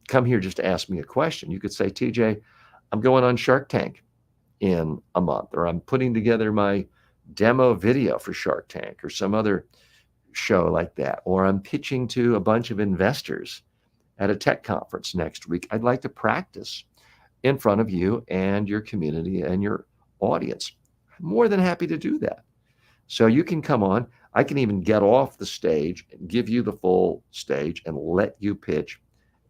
come here just to ask me a question. You could say, TJ, I'm going on Shark Tank in a month, or I'm putting together my demo video for Shark Tank or some other show like that, or I'm pitching to a bunch of investors at a tech conference next week. I'd like to practice in front of you and your community and your audience. I'm more than happy to do that. So you can come on. I can even get off the stage and give you the full stage and let you pitch,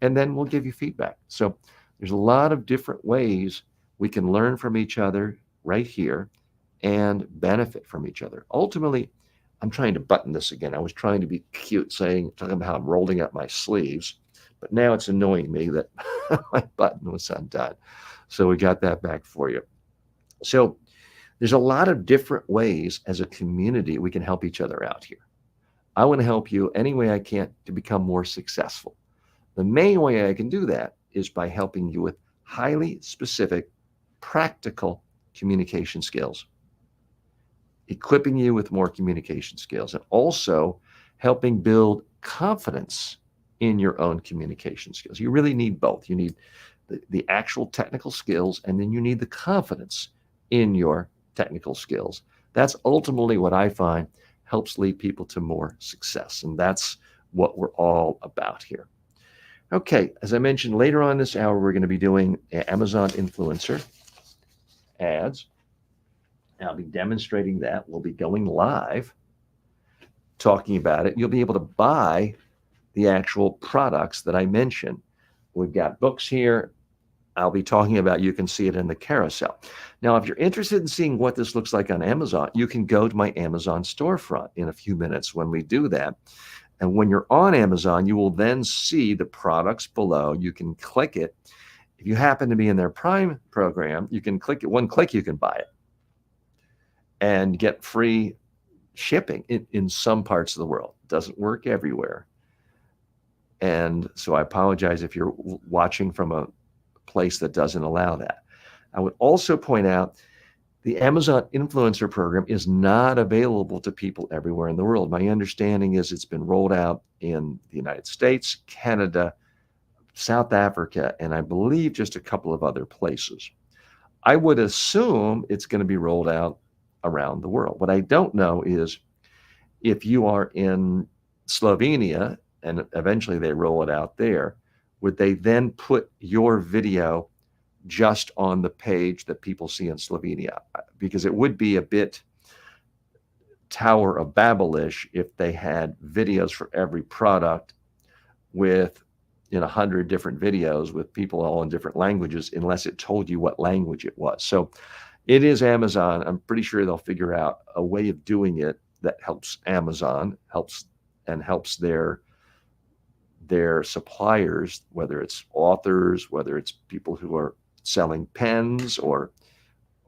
and then we'll give you feedback. So there's a lot of different ways we can learn from each other right here and benefit from each other. Ultimately, I'm trying to button this again. I was trying to be cute, talking about how I'm rolling up my sleeves, but now it's annoying me that my button was undone. So we got that back for you. So there's a lot of different ways as a community we can help each other out here. I want to help you any way I can to become more successful. The main way I can do that is by helping you with highly specific, practical communication skills, equipping you with more communication skills, and also helping build confidence in your own communication skills. You really need both. You need the actual technical skills, and then you need the confidence in your technical skills. That's ultimately what I find helps lead people to more success. And that's what we're all about here. Okay, as I mentioned, later on this hour, we're going to be doing Amazon influencer ads. I'll be demonstrating that. We'll be going live talking about it. You'll be able to buy the actual products that I mentioned. We've got books here. I'll be talking about, you can see it in the carousel. Now, if you're interested in seeing what this looks like on Amazon, you can go to my Amazon storefront in a few minutes when we do that. And when you're on Amazon, you will then see the products below. You can click it. If you happen to be in their Prime program, you can click it. One click, you can buy it and get free shipping in some parts of the world. It doesn't work everywhere. And so I apologize if you're watching from a place that doesn't allow that. I would also point out the Amazon influencer program is not available to people everywhere in the world. My understanding is it's been rolled out in the United States, Canada, South Africa, and I believe just a couple of other places. I would assume it's going to be rolled out around the world. What I don't know is if you are in Slovenia and eventually they roll it out there, would they then put your video just on the page that people see in Slovenia? Because it would be a bit Tower of Babel-ish if they had videos for every product with 100 different videos with people all in different languages, unless it told you what language it was. So it is Amazon. I'm pretty sure they'll figure out a way of doing it that helps Amazon, helps their suppliers, whether it's authors, whether it's people who are selling pens or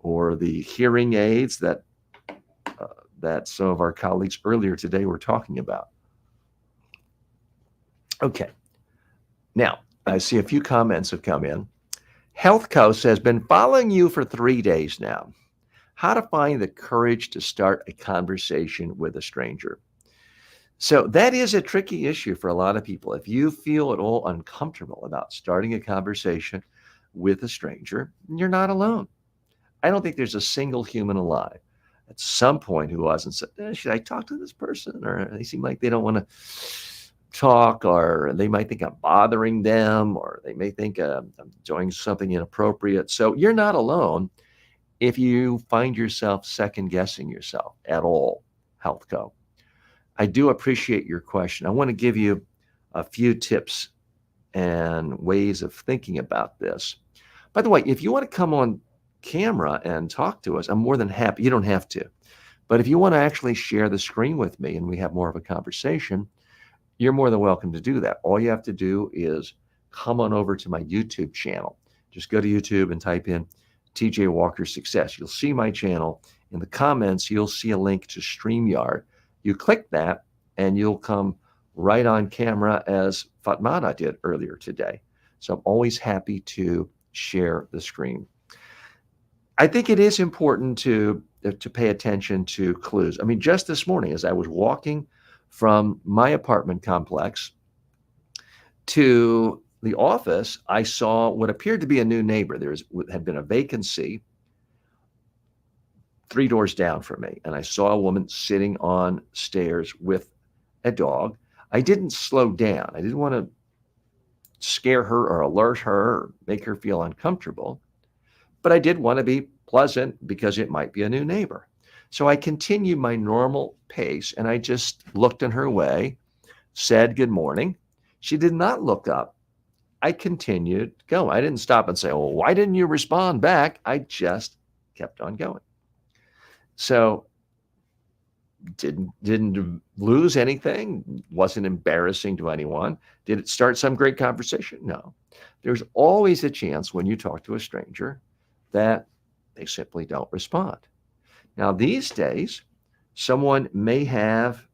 the hearing aids that some of our colleagues earlier today were talking about. Okay. Now, I see a few comments have come in. HealthCo says, been following you for 3 days now. How to find the courage to start a conversation with a stranger. So that is a tricky issue for a lot of people. If you feel at all uncomfortable about starting a conversation with a stranger, you're not alone. I don't think there's a single human alive at some point who hasn't said, should I talk to this person? Or they seem like they don't want to talk, or they might think I'm bothering them, or they may think I'm doing something inappropriate. So you're not alone. if you find yourself second guessing yourself at all, HealthCo, I do appreciate your question. I want to give you a few tips and ways of thinking about this. By the way, if you want to come on camera and talk to us, I'm more than happy. You don't have to. But if you want to actually share the screen with me and we have more of a conversation, you're more than welcome to do that. All you have to do is come on over to my YouTube channel. Just go to YouTube and type in TJ Walker Success. You'll see my channel. In the comments, you'll see a link to StreamYard. You click that and you'll come right on camera as Fatmata did earlier today. So I'm always happy to share the screen. I think it is important to pay attention to clues. I mean, just this morning, as I was walking from my apartment complex to the office, I saw what appeared to be a new neighbor. Had been a vacancy 3 doors down from me, and I saw a woman sitting on stairs with a dog. I didn't slow down. I didn't want to scare her or alert her or make her feel uncomfortable, but I did want to be pleasant because it might be a new neighbor. So I continued my normal pace and I just looked in her way, said good morning. She did not look up. I continued going. I didn't stop and say, "Oh, why didn't you respond back?" I just kept on going. So didn't lose anything, wasn't embarrassing to anyone. Did it start some great conversation? No. There's always a chance when you talk to a stranger that they simply don't respond. Now, these days, someone may have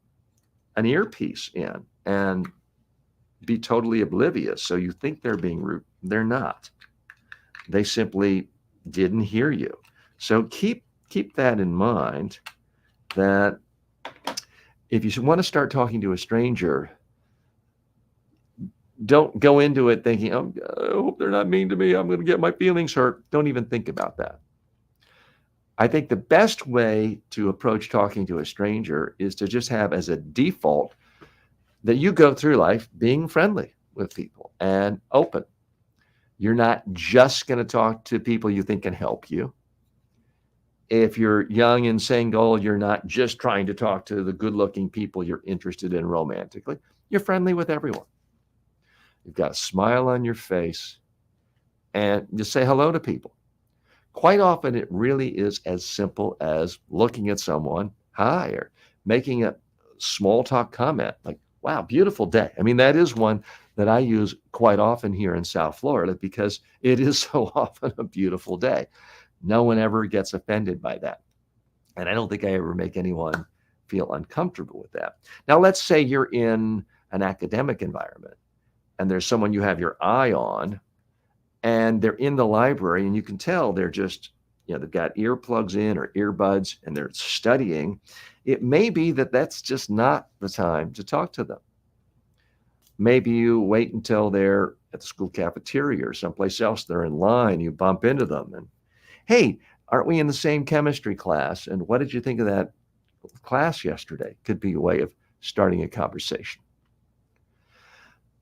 an earpiece in and be totally oblivious. So you think they're being rude. They're not. They simply didn't hear you. So keep that in mind, that if you want to start talking to a stranger, don't go into it thinking, "Oh, I hope they're not mean to me. I'm going to get my feelings hurt." Don't even think about that. I think the best way to approach talking to a stranger is to just have as a default that you go through life being friendly with people and open. You're not just going to talk to people you think can help you. If you're young and single, you're not just trying to talk to the good-looking people you're interested in romantically. You're friendly with everyone. You've got a smile on your face and just say hello to people. Quite often, it really is as simple as looking at someone, hi, or making a small talk comment like, "Wow, beautiful day." I mean, that is one that I use quite often here in South Florida because it is so often a beautiful day. No one ever gets offended by that. And I don't think I ever make anyone feel uncomfortable with that. Now, let's say you're in an academic environment and there's someone you have your eye on and they're in the library and you can tell they're just, they've got earplugs in or earbuds and they're studying. It may be that that's just not the time to talk to them. Maybe you wait until they're at the school cafeteria or someplace else. They're in line, you bump into them and, "Hey, aren't we in the same chemistry class? And what did you think of that class yesterday?" Could be a way of starting a conversation.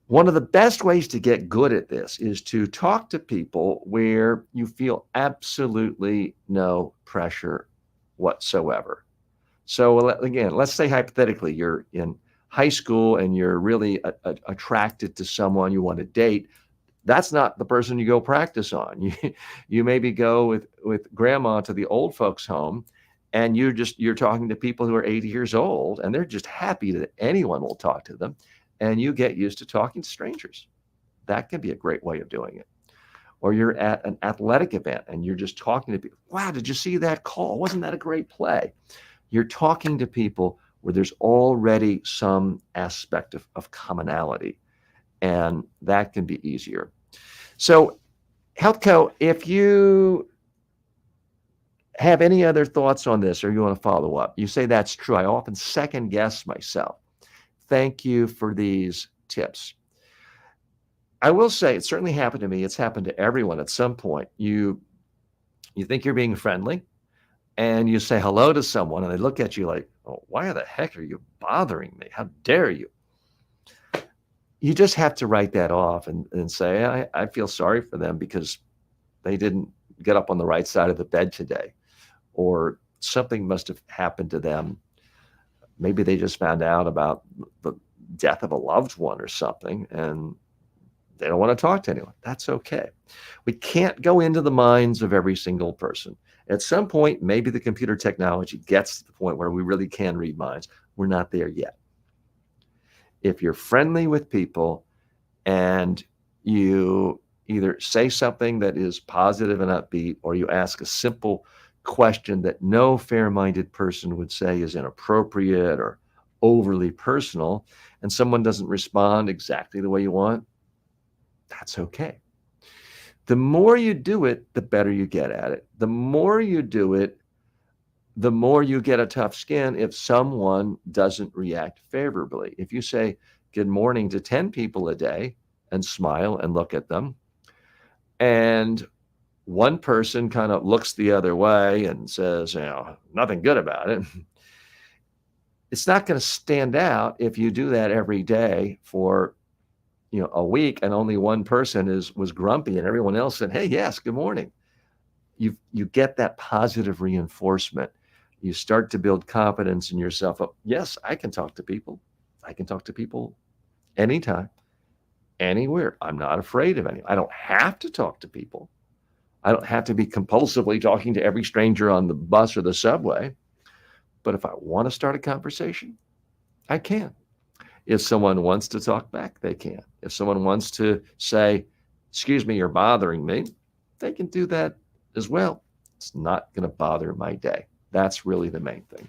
One of the best ways to get good at this is to talk to people where you feel absolutely no pressure whatsoever. So again, let's say hypothetically you're in high school and you're really attracted to someone you want to date. That's not the person you go practice on. You maybe go with grandma to the old folks home and you're talking to people who are 80 years old and they're just happy that anyone will talk to them, and you get used to talking to strangers. That can be a great way of doing it. Or you're at an athletic event and you're just talking to people. "Wow, did you see that call? Wasn't that a great play?" You're talking to people where there's already some aspect of commonality, and that can be easier. So, HealthCo, if you have any other thoughts on this or you want to follow up, you say that's true. I often second guess myself. Thank you for these tips. I will say it certainly happened to me. It's happened to everyone at some point. You think you're being friendly and you say hello to someone and they look at you like, "Oh, why the heck are you bothering me? How dare you?" You just have to write that off and say, I feel sorry for them because they didn't get up on the right side of the bed today, or something must have happened to them. Maybe they just found out about the death of a loved one or something, and they don't want to talk to anyone. That's okay. We can't go into the minds of every single person. At some point, maybe the computer technology gets to the point where we really can read minds. We're not there yet. If you're friendly with people and you either say something that is positive and upbeat, or you ask a simple question that no fair-minded person would say is inappropriate or overly personal, and someone doesn't respond exactly the way you want, that's okay. The more you do it, the better you get at it. The more you do it, the more you get a tough skin if someone doesn't react favorably. If you say good morning to 10 people a day and smile and look at them, and one person kind of looks the other way and says, nothing good about it, it's not going to stand out if you do that every day for a week, and only one person was grumpy and everyone else said, hey, yes, good morning. You get that positive reinforcement. You start to build confidence in yourself. Yes, I can talk to people. I can talk to people anytime, anywhere. I'm not afraid of anyone. I don't have to talk to people. I don't have to be compulsively talking to every stranger on the bus or the subway. But if I want to start a conversation, I can. If someone wants to talk back, they can. If someone wants to say, excuse me, you're bothering me, they can do that as well. It's not going to bother my day. That's really the main thing.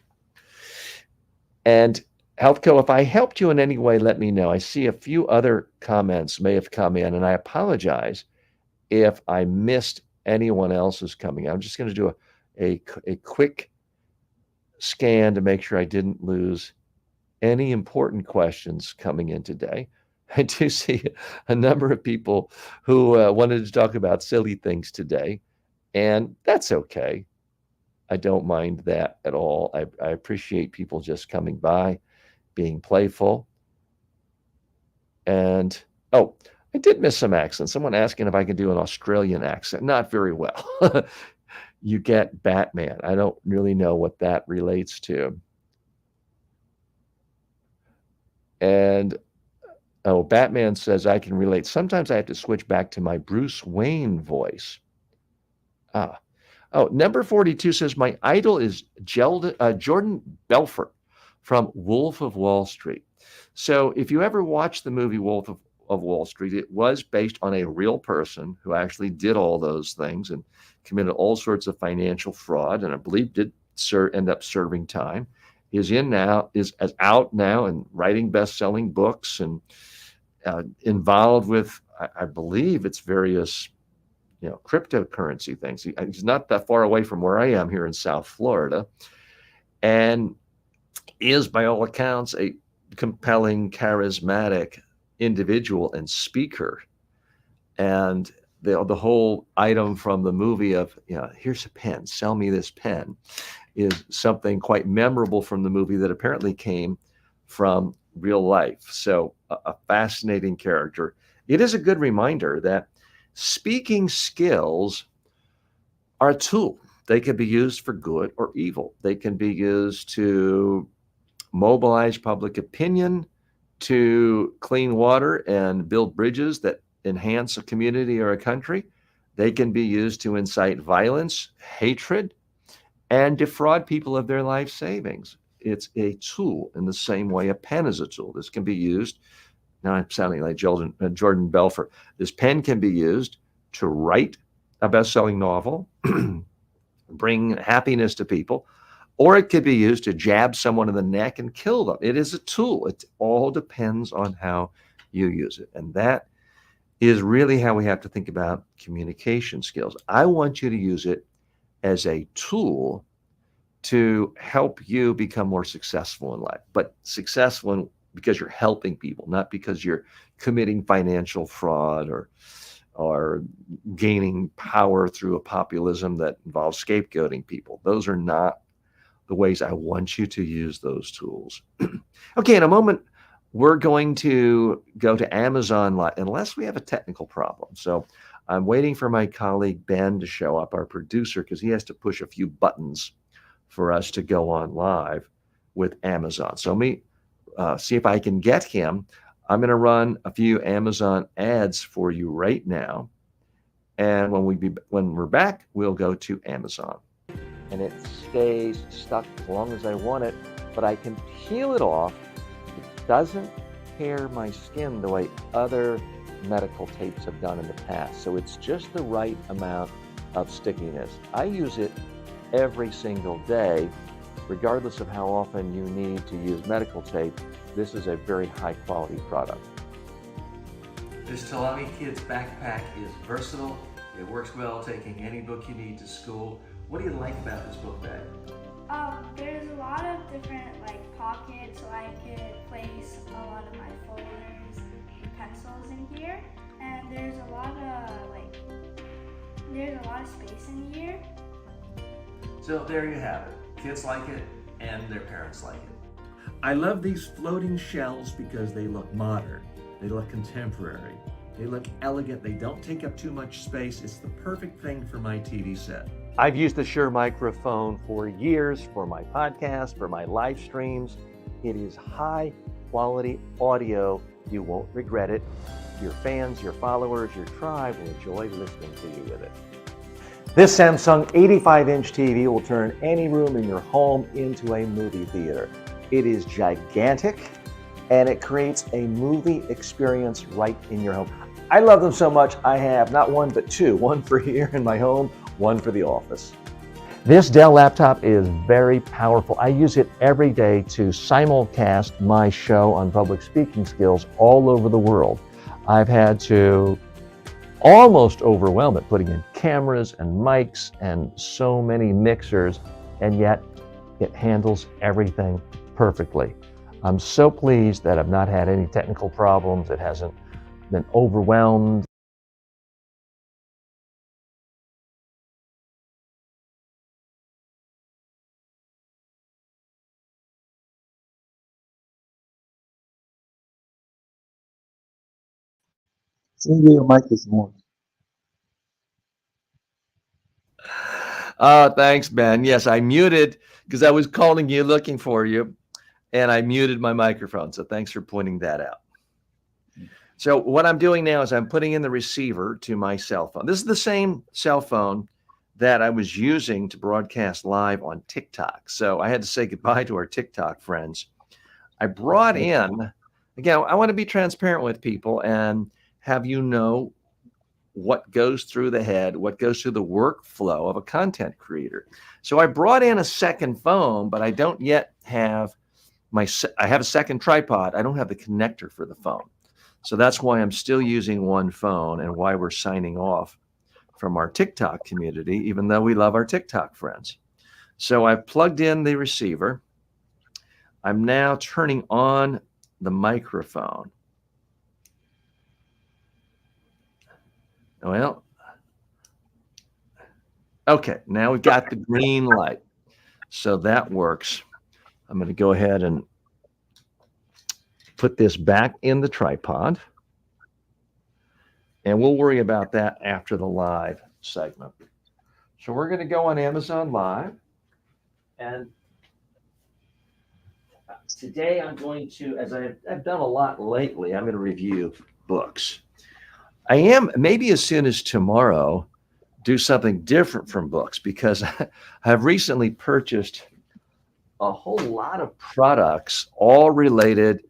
And HealthCo, if I helped you in any way, let me know. I see a few other comments may have come in, and I apologize if I missed anyone else's coming. I'm just going to do a quick scan to make sure I didn't lose any important questions coming in today. I do see a number of people who wanted to talk about silly things today, and that's okay. I don't mind that at all. I appreciate people just coming by, being playful. And, I did miss some accents. Someone asking if I could do an Australian accent. Not very well. You get Batman. I don't really know what that relates to. And, Batman says I can relate. Sometimes I have to switch back to my Bruce Wayne voice. Number 42 says, my idol is Jordan Belfort from Wolf of Wall Street. So if you ever watched the movie Wolf of Wall Street, it was based on a real person who actually did all those things and committed all sorts of financial fraud, and I believe did end up serving time. Is out now and writing best-selling books and involved with, I believe it's various cryptocurrency things. He's not that far away from where I am here in South Florida, and is, by all accounts, a compelling, charismatic individual and speaker. And the whole item from the movie of, here's a pen, sell me this pen, is something quite memorable from the movie that apparently came from real life. So a fascinating character. It is a good reminder that speaking skills are a tool. They can be used for good or evil. They can be used to mobilize public opinion, to clean water and build bridges that enhance a community or a country. They can be used to incite violence, hatred, and defraud people of their life savings. It's a tool in the same way a pen is a tool. This can be used, now I'm sounding like Jordan Belfort. This pen can be used to write a best-selling novel, bring happiness to people, or it could be used to jab someone in the neck and kill them. It is a tool. It all depends on how you use it. And that is really how we have to think about communication skills. I want you to use it as a tool to help you become more successful in life, but successful because you're helping people, not because you're committing financial fraud or gaining power through a populism that involves scapegoating people. Those are not the ways I want you to use those tools. Okay, in a moment, we're going to go to Amazon Live unless we have a technical problem. So I'm waiting for my colleague Ben to show up, our producer, because he has to push a few buttons for us to go on live with Amazon. So let me see if I can get him. I'm going to run a few Amazon ads for you right now. And when we're back, we'll go to Amazon. And it stays stuck as long as I want it, but I can peel it off. It doesn't tear my skin the way other medical tapes have done in the past. So it's just the right amount of stickiness. I use it every single day, regardless of how often you need to use medical tape. This is a very high quality product. This Talami Kids backpack is versatile. It works well taking any book you need to school. What do you like about this book bag? There's a lot of different pockets, so I could place a lot of my folders and pencils in here. And there's a lot of space in here. So there you have it. Kids like it and their parents like it. I love these floating shelves because they look modern. They look contemporary. They look elegant. They don't take up too much space. It's the perfect thing for my TV set. I've used the Shure microphone for years for my podcast, for my live streams. It is high quality audio. You won't regret it. Your fans, your followers, your tribe will enjoy listening to you with it. This Samsung 85-inch TV will turn any room in your home into a movie theater. It is gigantic, and it creates a movie experience right in your home. I love them so much, I have not one but two, one for here in my home, one for the office. This Dell laptop is very powerful. I use it every day to simulcast my show on public speaking skills all over the world. I've had to almost overwhelm it, putting in cameras and mics and so many mixers, and yet it handles everything perfectly. I'm so pleased that I've not had any technical problems. It hasn't been overwhelmed. Seems your mic is smooth. Thanks, Ben. Yes, I muted because I was calling you, looking for you, and I muted my microphone. So thanks for pointing that out. So what I'm doing now is I'm putting in the receiver to my cell phone. This is the same cell phone that I was using to broadcast live on TikTok. So I had to say goodbye to our TikTok friends. I brought in, again, I want to be transparent with people and have you know what goes through the head, what goes through the workflow of a content creator. So I brought in a second phone, but I don't yet have I have a second tripod. I don't have the connector for the phone. So that's why I'm still using one phone and why we're signing off from our TikTok community, even though we love our TikTok friends. So I've plugged in the receiver. I'm now turning on the microphone. Well, okay, now we've got the green light. So that works. I'm going to go ahead and put this back in the tripod. And we'll worry about that after the live segment. So we're going to go on Amazon Live. And today I'm going to, as I've done a lot lately, I'm going to review books. I am, maybe as soon as tomorrow, do something different from books because I've recently purchased a whole lot of products all related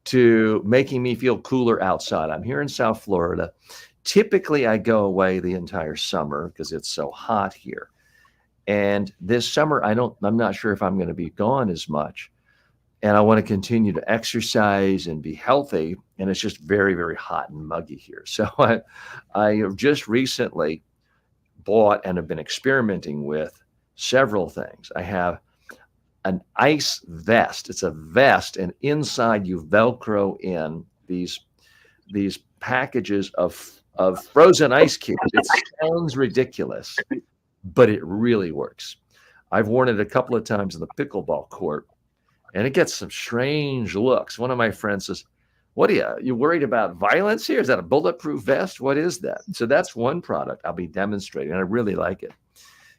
to making me feel cooler outside. I'm here in South Florida. Typically, I go away the entire summer because it's so hot here. And this summer, I'm not sure if I'm going to be gone as much. And I want to continue to exercise and be healthy. And it's just very, very hot and muggy here. So I have just recently bought and have been experimenting with several things. I have an ice vest. It's a vest, and inside you Velcro in these packages of frozen ice cubes. It sounds ridiculous, but it really works. I've worn it a couple of times in the pickleball court, and it gets some strange looks. One of my friends says, "What are you worried about violence here? Is that a bulletproof vest? What is that?" So that's one product I'll be demonstrating, and I really like it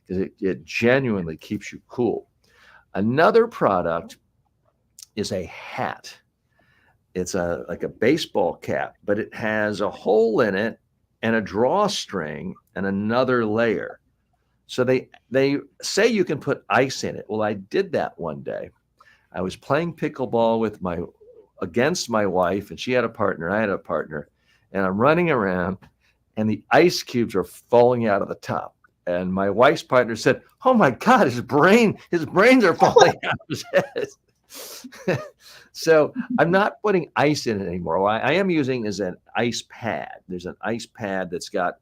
because it genuinely keeps you cool. Another product is a hat. It's like a baseball cap, but it has a hole in it and a drawstring and another layer. So they say you can put ice in it. Well, I did that one day. I was playing pickleball against my wife, and she had a partner, I had a partner, and I'm running around, and the ice cubes are falling out of the top. And my wife's partner said, "Oh my God, his brains are falling out of his head." So I'm not putting ice in it anymore. What I am using is an ice pad. There's an ice pad that's got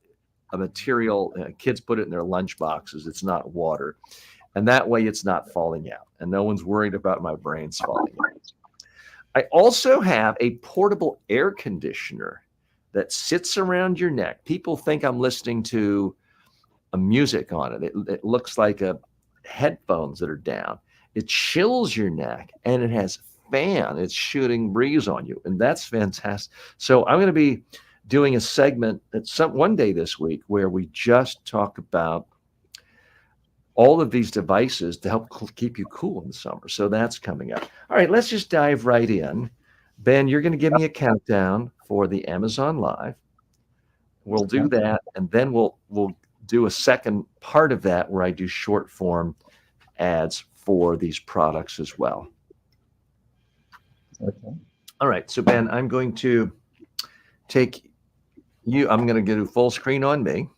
a material. Kids put it in their lunch boxes. It's not water. And that way it's not falling out. And no one's worried about my brains falling out. I also have a portable air conditioner that sits around your neck. People think I'm listening to a music on it. It looks like headphones that are down. It chills your neck, and it has fan. It's shooting breeze on you, and that's fantastic. So I'm going to be doing a segment one day this week where we just talk about all of these devices to help keep you cool in the summer. So that's coming up. All right, let's just dive right in. Ben, you're going to give me a countdown for the Amazon Live. We'll do that, and then we'll do a second part of that where I do short form ads for these products as well. Okay. All right. So Ben, I'm going to I'm going to do full screen on me,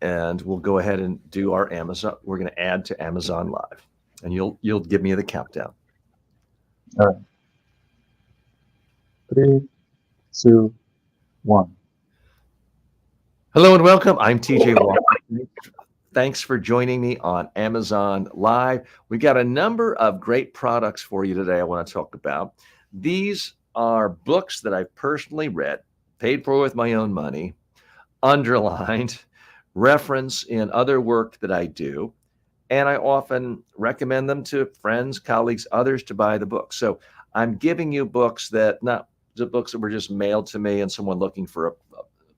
and we'll go ahead and do our Amazon. We're going to add to Amazon Live, and you'll give me the countdown. All right. 3, 2, 1. Hello and welcome. I'm TJ Walker. Thanks for joining me on Amazon Live. We got a number of great products for you today I want to talk about. These are books that I've personally read, paid for with my own money, underlined, reference in other work that I do, and I often recommend them to friends, colleagues, others to buy the book. So I'm giving you books not the books that were just mailed to me and someone looking for a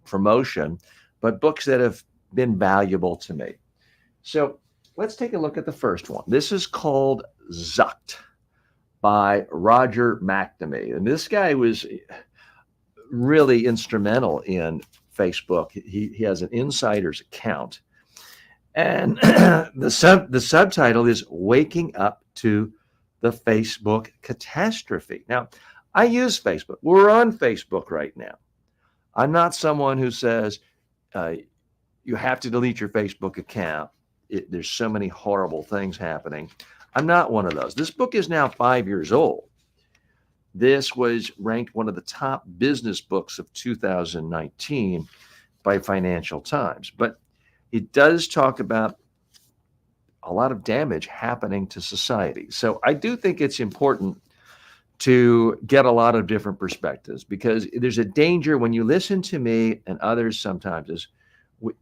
promotion, but books that have been valuable to me. So let's take a look at the first one. This is called Zucked by Roger McNamee. And this guy was really instrumental in Facebook. He has an insider's account. And the subtitle is Waking Up to the Facebook Catastrophe. Now, I use Facebook. We're on Facebook right now. I'm not someone who says you have to delete your Facebook account. There's so many horrible things happening. I'm not one of those. This book is now 5 years old. This was ranked one of the top business books of 2019 by Financial Times. But it does talk about a lot of damage happening to society. So I do think it's important to get a lot of different perspectives, because there's a danger when you listen to me and others sometimes is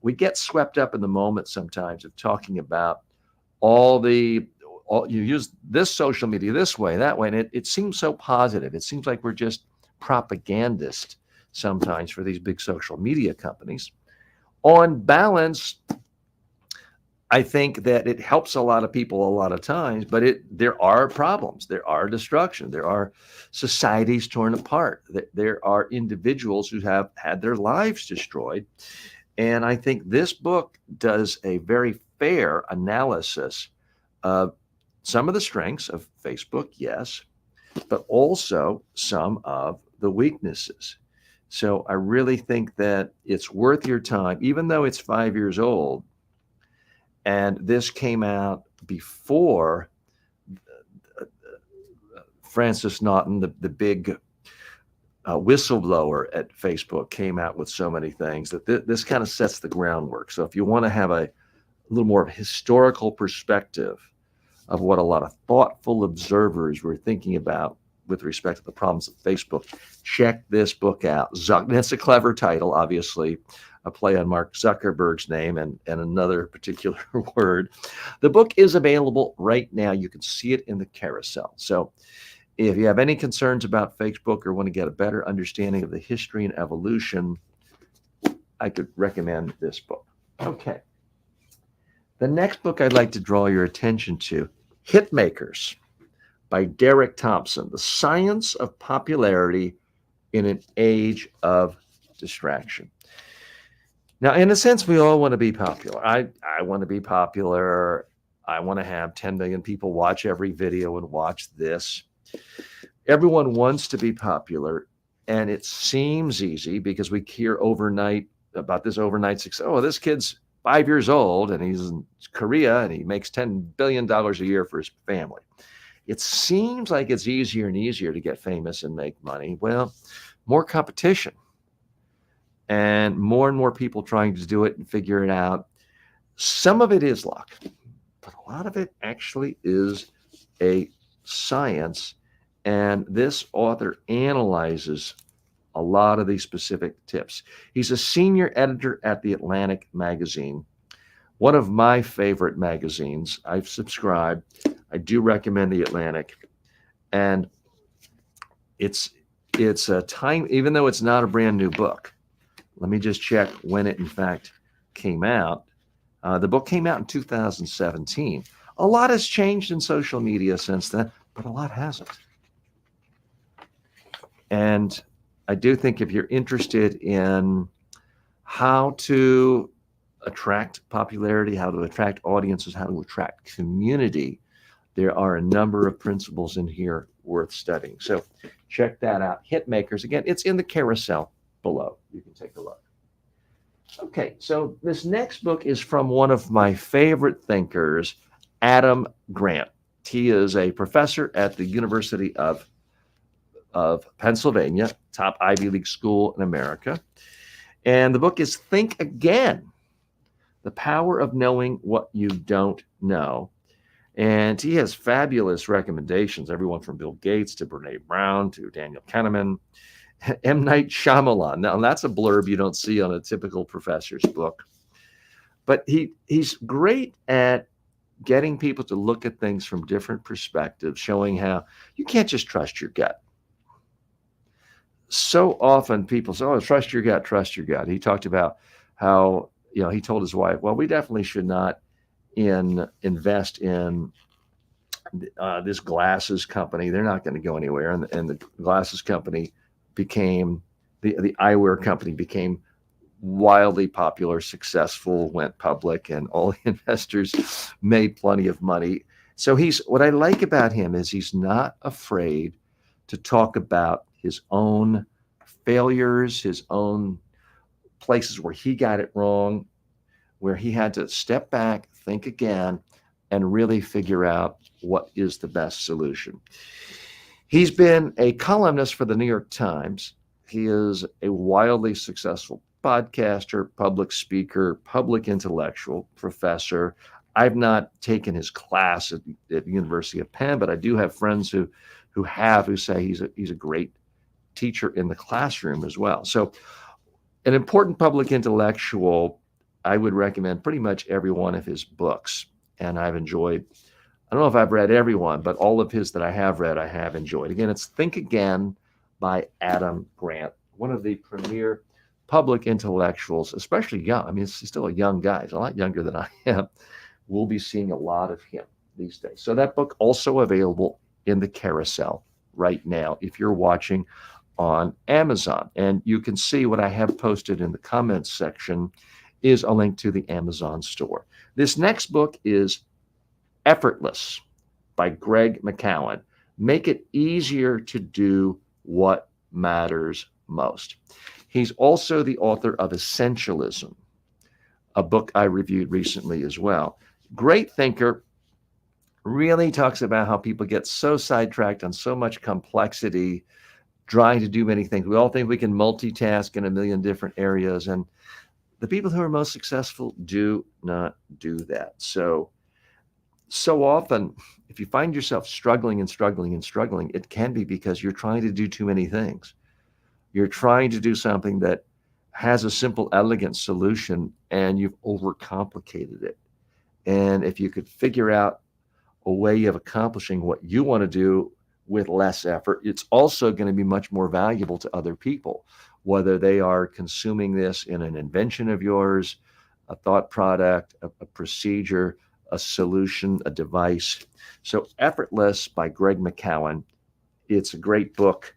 we get swept up in the moment sometimes of talking about you use this social media this way, that way, and it seems so positive. It seems like we're just propagandists sometimes for these big social media companies. On balance, I think that it helps a lot of people a lot of times, but there are problems. There are destruction. There are societies torn apart. There are individuals who have had their lives destroyed. And I think this book does a very fair analysis of some of the strengths of Facebook, yes, but also some of the weaknesses. So I really think that it's worth your time, even though it's 5 years old. And this came out before Francis Naughton, the big whistleblower at Facebook, came out with so many things that this kind of sets the groundwork. So if you want to have a little more of a historical perspective of what a lot of thoughtful observers were thinking about with respect to the problems of Facebook, check this book out. Zucked. That's a clever title, obviously. a play on Mark Zuckerberg's name and another particular word. The book is available right now. You can see it in the carousel. So if you have any concerns about Facebook or want to get a better understanding of the history and evolution, I could recommend this book. Okay. The next book I'd like to draw your attention to, Hitmakers by Derek Thompson, The Science of Popularity in an Age of Distraction. Now, in a sense, we all want to be popular. I want to be popular. I want to have 10 million people watch every video and watch this. Everyone wants to be popular, and it seems easy because we hear overnight about this overnight success. Oh, this kid's 5 years old and he's in Korea and he makes $10 billion a year for his family. It seems like it's easier and easier to get famous and make money. Well, more competition and more people trying to do it and figure it out. Some of it is luck, but a lot of it actually is a science. And this author analyzes a lot of these specific tips. He's a senior editor at The Atlantic magazine, one of my favorite magazines. I've subscribed. I do recommend The Atlantic. And it's a time, even though it's not a brand new book. Let me just check when it in fact came out. The book came out in 2017. A lot has changed in social media since then, but a lot hasn't. And I do think if you're interested in how to attract popularity, how to attract audiences, how to attract community, there are a number of principles in here worth studying. So check that out. Hitmakers, again, it's in the carousel below. You can take a look. Okay, so this next book is from one of my favorite thinkers, Adam Grant. He is a professor at the University of Pennsylvania, top Ivy League school in America. And the book is Think Again, The Power of Knowing What You Don't Know. And he has fabulous recommendations, everyone from Bill Gates to Brene Brown to Daniel Kahneman, M. Night Shyamalan. Now, that's a blurb you don't see on a typical professor's book. But he's great at getting people to look at things from different perspectives, showing how you can't just trust your gut. So often people say, oh, trust your gut, trust your gut. He talked about how, he told his wife, well, we definitely should not invest in this glasses company. They're not going to go anywhere. And the glasses company became, the eyewear company became wildly popular, successful, went public, and all the investors made plenty of money. So what I like about him is he's not afraid to talk about his own failures, his own places where he got it wrong, where he had to step back, think again, and really figure out what is the best solution. He's been a columnist for the New York Times. He is a wildly successful podcaster, public speaker, public intellectual, professor. I've not taken his class at the University of Penn, but I do have friends who say he's a great teacher in the classroom as well. So an important public intellectual, I would recommend pretty much every one of his books. And I've enjoyed, I don't know if I've read every one, but all of his that I have read, I have enjoyed. Again, it's Think Again by Adam Grant, one of the premier public intellectuals, especially young. I mean, he's still a young guy. He's a lot younger than I am. We'll be seeing a lot of him these days. So that book also available in the carousel right now if you're watching on Amazon. And you can see what I have posted in the comments section is a link to the Amazon store. This next book is Effortless by Greg McKeown. Make it easier to do what matters most. He's also the author of Essentialism, a book I reviewed recently as well. Great thinker, really talks about how people get so sidetracked on so much complexity, trying to do many things. We all think we can multitask in a million different areas, and the people who are most successful do not do that. So often, if you find yourself struggling, it can be because you're trying to do too many things. You're trying to do something that has a simple, elegant solution, and you've overcomplicated it. And if you could figure out a way of accomplishing what you want to do with less effort, it's also going to be much more valuable to other people, whether they are consuming this in an invention of yours, a thought product, a procedure, a solution, a device. So Effortless by Greg McKeown. It's a great book.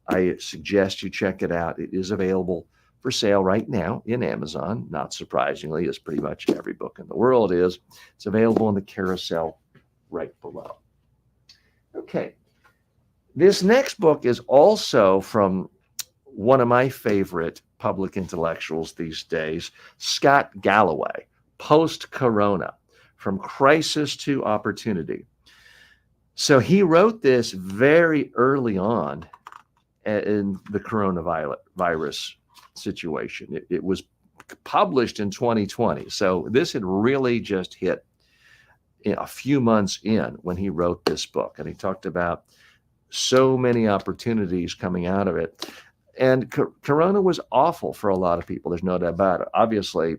I suggest you check it out. It is available for sale right now in Amazon. Not surprisingly, as pretty much every book in the world is. It's available in the carousel right below. Okay. This next book is also from one of my favorite public intellectuals these days, Scott Galloway, Post-Corona, From Crisis to Opportunity. So he wrote this very early on in the coronavirus situation. It was published in 2020. So this had really just hit a few months in when he wrote this book. And he talked about so many opportunities coming out of it. And Corona was awful for a lot of people. There's no doubt about it. Obviously,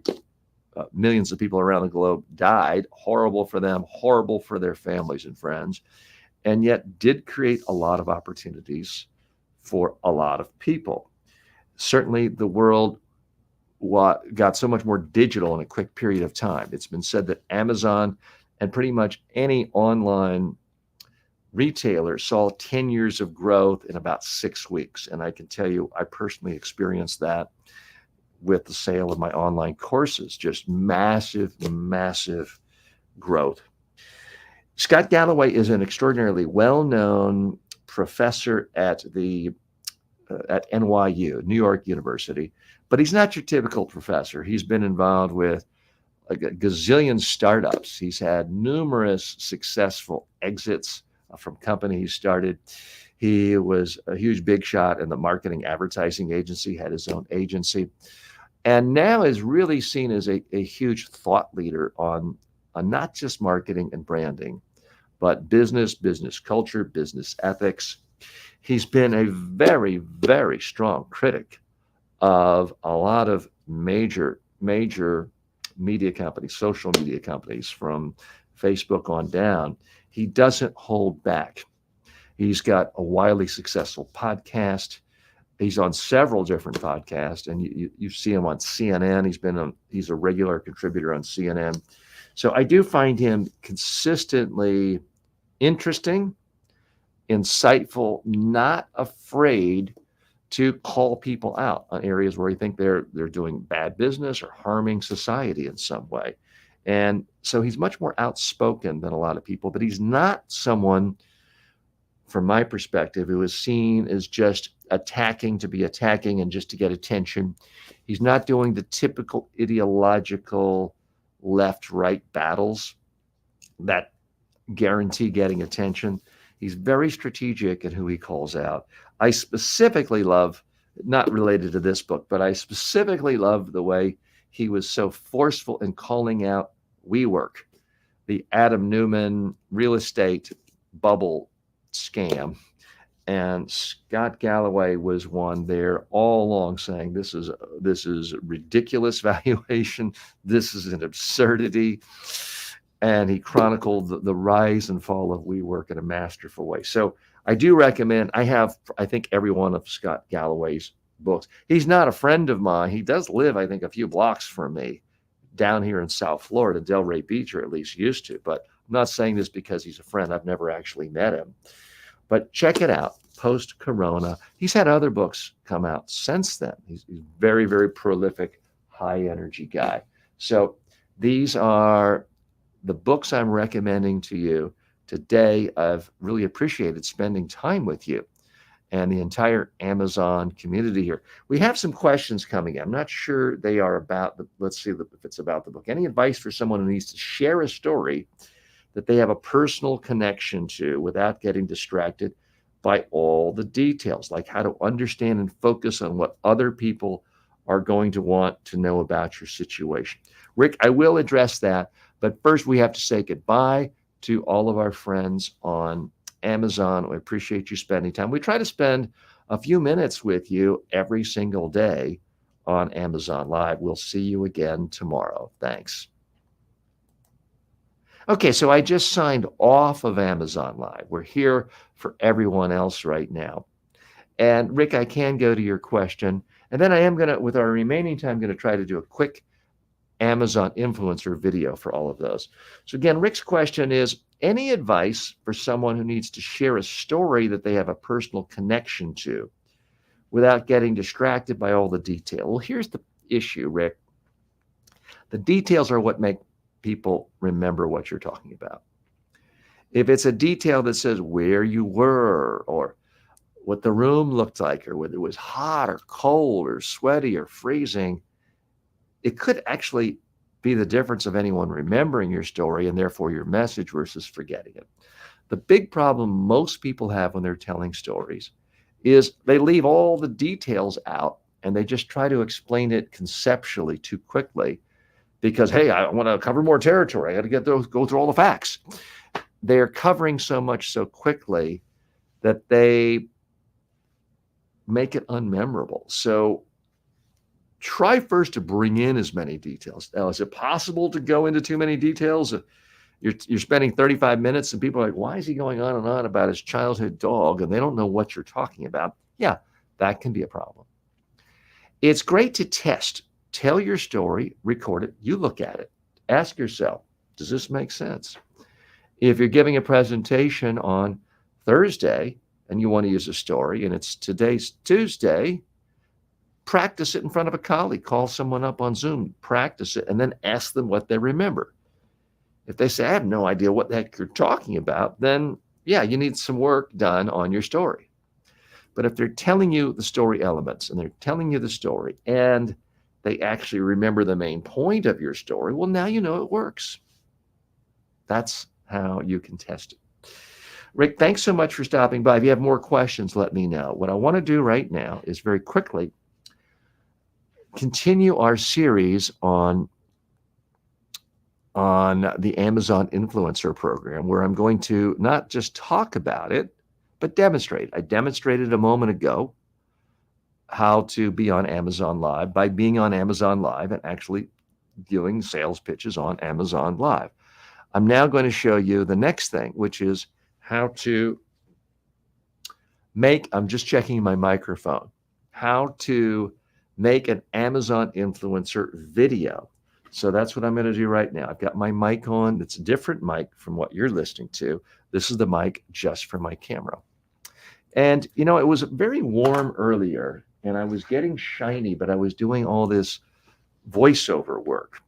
millions of people around the globe died. Horrible for them, horrible for their families and friends, and yet did create a lot of opportunities for a lot of people. Certainly, the world got so much more digital in a quick period of time. It's been said that Amazon and pretty much any online retailer saw 10 years of growth in about 6 weeks. And I can tell you, I personally experienced that with the sale of my online courses, just massive, massive growth. Scott Galloway is an extraordinarily well-known professor at NYU, New York University, but he's not your typical professor. He's been involved with a gazillion startups. He's had numerous successful exits from companies he started. He was a huge big shot in the marketing advertising agency, had his own agency, and now is really seen as a huge thought leader on not just marketing and branding, but business culture, business ethics. He's been a very, very strong critic of a lot of major media companies, social media companies, from Facebook on down. He doesn't hold back. He's got a wildly successful podcast. He's on several different podcasts, and you see him on CNN. He's a regular contributor on CNN. So I do find him consistently interesting, insightful, not afraid to call people out on areas where he think they're doing bad business or harming society in some way. And so he's much more outspoken than a lot of people, but he's not someone, from my perspective, who is seen as just attacking to be attacking and just to get attention. He's not doing the typical ideological left-right battles that guarantee getting attention. He's very strategic in who he calls out. I specifically love, not related to this book, but I specifically love the way he was so forceful in calling out WeWork, the Adam Neumann real estate bubble scam. And Scott Galloway was one there all along saying, this is ridiculous valuation. This is an absurdity. And he chronicled the rise and fall of WeWork in a masterful way. So I do recommend, I think, every one of Scott Galloway's books. He's not a friend of mine. He does live, I think, a few blocks from me down here in South Florida, Delray Beach, or at least used to. But I'm not saying this because he's a friend. I've never actually met him. But check it out, Post-Corona. He's had other books come out since then. He's very, very prolific, high-energy guy. So these are the books I'm recommending to you today. I've really appreciated spending time with you and the entire Amazon community here. We have some questions coming in. I'm not sure they are about let's see if it's about the book. Any advice for someone who needs to share a story that they have a personal connection to without getting distracted by all the details, like how to understand and focus on what other people are going to want to know about your situation? Rick, I will address that, but first we have to say goodbye to all of our friends on Amazon. We appreciate you spending time. We try to spend a few minutes with you every single day on Amazon Live. We'll see you again tomorrow. Thanks. Okay, so I just signed off of Amazon Live. We're here for everyone else right now. And Rick, I can go to your question. And then I am going to, with our remaining time, going to try to do a quick Amazon influencer video for all of those. So again, Rick's question is, any advice for someone who needs to share a story that they have a personal connection to without getting distracted by all the detail? Well, here's the issue, Rick. The details are what make people remember what you're talking about. If it's a detail that says where you were or what the room looked like or whether it was hot or cold or sweaty or freezing, it could actually be the difference of anyone remembering your story and therefore your message versus forgetting it. The big problem most people have when they're telling stories is they leave all the details out and they just try to explain it conceptually too quickly because, hey, I want to cover more territory. I got to go through all the facts. They're covering so much so quickly that they make it unmemorable. So try first to bring in as many details. Now, is it possible to go into too many details? You're spending 35 minutes and people are like, why is he going on and on about his childhood dog? And they don't know what you're talking about. Yeah, that can be a problem. It's great to test. Tell your story, record it, you look at it. Ask yourself, does this make sense? If you're giving a presentation on Thursday and you want to use a story and it's today's Tuesday, practice it in front of a colleague. Call someone up on Zoom, practice it, and then ask them what they remember. If they say, I have no idea what the heck you're talking about, then yeah, you need some work done on your story. But if they're telling you the story elements and they're telling you the story and they actually remember the main point of your story, well, now you know it works. That's how you can test it. Rick, thanks so much for stopping by. If you have more questions, let me know. What I want to do right now is very quickly continue our series on the Amazon Influencer Program, where I'm going to not just talk about it, but demonstrate. I demonstrated a moment ago how to be on Amazon Live by being on Amazon Live and actually doing sales pitches on Amazon Live. I'm now going to show you the next thing, which is how to make, I'm just checking my microphone, how to make an Amazon influencer video. So that's what I'm going to do right now. I've got my mic on. It's a different mic from what you're listening to. This is the mic just for my camera. And, you know, it was very warm earlier and I was getting shiny, but I was doing all this voiceover work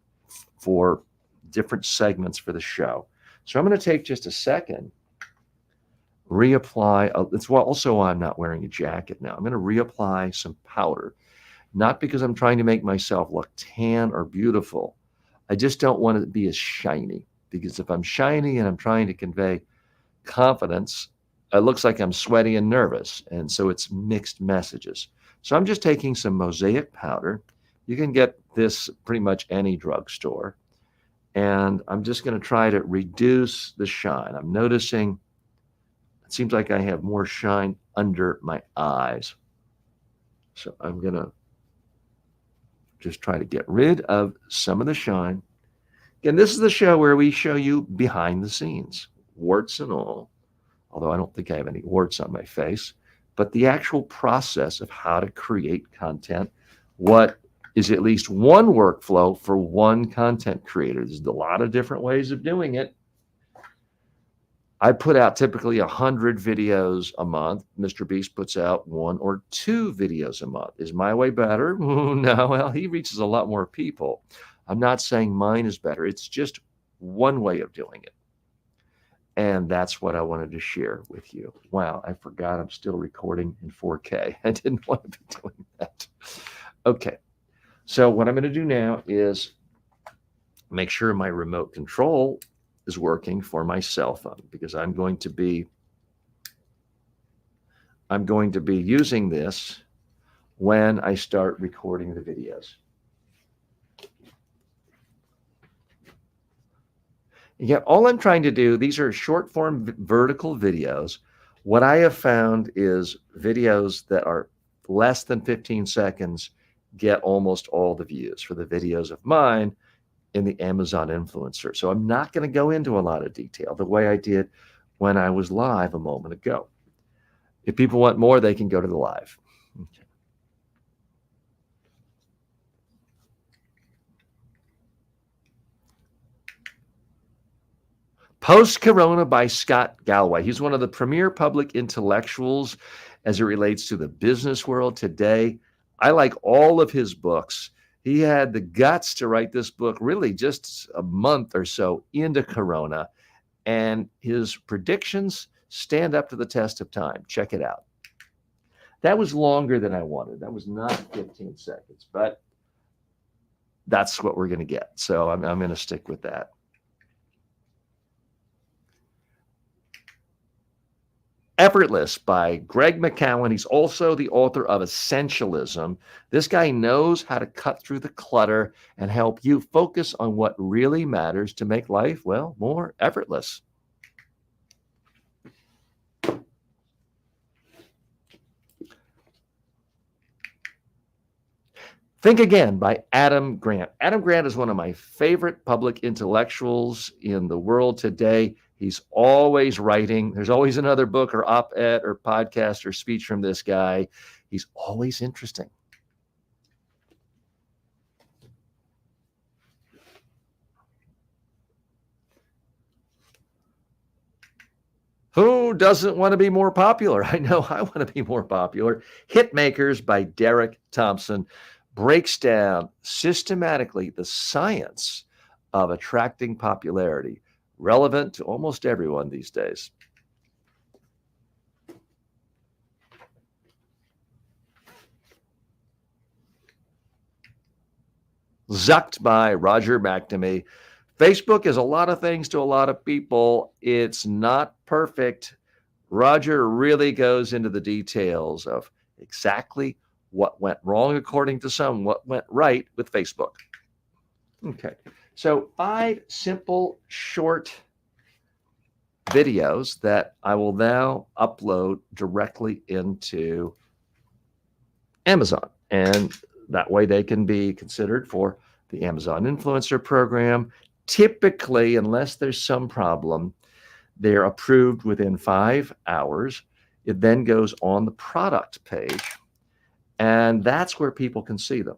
for different segments for the show. So I'm going to take just a second, reapply. It's also why I'm not wearing a jacket now. I'm going to reapply some powder, not because I'm trying to make myself look tan or beautiful. I just don't want it to be as shiny, because if I'm shiny and I'm trying to convey confidence, it looks like I'm sweaty and nervous. And so it's mixed messages. So I'm just taking some Mosaic powder. You can get this pretty much any drugstore. And I'm just going to try to reduce the shine. I'm noticing it seems like I have more shine under my eyes. So I'm going to just try to get rid of some of the shine. Again, this is the show where we show you behind the scenes, warts and all, although I don't think I have any warts on my face, but the actual process of how to create content, what is at least one workflow for one content creator. There's a lot of different ways of doing it. I put out typically 100 videos a month. Mr. Beast puts out 1 or 2 videos a month. Is my way better? No, well, he reaches a lot more people. I'm not saying mine is better. It's just one way of doing it. And that's what I wanted to share with you. Wow, I forgot I'm still recording in 4K. I didn't want to be doing that. Okay. So what I'm going to do now is make sure my remote control is working for my cell phone, because I'm going to be using this when I start recording the videos. Yeah, all I'm trying to do, these are short form vertical videos. What I have found is videos that are less than 15 seconds get almost all the views for the videos of mine in the Amazon influencer. So I'm not going to go into a lot of detail the way I did when I was live a moment ago. If people want more, they can go to the live. Okay. Post-Corona by Scott Galloway. He's one of the premier public intellectuals as it relates to the business world today. I like all of his books. He had the guts to write this book really just a month or so into Corona, and his predictions stand up to the test of time. Check it out. That was longer than I wanted. That was not 15 seconds, but that's what we're going to get. So I'm going to stick with that. Effortless by Greg McKeown. He's also the author of Essentialism. This guy knows how to cut through the clutter and help you focus on what really matters to make life, well, more effortless. Think Again by Adam Grant. Adam Grant is one of my favorite public intellectuals in the world today. He's always writing. There's always another book or op-ed or podcast or speech from this guy. He's always interesting. Who doesn't want to be more popular? I know I want to be more popular. Hitmakers by Derek Thompson breaks down systematically the science of attracting popularity, relevant to almost everyone these days. Zucked by Roger McNamee. Facebook is a lot of things to a lot of people. It's not perfect. Roger really goes into the details of exactly what went wrong according to some, what went right with Facebook. Okay. So 5 simple, short videos that I will now upload directly into Amazon. And that way they can be considered for the Amazon Influencer Program. Typically, unless there's some problem, they're approved within 5 hours. It then goes on the product page, and that's where people can see them.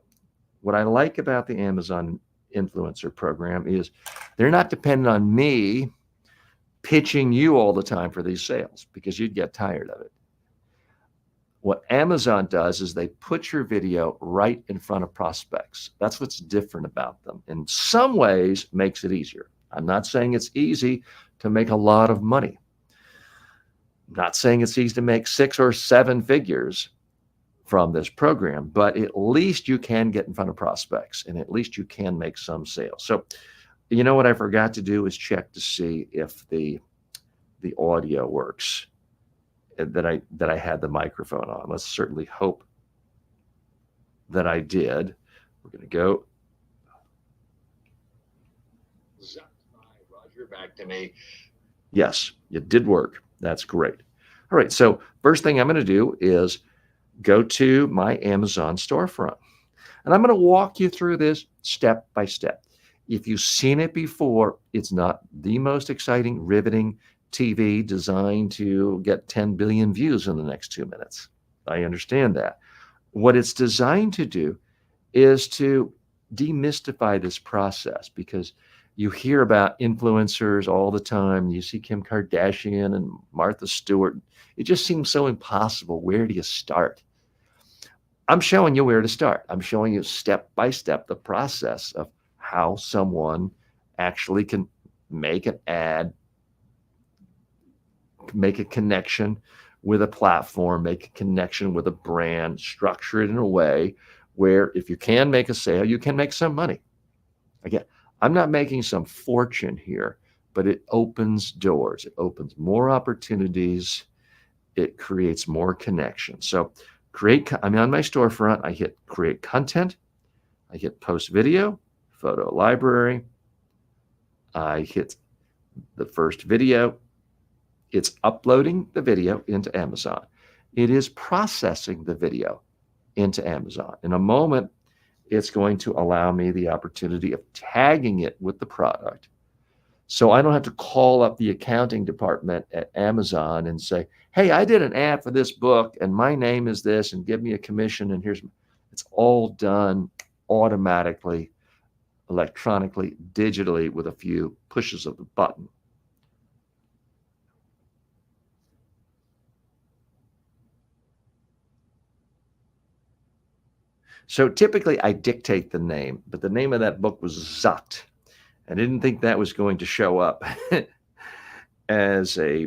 What I like about the Amazon Influencer Program is they're not dependent on me pitching you all the time for these sales, because you'd get tired of it. What Amazon does is they put your video right in front of prospects. That's what's different about them. In some ways, makes it easier. I'm not saying it's easy to make a lot of money. I'm not saying it's easy to make 6 or 7 figures from this program, but at least you can get in front of prospects, and at least you can make some sales. So, you know what I forgot to do is check to see if the audio works, that I had the microphone on. Let's certainly hope that I did. We're going to go. Roger, back to me. Yes, it did work. That's great. All right, so first thing I'm going to do is go to my Amazon storefront. And I'm going to walk you through this step by step. If you've seen it before, it's not the most exciting, riveting TV designed to get 10 billion views in the next 2 minutes. I understand that. What it's designed to do is to demystify this process, because you hear about influencers all the time. You see Kim Kardashian and Martha Stewart. It just seems so impossible. Where do you start? I'm showing you where to start. I'm showing you step by step the process of how someone actually can make an ad, make a connection with a platform, make a connection with a brand, structure it in a way where if you can make a sale, you can make some money. Again, I'm not making some fortune here, but it opens doors. It opens more opportunities. It creates more connections. So I'm on my storefront. I hit create content. I hit post video, photo library. I hit the first video. It's uploading the video into Amazon. It is processing the video into Amazon. In a moment, it's going to allow me the opportunity of tagging it with the product. So I don't have to call up the accounting department at Amazon and say, hey, I did an ad for this book and my name is this and give me a commission and it's all done automatically, electronically, digitally with a few pushes of the button. So typically I dictate the name, but the name of that book was Zut. I didn't think that was going to show up as a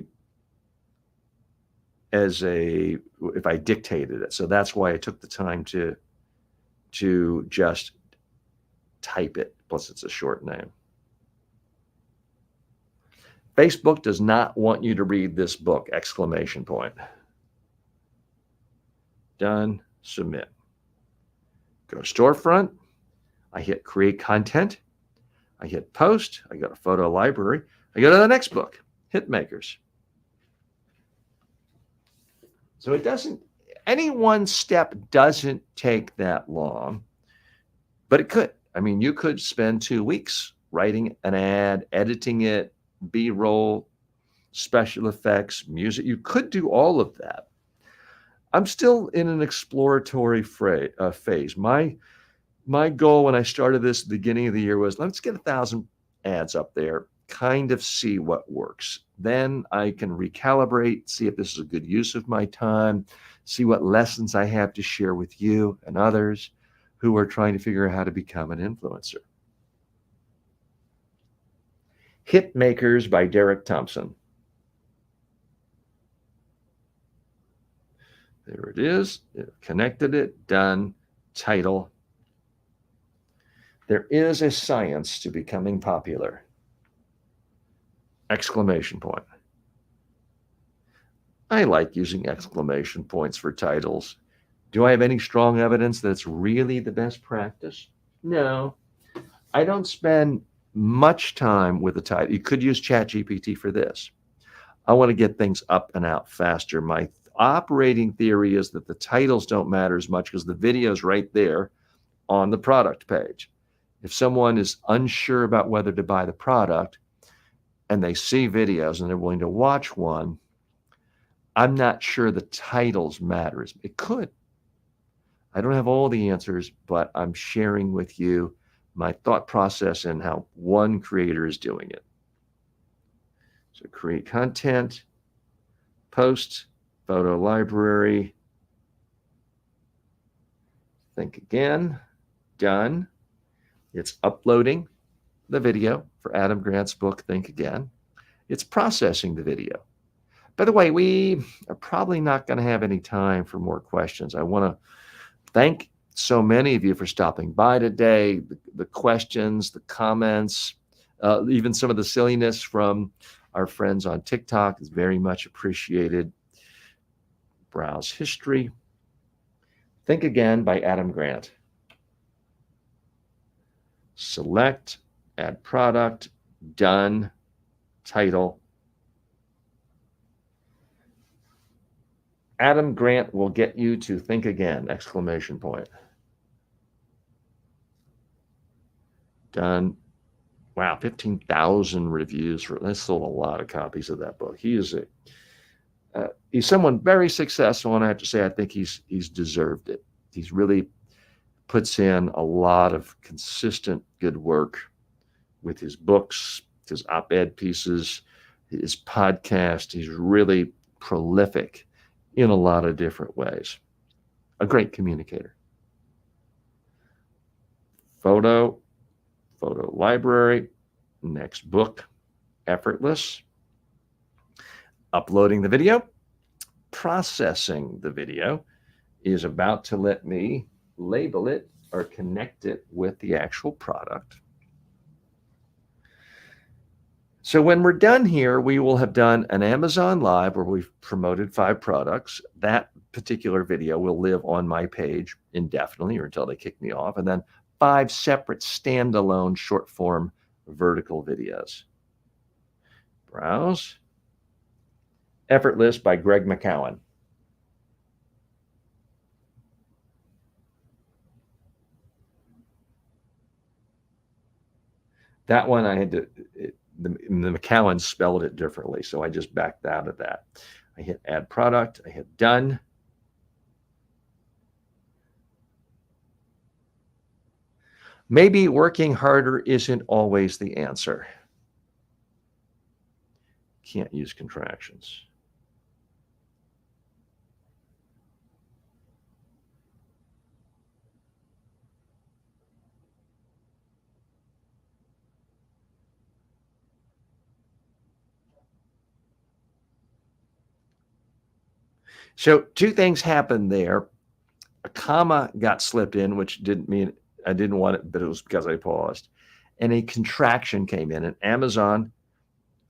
if I dictated it. So that's why I took the time to just type it. Plus it's a short name. Facebook does not want you to read this book, exclamation point. Done, submit. Go to storefront. I hit create content. I hit post. I go to photo library. I go to the next book, Hitmakers. So it doesn't, any one step doesn't take that long, but it could. I mean, you could spend 2 weeks writing an ad, editing it, B-roll, special effects, music. You could do all of that. I'm still in an exploratory phase. My goal when I started this at the beginning of the year was, let's get 1,000 ads up there, kind of see what works. Then I can recalibrate, see if this is a good use of my time, see what lessons I have to share with you and others who are trying to figure out how to become an influencer. Hitmakers by Derek Thompson. There it is. It connected it. Done. Title. There is a science to becoming popular. Exclamation point. I like using exclamation points for titles. Do I have any strong evidence that it's really the best practice? No. I don't spend much time with the title. You could use ChatGPT for this. I want to get things up and out faster. My operating theory is that the titles don't matter as much because the video is right there on the product page. If someone is unsure about whether to buy the product and they see videos and they're willing to watch one, I'm not sure the titles matters. It could. I don't have all the answers, but I'm sharing with you my thought process and how one creator is doing it. So create content, post, photo library, think again, done. It's uploading the video for Adam Grant's book, Think Again. It's processing the video. By the way, we are probably not going to have any time for more questions. I want to thank so many of you for stopping by today, the questions, the comments, even some of the silliness from our friends on TikTok is very much appreciated. Browse history. Think Again by Adam Grant. Select, add product, done, title. Adam Grant will get you to think again, exclamation point. Done. Wow, 15,000 reviews. That's sold a lot of copies of that book. He's someone very successful, and I have to say, I think he's deserved it. He's really puts in a lot of consistent good work with his books, his op-ed pieces, his podcast. He's really prolific in a lot of different ways. A great communicator. Photo library, next book, Effortless. Uploading the video, processing the video is about to let me label it or connect it with the actual product. So when we're done here, we will have done an Amazon Live where we've promoted 5 products. That particular video will live on my page indefinitely or until they kick me off, and then 5 separate standalone short form vertical videos. Browse. Effortless by Greg McCowan. That one I had to, the McCowan spelled it differently, so I just backed out of that. I hit add product, I hit done. Maybe working harder isn't always the answer. Can't use contractions. So two things happened there. A comma got slipped in, which didn't mean I didn't want it, but it was because I paused. And a contraction came in. And Amazon,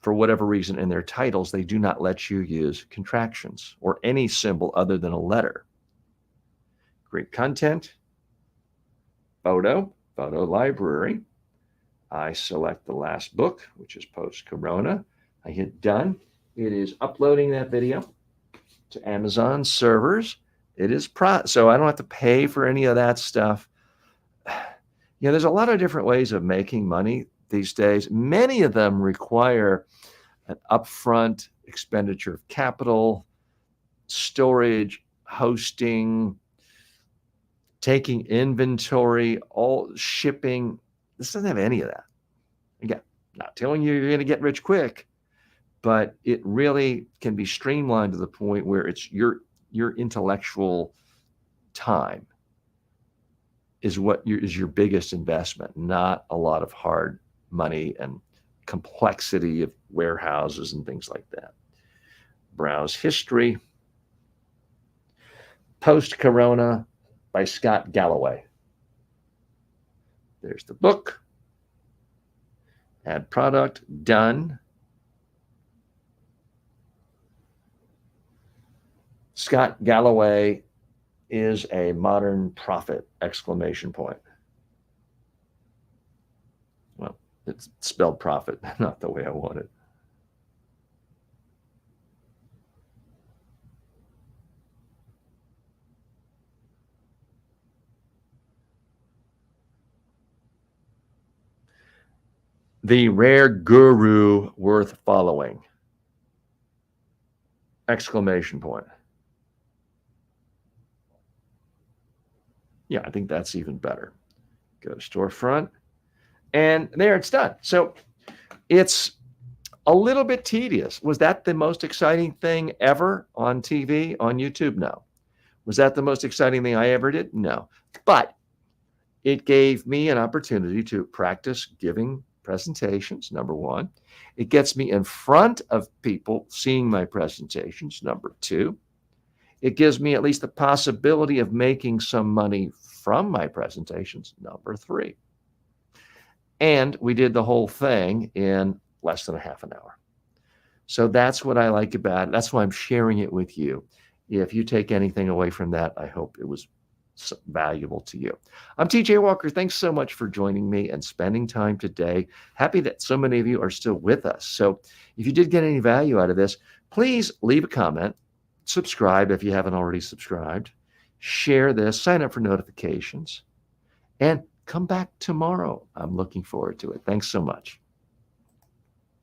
for whatever reason, in their titles, they do not let you use contractions or any symbol other than a letter. Great content. Photo library. I select the last book, which is Post-Corona. I hit done. It is uploading that video to Amazon servers. It is so I don't have to pay for any of that stuff. There's a lot of different ways of making money these days. Many of them require an upfront expenditure of capital, storage, hosting, taking inventory, all shipping. This doesn't have any of that. Again, not telling you you're going to get rich quick, but it really can be streamlined to the point where it's your intellectual time is your biggest investment, not a lot of hard money and complexity of warehouses and things like that. Browse history. Post-Corona by Scott Galloway. There's the book. Add product, done. Scott Galloway is a modern prophet, exclamation point. Well, it's spelled prophet, not the way I want it. The rare guru worth following, exclamation point. Yeah, I think that's even better. Go to storefront, and there it's done. So it's a little bit tedious. Was that the most exciting thing ever on TV, on YouTube? No. Was that the most exciting thing I ever did? No. But it gave me an opportunity to practice giving presentations, number one. It gets me in front of people seeing my presentations, number two. It gives me at least the possibility of making some money from my presentations, number three. And we did the whole thing in less than a half an hour. So that's what I like about it. That's why I'm sharing it with you. If you take anything away from that, I hope it was valuable to you. I'm TJ Walker. Thanks so much for joining me and spending time today. Happy that so many of you are still with us. So if you did get any value out of this, please leave a comment. Subscribe if you haven't already subscribed. Share this, sign up for notifications, and come back tomorrow. I'm looking forward to it. Thanks so much.